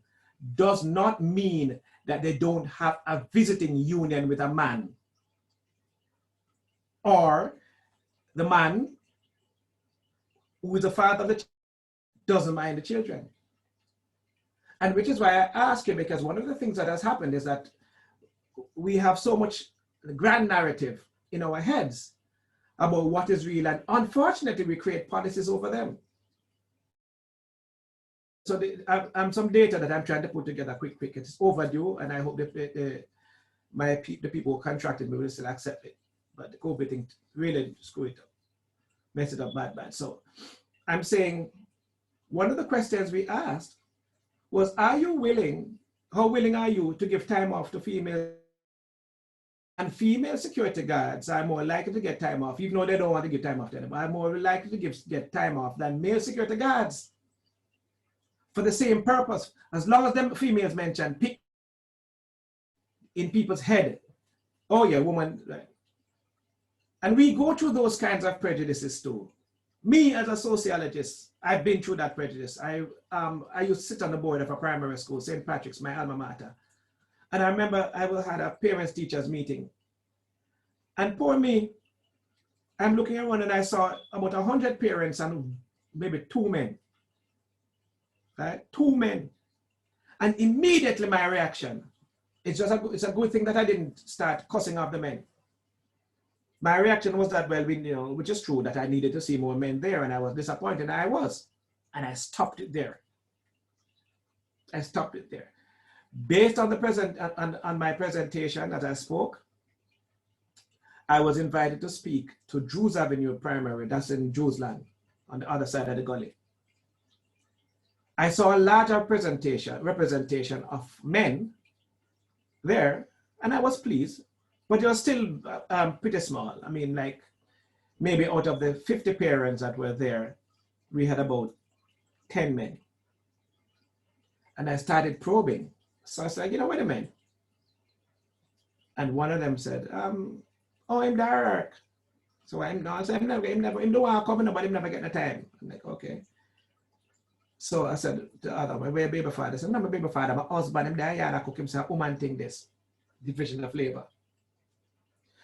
S1: does not mean that they don't have a visiting union with a man. Or the man who is the father of the child doesn't mind the children. And which is why I ask you, because one of the things that has happened is that we have so much grand narrative in our heads about what is real, and unfortunately we create policies over them. So some data that I'm trying to put together quick. It's overdue, and I hope that the people who contracted me will still accept it. But the COVID thing really screw it up, mess it up bad. So I'm saying one of the questions we asked was, how willing are you to give time off to female? And female security guards are more likely to get time off, even though they don't want to give time off to them, are more likely to get time off than male security guards for the same purpose. As long as them females mention pick in people's head, oh yeah, woman, right? And we go through those kinds of prejudices too. Me as a sociologist, I've been through that prejudice. I used to sit on the board of a primary school, St. Patrick's, my alma mater. And I remember I had a parents-teachers meeting. And poor me, I'm looking around and I saw about 100 parents and maybe 2 men. Right? 2 men. And immediately my reaction, it's a good thing that I didn't start cussing off the men. My reaction was that, well, which is true, that I needed to see more men there, and I was disappointed, and I was. And I stopped it there. I stopped it there. Based on on my presentation as I spoke, I was invited to speak to Drews Avenue Primary, that's in Drewsland, on the other side of the gully. I saw a larger representation of men there, and I was pleased, but it was still pretty small. I mean, like maybe out of the 50 parents that were there, we had about 10 men. And I started probing. So I said, you know, wait a minute. And one of them said, oh, I'm Derek. So I said, him don't want to come, but him never get the time. I'm like, okay. So I said to the other one, where baby father? I said, no, my baby father, my husband, him there, yeah, I cook him, say, woman thing this, division of labor.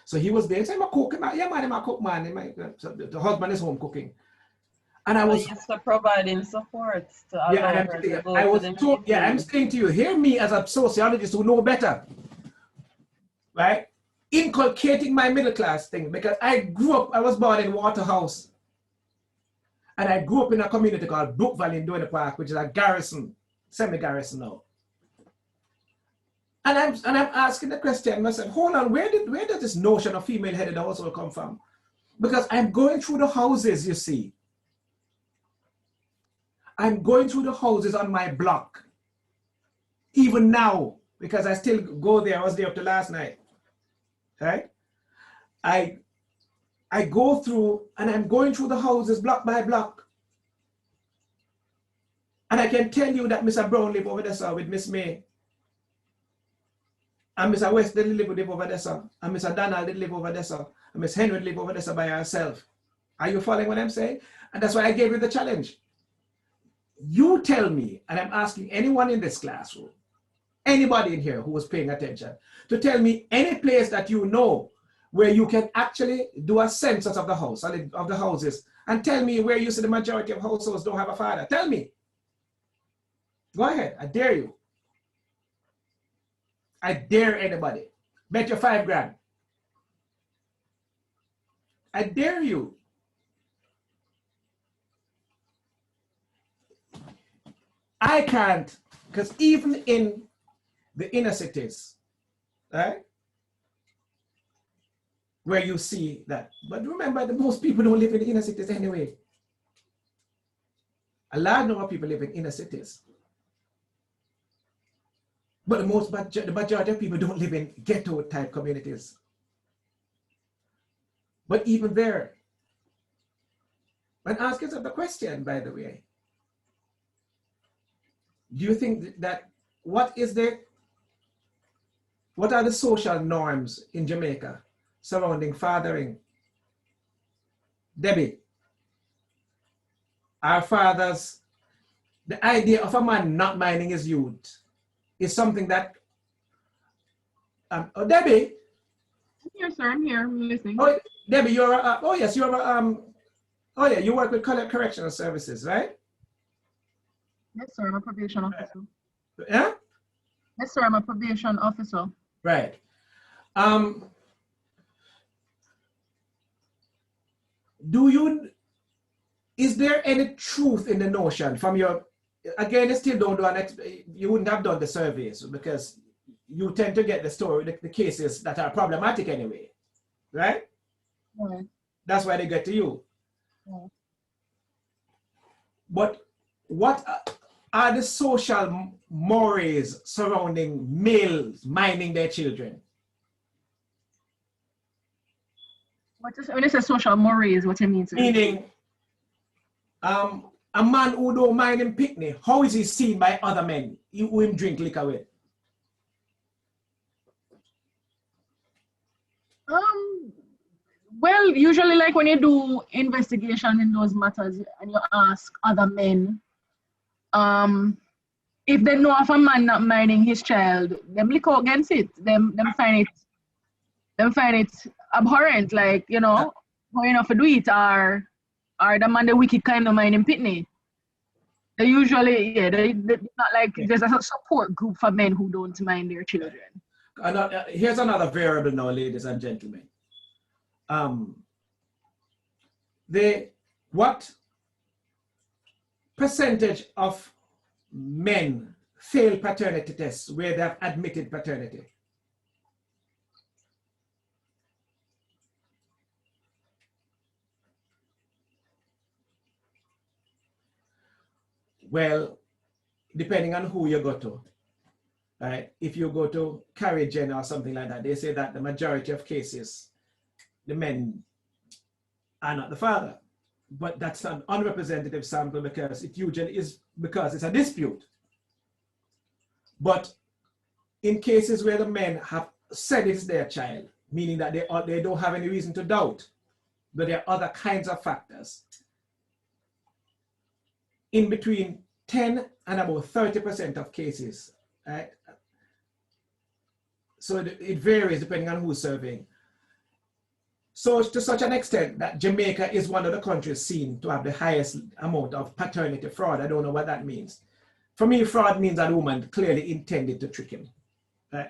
S1: So he was there, he said, I'm a cook, yeah, man, I'm a cook, man. So the husband is home cooking. And I was
S13: used to providing support to allow her to go to the meeting.
S1: Yeah, I'm saying to you, hear me as a sociologist who know better, right? Inculcating my middle class thing, because I was born in Waterhouse. And I grew up in a community called Brook Valley in Duane Park, which is a garrison, semi-garrison now. And I'm asking the question myself, hold on, where does this notion of female-headed household come from? Because I'm going through the houses, you see. I'm going through the houses on my block, even now, because I still go there. I was there up to last night, right? I go through, and I'm going through the houses block by block. And I can tell you that Mr. Brown live over there, sir, with Miss May. And Mr. West did live over there, sir. And Mr. Donald did live over there, sir. And Miss Henry live over there, sir, by herself. Are you following what I'm saying? And that's why I gave you the challenge. You tell me, and I'm asking anyone in this classroom, anybody in here who was paying attention, to tell me any place that you know where you can actually do a census of the house, of the houses, and tell me where you see the majority of households don't have a father. Tell me. Go ahead, I dare you. I dare anybody. Bet you $5 grand. I dare you. I can't, because even in the inner cities, right, where you see that, but remember that most people don't live in the inner cities anyway. A large number of people live in inner cities. But the majority of people don't live in ghetto type communities. But even there, and ask yourself the question, by the way, do you think that what are the social norms in Jamaica surrounding fathering? Debbie, our fathers, the idea of a man not minding his youth is something that, oh, Debbie.
S4: I'm here, sir, I'm here, I'm listening.
S1: Oh, Debbie, you're, oh yes, you're, oh yeah, you work with correctional services, right?
S4: Yes, sir, I'm a probation officer.
S1: Yeah?
S4: Yes, sir, I'm a probation officer.
S1: Right. Is there any truth in the notion from your, again, you still don't do you wouldn't have done the surveys because you tend to get the story, the cases that are problematic anyway, right?
S4: Right.
S1: That's why they get to you.
S4: Right.
S1: But what are the social mores surrounding males minding their children?
S4: When you say social mores, what you mean, sir?
S1: Meaning, a man who don't mind him picnic, how is he seen by other men who him drink liquor with?
S4: Well, usually like when you do investigation in those matters and you ask other men, if they know of a man not minding his child, them look out against it. Them find it abhorrent, like, you know, how enough to do it, or the man the wicked kind of mind him pitney. They usually, yeah, they're not like, there's a support group for men who don't mind their children.
S1: Here's another variable now, ladies and gentlemen. What percentage of men fail paternity tests where they have admitted paternity? Well, depending on who you go to, right? If you go to Carrigen or something like that, they say that the majority of cases, the men are not the father. But that's an unrepresentative sample because it usually is because it's a dispute. But in cases where the men have said it's their child, meaning that they don't have any reason to doubt, but there are other kinds of factors, in between 10 and about 30% of cases, right? So it varies depending on who's serving. So to such an extent that Jamaica is one of the countries seen to have the highest amount of paternity fraud. I don't know what that means. For me, fraud means that a woman clearly intended to trick him, right?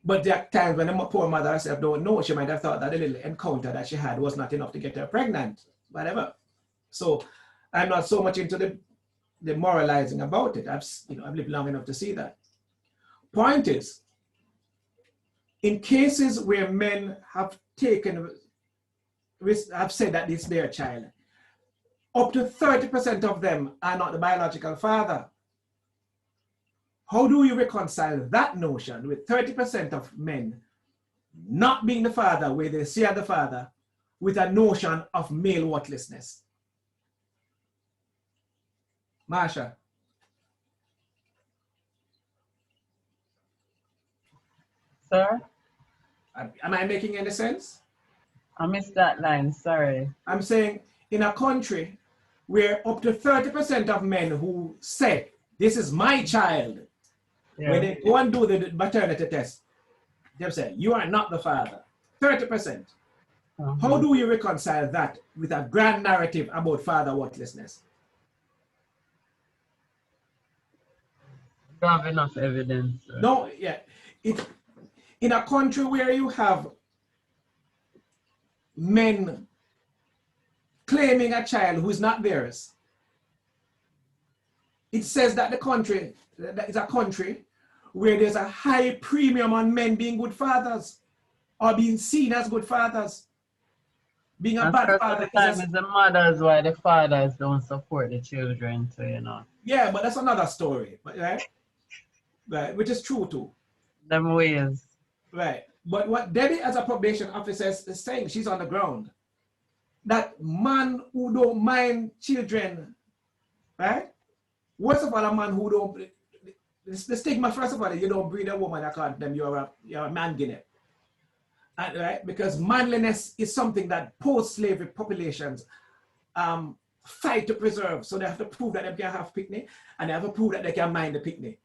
S1: But there are times when the poor mother herself don't know, she might have thought that the little encounter that she had was not enough to get her pregnant, whatever. So I'm not so much into the moralizing about it. I've lived long enough to see that. Point is, in cases where men have said that it's their child, up to 30% of them are not the biological father. How do you reconcile that notion with 30% of men not being the father where they see the father with a notion of male worthlessness? Marsha.
S13: Sir?
S1: Am I making any sense?
S13: I missed that line, sorry.
S1: I'm saying in a country where up to 30% of men who say, this is my child, when they go and do the maternity test, they say, you are not the father. 30%. How do you reconcile that with a grand narrative about father worthlessness?
S13: You have enough evidence. Sir.
S1: No, yeah. In a country where you have men claiming a child who is not theirs, it says that the country that is a country where there's a high premium on men being good fathers or being seen as good fathers. Being a bad father
S13: is the mothers why the fathers don't support the children, so you know.
S1: Yeah, but that's another story, right? Right, which is true too.
S13: Them ways.
S1: Right. But what Debbie as a probation officer is saying, she's on the ground, that man who don't mind children, right? Worst of all, a man who don't, the stigma, first of all, you don't breed a woman that can't them, you're a man guinea. Right? Because manliness is something that post-slavery populations fight to preserve. So they have to prove that they can have picnic, and they have to prove that they can mind the picnic.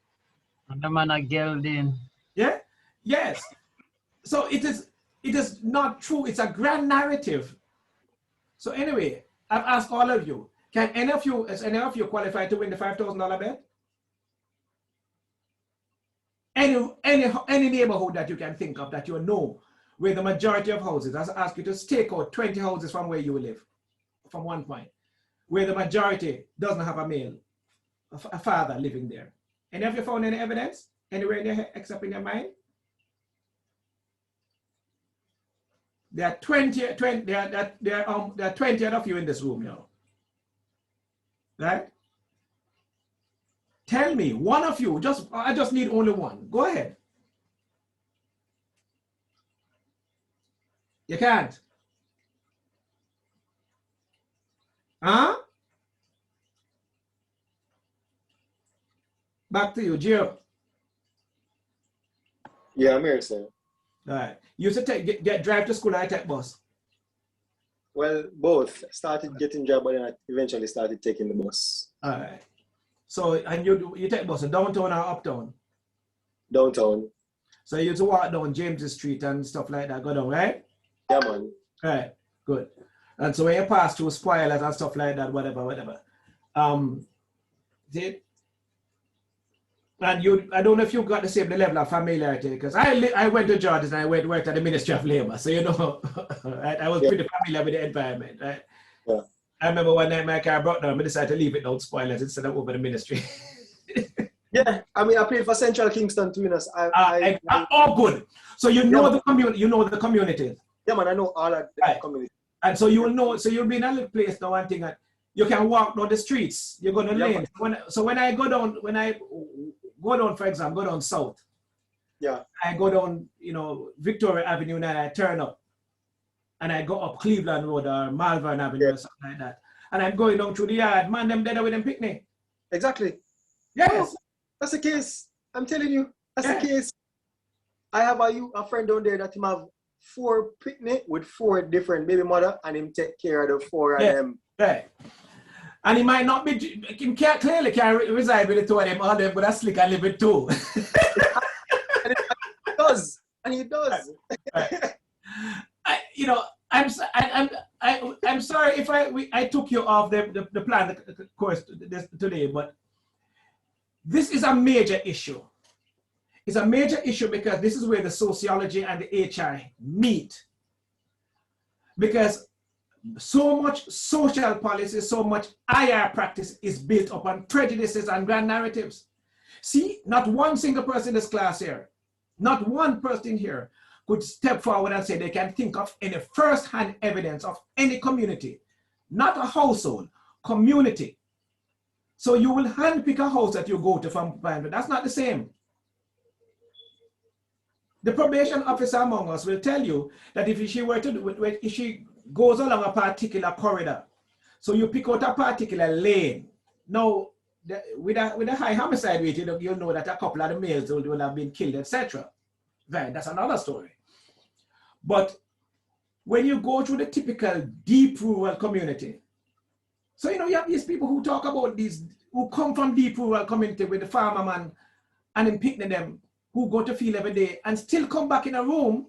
S13: And the man are gelding.
S1: Yeah? Yes. So it is not true. It's a grand narrative. So anyway, I've asked all of you, is any of you qualified to win the $5,000 bet? Any neighborhood that you can think of that you know where the majority of houses, I ask you to stake out 20 houses from where you live, from one point, where the majority doesn't have a male, a father living there. And have you found any evidence anywhere in your, except in your mind? There are 20 of you in this room now, right? Tell me, one of you, I just need only one. Go ahead. You can't. Huh? Back to you, Gio.
S10: Yeah, I'm here, sir.
S1: All right. You used to drive to school, I take bus.
S10: Well, both. Started getting job, but then I eventually started taking the bus.
S1: All right. So, and you take bus downtown or uptown?
S10: Downtown.
S1: So you used to walk down James Street and stuff like that, go down, right?
S10: Yeah, man.
S1: Right, good. And so when you pass through spoilers and stuff like that, whatever. See? And I don't know if you got the same level of familiarity, because I went to Jordan and I worked at the Ministry of Labor, so you know, right? I was pretty familiar with the environment, right?
S10: Yeah.
S1: I remember one night my car broke down, I decided to leave it without spoilers instead of over the ministry.
S10: Yeah, I mean, I played for Central Kingston too.
S1: Oh, good. So you know the community. You know the community.
S10: Yeah, man, I know all of the community.
S1: And so you will know. So you'll be in a little place now. One thing that you can walk down the streets. You go down lanes. When I go down, for example, go down south.
S10: Yeah.
S1: I go down, Victoria Avenue, and I turn up. and I go up Cleveland Road or Malvern Avenue or something like that, and I'm going down through the yard, man, them dead with them picnic.
S10: Exactly.
S1: Yes.
S10: Oh, that's the case. I'm telling you, that's the case. I have a friend down there that him have 4 picnic with 4 different baby mother, and him take care of the 4 of them.
S1: Right. And he might not be, he can't clearly reside with the 2 of them, all them with a slick and live with 2.
S10: And he does. And he does.
S1: Right. You know, I'm sorry if I took you off the plan course today, but this is a major issue. It's a major issue because this is where the sociology and the HR meet. Because so much social policy, so much IR practice is built upon prejudices and grand narratives. See, not one single person in this class here, not one person here could step forward and say they can think of any first-hand evidence of any community, not a household, community. So you will handpick a house that you go to from, but that's not the same. The probation officer among us will tell you that if she goes along a particular corridor, so you pick out a particular lane. Now, with a high homicide rate, you'll know that a couple of the males will have been killed, etc. Right, that's another story. But when you go through the typical deep rural community, so you have these people who talk about these, who come from deep rural community with the farmer man and him picking them, who go to field every day and still come back in a room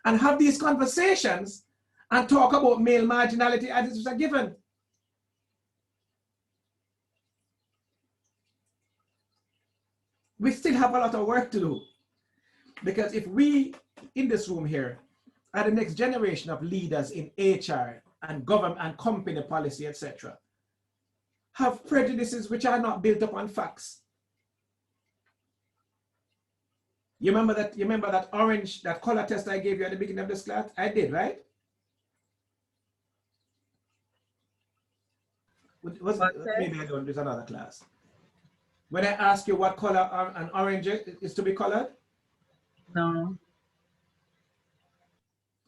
S1: and have these conversations and talk about male marginality as it was a given. We still have a lot of work to do, because if we in this room here are the next generation of leaders in HR and government and company policy, etc., have prejudices which are not built upon facts. You remember that orange, that color test I gave you at the beginning of this class? I did, right? Maybe I don't, there's another class. When I ask you what color an orange is to be colored?
S11: No.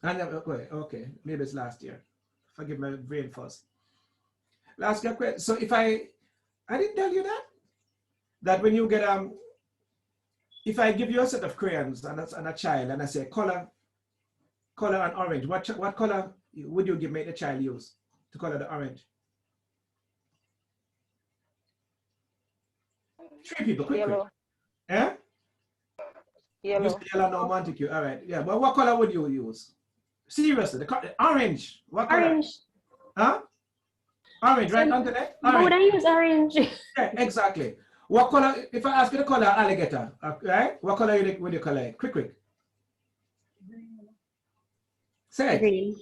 S1: Okay, maybe it's last year. Forgive my brain fuzz. Last year, so if I didn't tell you that when you get, if I give you a set of crayons and a child and I say color an orange, what color would you make the child use to color the orange? 3 people, quick. Yeah?
S2: Yellow.
S1: Use yellow, no Montague. All right. Yeah, but what color would you use? Seriously, the orange. What color?
S7: Orange.
S1: Huh? Orange, right, Antoinette?
S7: Why would I use orange?
S1: Yeah, exactly. What color, if I ask you the color alligator, right? What color would you color it? Quick. Say it.
S7: Green.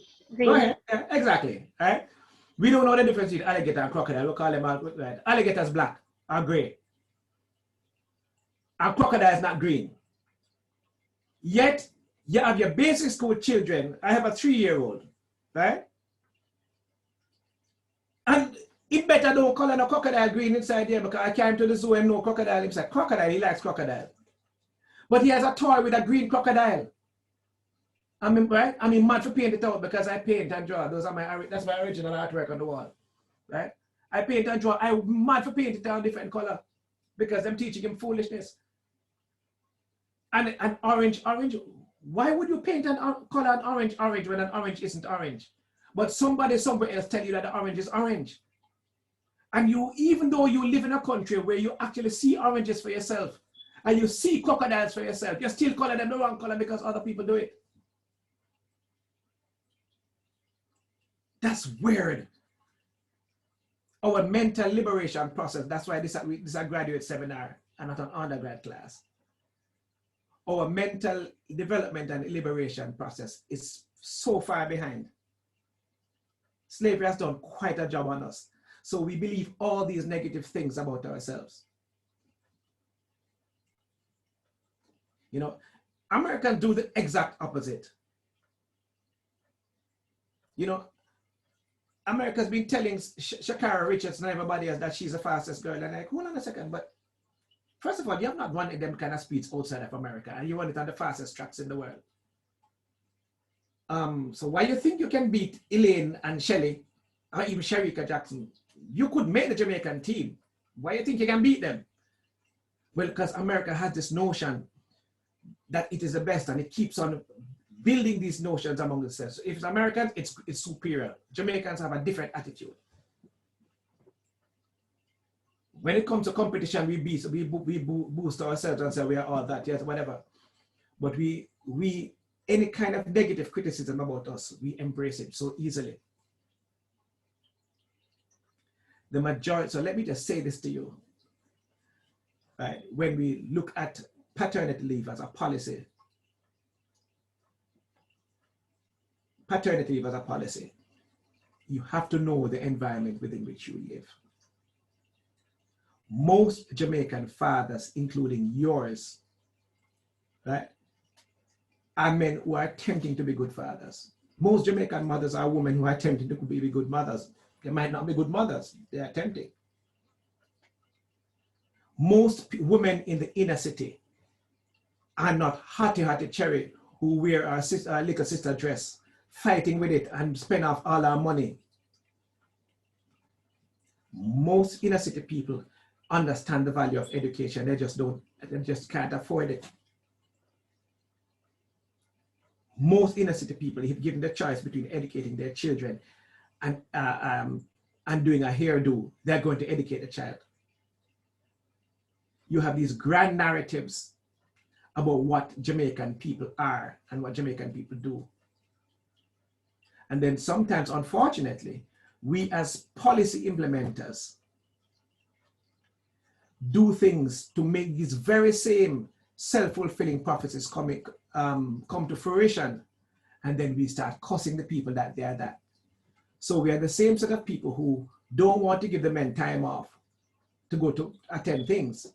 S1: Go ahead. Yeah, exactly. Right? We don't know the difference between alligator and crocodile. We call them right. Alligator's black or gray. And crocodile is not green. Yet, you have your basic school children. I have a 3-year-old, right? And it better don't color no crocodile green inside there, because I came to the zoo and no crocodile. He said, crocodile, he likes crocodile. But he has a toy with a green crocodile. I mean, right? I mean, mad to paint it out because I paint and draw. That's my original artwork on the wall, right? I paint and draw. I'm mad for paint it out different color because I'm teaching him foolishness. And an orange, why would you paint and color an orange when an orange isn't orange? But somebody somewhere else tell you that the orange is orange. And you, even though you live in a country where you actually see oranges for yourself and you see crocodiles for yourself, you still color them the wrong color because other people do it. That's weird. Our mental liberation process, that's why this is a graduate seminar and not an undergrad class. Our mental development and liberation process is so far behind. Slavery has done quite a job on us. So we believe all these negative things about ourselves. You know, Americans do the exact opposite. You know, America's been telling Shakara Richards and everybody else that she's the fastest girl. And I'm like, hold on a second, but first of all, you have not run them kind of speeds outside of America, and you run it on the fastest tracks in the world. So why you think you can beat Elaine and Shelley, or even Sherika Jackson? You could make the Jamaican team. Why you think you can beat them? Well, because America has this notion that it is the best, and it keeps on building these notions among themselves. So if it's Americans, it's superior. Jamaicans have a different attitude. When it comes to competition, we boost ourselves and say we are all that, yes, whatever. But any kind of negative criticism about us, we embrace it so easily. The majority, so let me just say this to you. Right? When we look at paternity leave as a policy, you have to know the environment within which you live. Most Jamaican fathers, including yours, right, are men who are attempting to be good fathers. Most Jamaican mothers are women who are attempting to be good mothers. They might not be good mothers, they are attempting. Most women in the inner city are not hotty cherry who wear our little sister dress, fighting with it and spend off all our money. Most inner city people understand the value of education. They just can't afford it. Most inner city people, if given the choice between educating their children and doing a hairdo, they're going to educate the child. You have these grand narratives about what Jamaican people are and what Jamaican people do. And then sometimes, unfortunately, we as policy implementers do things to make these very same self-fulfilling prophecies come to fruition, and then we start cussing the people that they are that. So we are the same set of people who don't want to give the men time off to go to attend things,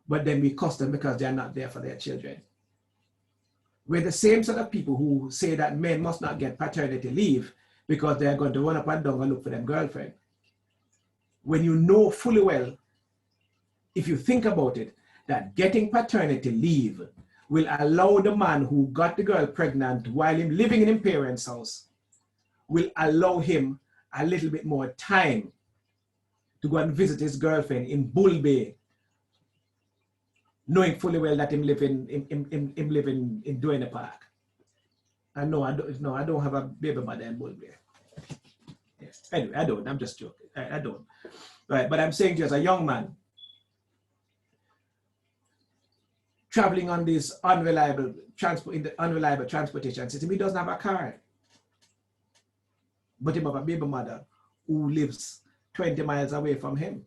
S1: but then we cuss them because they are not there for their children. We're the same set of people who say that men must not get paternity leave because they are going to run up and down and look for them girlfriend. When you know fully well, if you think about it, that getting paternity leave will allow the man who got the girl pregnant while him living in his parents' house, will allow him a little bit more time to go and visit his girlfriend in Bull Bay, knowing fully well that him living in Duane Park. And no, I don't have a baby mother in Bull Bay. Yes. Anyway, I don't. I'm just joking. I don't. Right, but I'm saying to you as a young man, traveling on this unreliable transportation system, he doesn't have a car, but he have a baby mother who lives 20 miles away from him.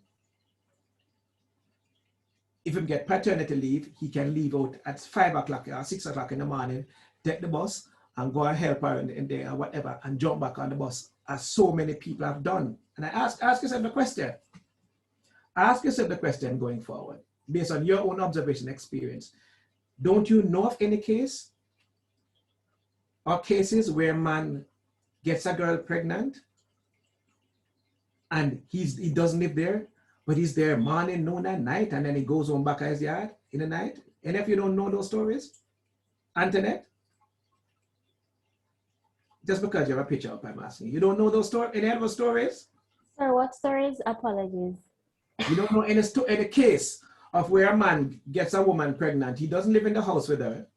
S1: If he get paternity leave, he can leave out at 5 o'clock or 6 o'clock in the morning, take the bus and go and help her in there or whatever, and jump back on the bus, as so many people have done. And I ask yourself the question. Ask yourself the question going forward, based on your own observation experience. Don't you know of any case or cases where a man gets a girl pregnant and he doesn't live there, but he's there morning, noon, and night, and then he goes home back to his yard in the night? And if you don't know those stories, Antoinette, just because you have a picture up, I'm asking. You don't know those stories? Any other stories?
S7: Sir, what stories? Apologies.
S1: You don't know any case of where a man gets a woman pregnant. He doesn't live in the house with her,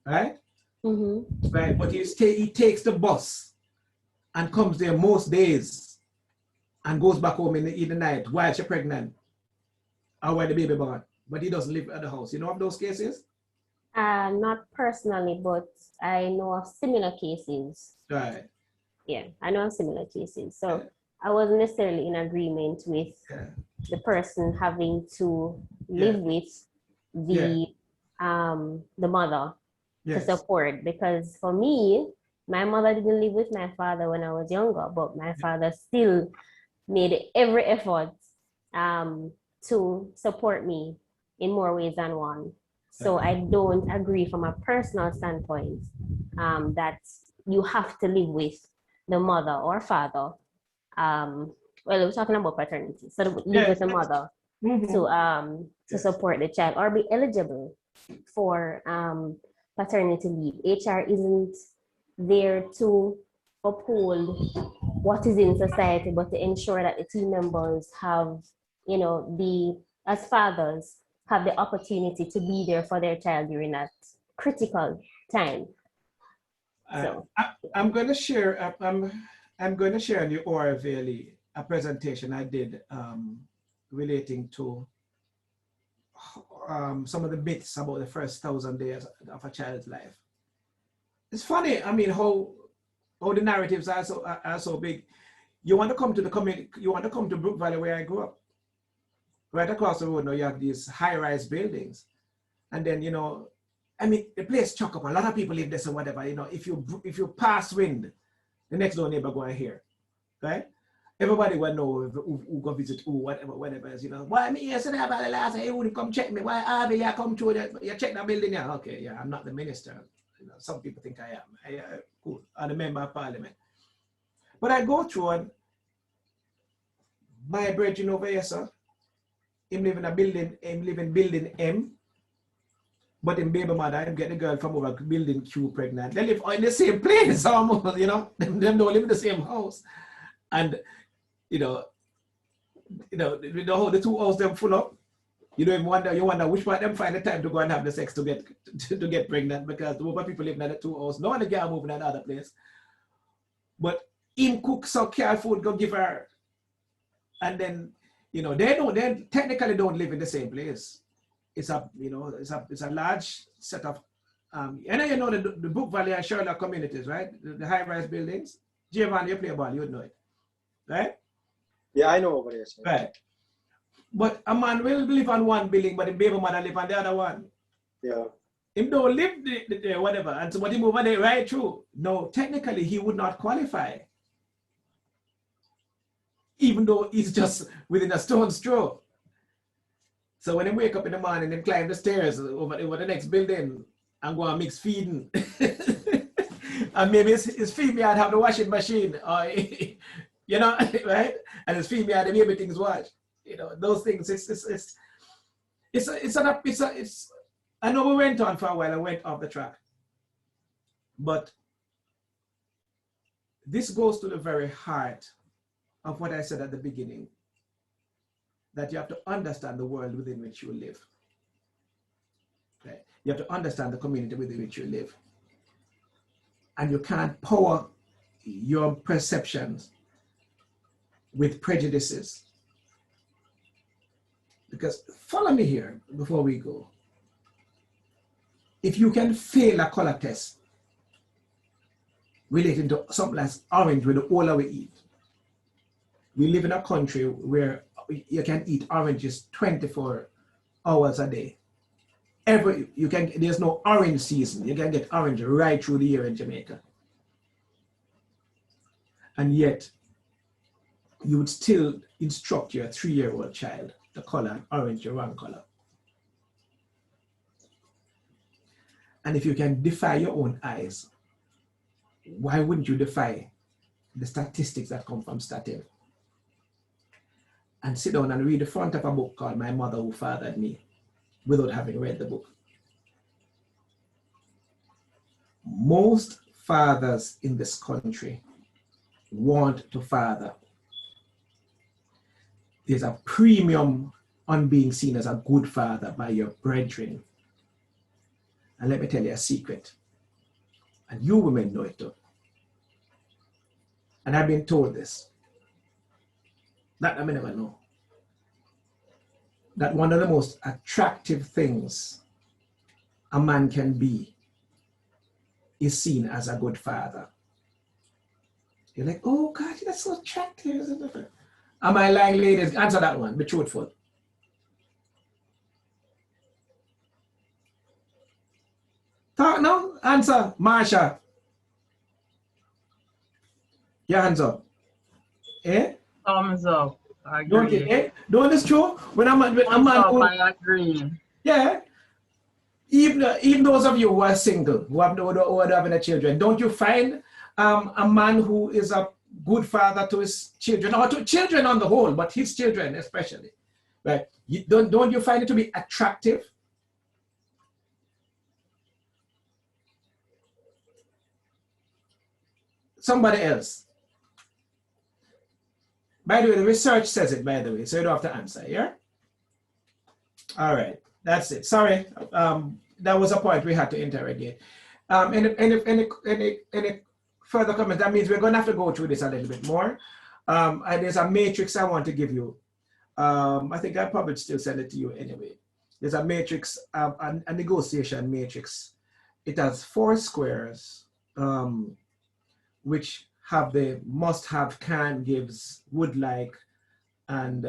S1: right?
S7: Mm-hmm.
S1: Right, but he takes the bus and comes there most days and goes back home in the night while she's pregnant or while the baby born, but he doesn't live at the house. You know of those cases?
S7: Not personally, but I know of similar cases.
S1: Right.
S7: Yeah, I know of similar cases. So I wasn't necessarily in agreement with the person having to live with the mother to support, because for me, my mother didn't live with my father when I was younger, but my father still made every effort to support me in more ways than one. So I don't agree from a personal standpoint that you have to live with the mother or father. Well, we're talking about paternity. So live with the mother to support the child or be eligible for paternity leave. HR isn't there to uphold what is in society, but to ensure that the team members have, you know, as fathers, have the opportunity to be there for their child during that critical time. So
S1: I'm going to share. I'm going to share on the ORVLE a presentation I did relating to some of the myths about the first 1,000 days of a child's life. It's funny. I mean, how the narratives are so big. You want to come to the community. You want to come to Brook Valley, where I grew up. Right across the road now, you have these high-rise buildings, and then, you know, I mean, the place chuck up. A lot of people live there, so whatever. You know, if you pass wind, the next door neighbor go and hear, right? Everybody will know who go visit who, whatever else, you know. Why me yesterday about the last day, who come check me? Why Harvey, you come through that, you check that building? Yeah, okay, yeah, I'm not the minister. You know, some people think I am. Cool, I'm a member of parliament. But I go through and my brethren over here, sir, him live in a building, him live in building M, but in baby mother, him get the girl from over building Q pregnant. They live in the same place almost, you know. Them don't live in the same house. And you know how the two houses them full up. You don't even wonder, you wonder which one them find the time to go and have the sex to get pregnant, because the more people live in the two houses. No one can move in another place. But him cook some car food, go give her. And then, you know, they technically don't live in the same place. It's a, you know, it's a large set of and then, you know, the Brook Valley and Sherlock communities, right? The high-rise buildings. Javon, you play ball, you would know it. Right?
S10: Yeah, I know over there. Sir.
S1: Right. But a man will live on one building, but the baby mother live on the other one.
S10: Yeah.
S1: Him don't live there, whatever. And so what he move on there right through. No, technically he would not qualify. Even though he's just within a stone's throw. So when he wake up in the morning and climb the stairs over the next building and go and mix feeding. And maybe his female have the washing machine, or you know, right? And his female the baby things wash. You know, those things. It's. I know we went on for a while and went off the track, but this goes to the very heart of what I said at the beginning. That you have to understand the world within which you live. Okay? You have to understand the community within which you live. And you can't power your perceptions with prejudices. Because follow me here before we go. If you can fail a color test relating to something like orange with the older we eat, we live in a country where you can eat oranges 24 hours a day. There's no orange season. You can get orange right through the year in Jamaica. And yet, you would still instruct your 3-year-old child to color orange the wrong color. And if you can defy your own eyes, why wouldn't you defy the statistics that come from Statin? And sit down and read the front of a book called My Mother Who Fathered Me without having read the book. Most fathers in this country want to father. There's a premium on being seen as a good father by your brethren. And let me tell you a secret. And you women know it too. And I've been told this. That I may never know. That one of the most attractive things a man can be is seen as a good father. You're like, oh God, that's so attractive. Am I lying, ladies? Answer that one. Be truthful. Talk now. Answer, Marsha. Your hands up. Eh?
S13: Thumbs up. I agree.
S1: Don't it? Eh? Don't it's true? When a man,
S13: I agree.
S1: Yeah. Even those of you who are single, who have no children, don't you find a man who is a good father to his children, or to children on the whole, but his children especially, right? Don't you find it to be attractive? somebody else. By the way, the research says it, by the way, so you don't have to answer, yeah? All right, that's it. Sorry, that was a point we had to interrogate. Any further comments? That means we're going to have to go through this a little bit more. And there's a matrix I want to give you. I think I probably still send it to you anyway. There's a matrix, a negotiation matrix. It has 4 squares, which have the must-have, can gives, would like, and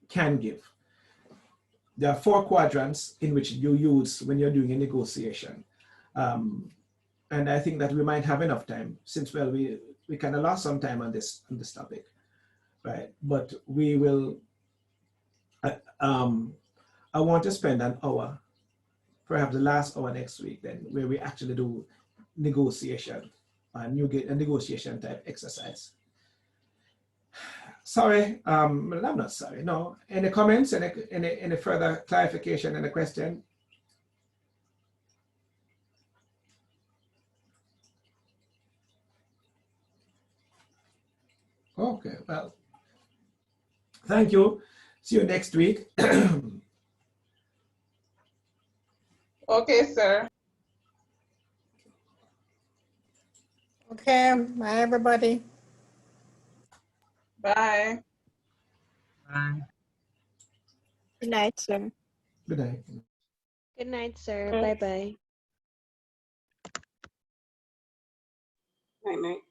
S1: can give. There are 4 quadrants in which you use when you're doing a negotiation. And I think that we might have enough time, since, well, we kind of lost some time on this topic, right? But we will, I want to spend an hour, perhaps the last hour next week then, where we actually do negotiation, a negotiation type exercise. Sorry, I'm not sorry, no. Any comments, any further clarification, any question? Okay, well, thank you. See you next week.
S3: Okay, sir.
S6: Okay, bye everybody.
S3: Bye.
S13: Bye.
S16: Good night, sir.
S1: Good night.
S17: Good night, sir.
S3: Okay.
S17: Bye-bye.
S9: Night, night.